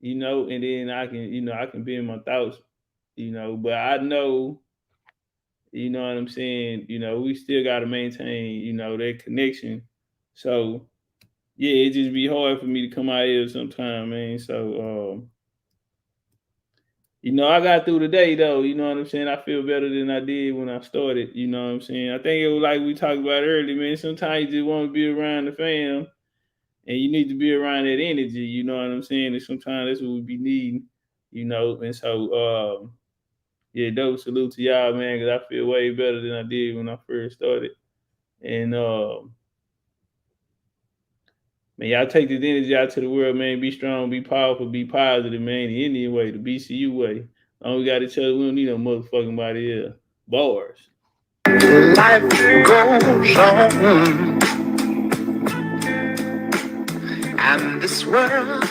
and then I can be in my thoughts, but I know, you know what I'm saying? We still got to maintain, that connection. So, yeah, it just be hard for me to come out here sometime, man. So, I got through the day, though. You know what I'm saying? I feel better than I did when I started. You know what I'm saying? I think it was like we talked about earlier, man. Sometimes you just want to be around the fam, and you need to be around that energy. You know what I'm saying? And sometimes that's what we be needing. you know. And so, yeah, dope salute to y'all, man, because I feel way better than I did when I first started. And man, y'all take this energy out to the world, man. Be strong, be powerful, be positive, man. The Indian way, the BCU way. All we got each other, we don't need no motherfucking body here. Bars.
Life goes on, and this world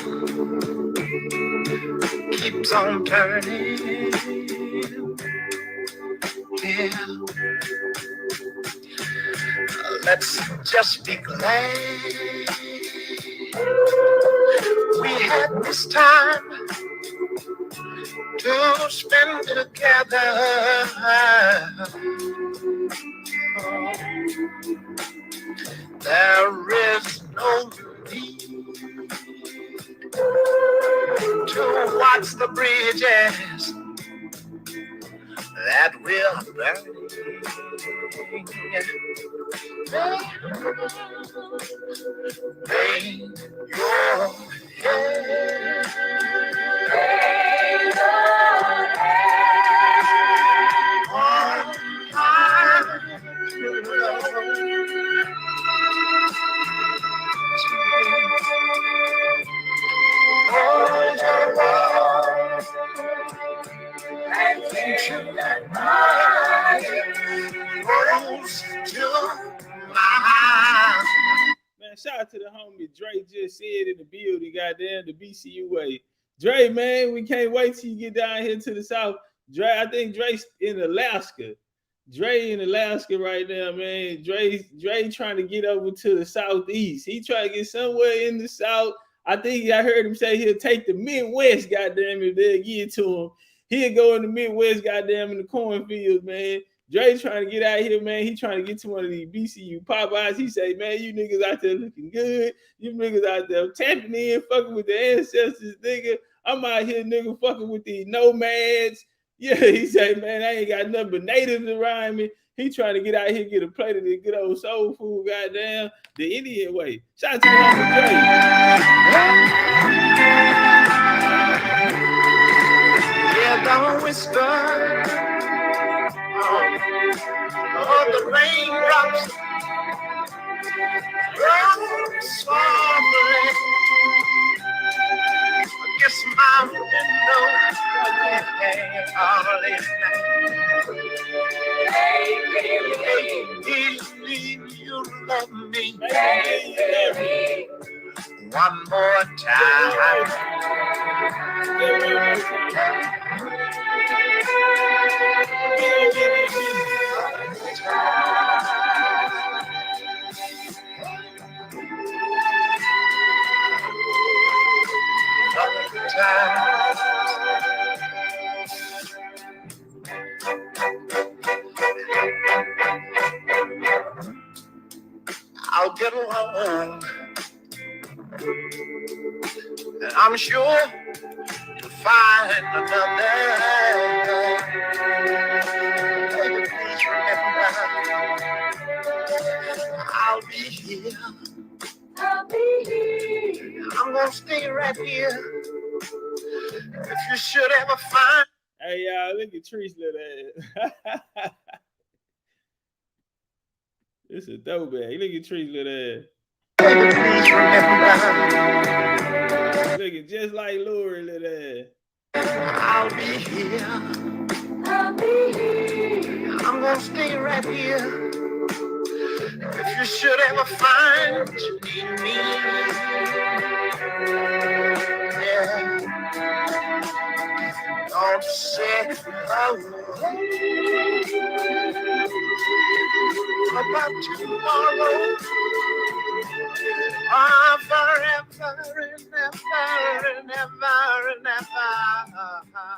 keeps on turning. Yeah, let's just be glad we had this time to spend together. There is no need to watch the bridges that will burn. Lay your head on high.
Man, shout out to the homie Dre just said in the building, goddamn, the BCU way. Dre, man, we can't wait till you get down here to the South. Dre, I think Dre's in Alaska. Dre in Alaska right now, man. Dre trying to get over to the Southeast. He trying to get somewhere in the South. I think I heard him say he'll take the Midwest, goddamn, if they'll give it to him. He'll go in the Midwest, goddamn, in the cornfields, man. Dre trying to get out here, man. He trying to get to one of these BCU Popeyes. He say, man, you niggas out there looking good. You niggas out there tapping in, fucking with the ancestors, nigga. I'm out here, nigga, fucking with these nomads. Yeah, he say, man, I ain't got nothing but natives around me. He trying to get out here, get a plate of the good old soul food, goddamn, the Indian way. Shout out to the homie Dre.
Yeah, don't whisper. Oh, the raindrops roll softly against my window. You love me one more time. I'll get along, and I'm sure to find another. Please remember, I'll be here. I'm gonna stay right here. If you should ever find.
Hey, y'all, look at Treese little ass. This is dope, man. Look at Treese little ass. Looking just like Lori little ass.
I'll be here. I'm gonna stay right here. If you should ever find you need me, yeah. Don't say a word about tomorrow. Forever and ever and ever and ever.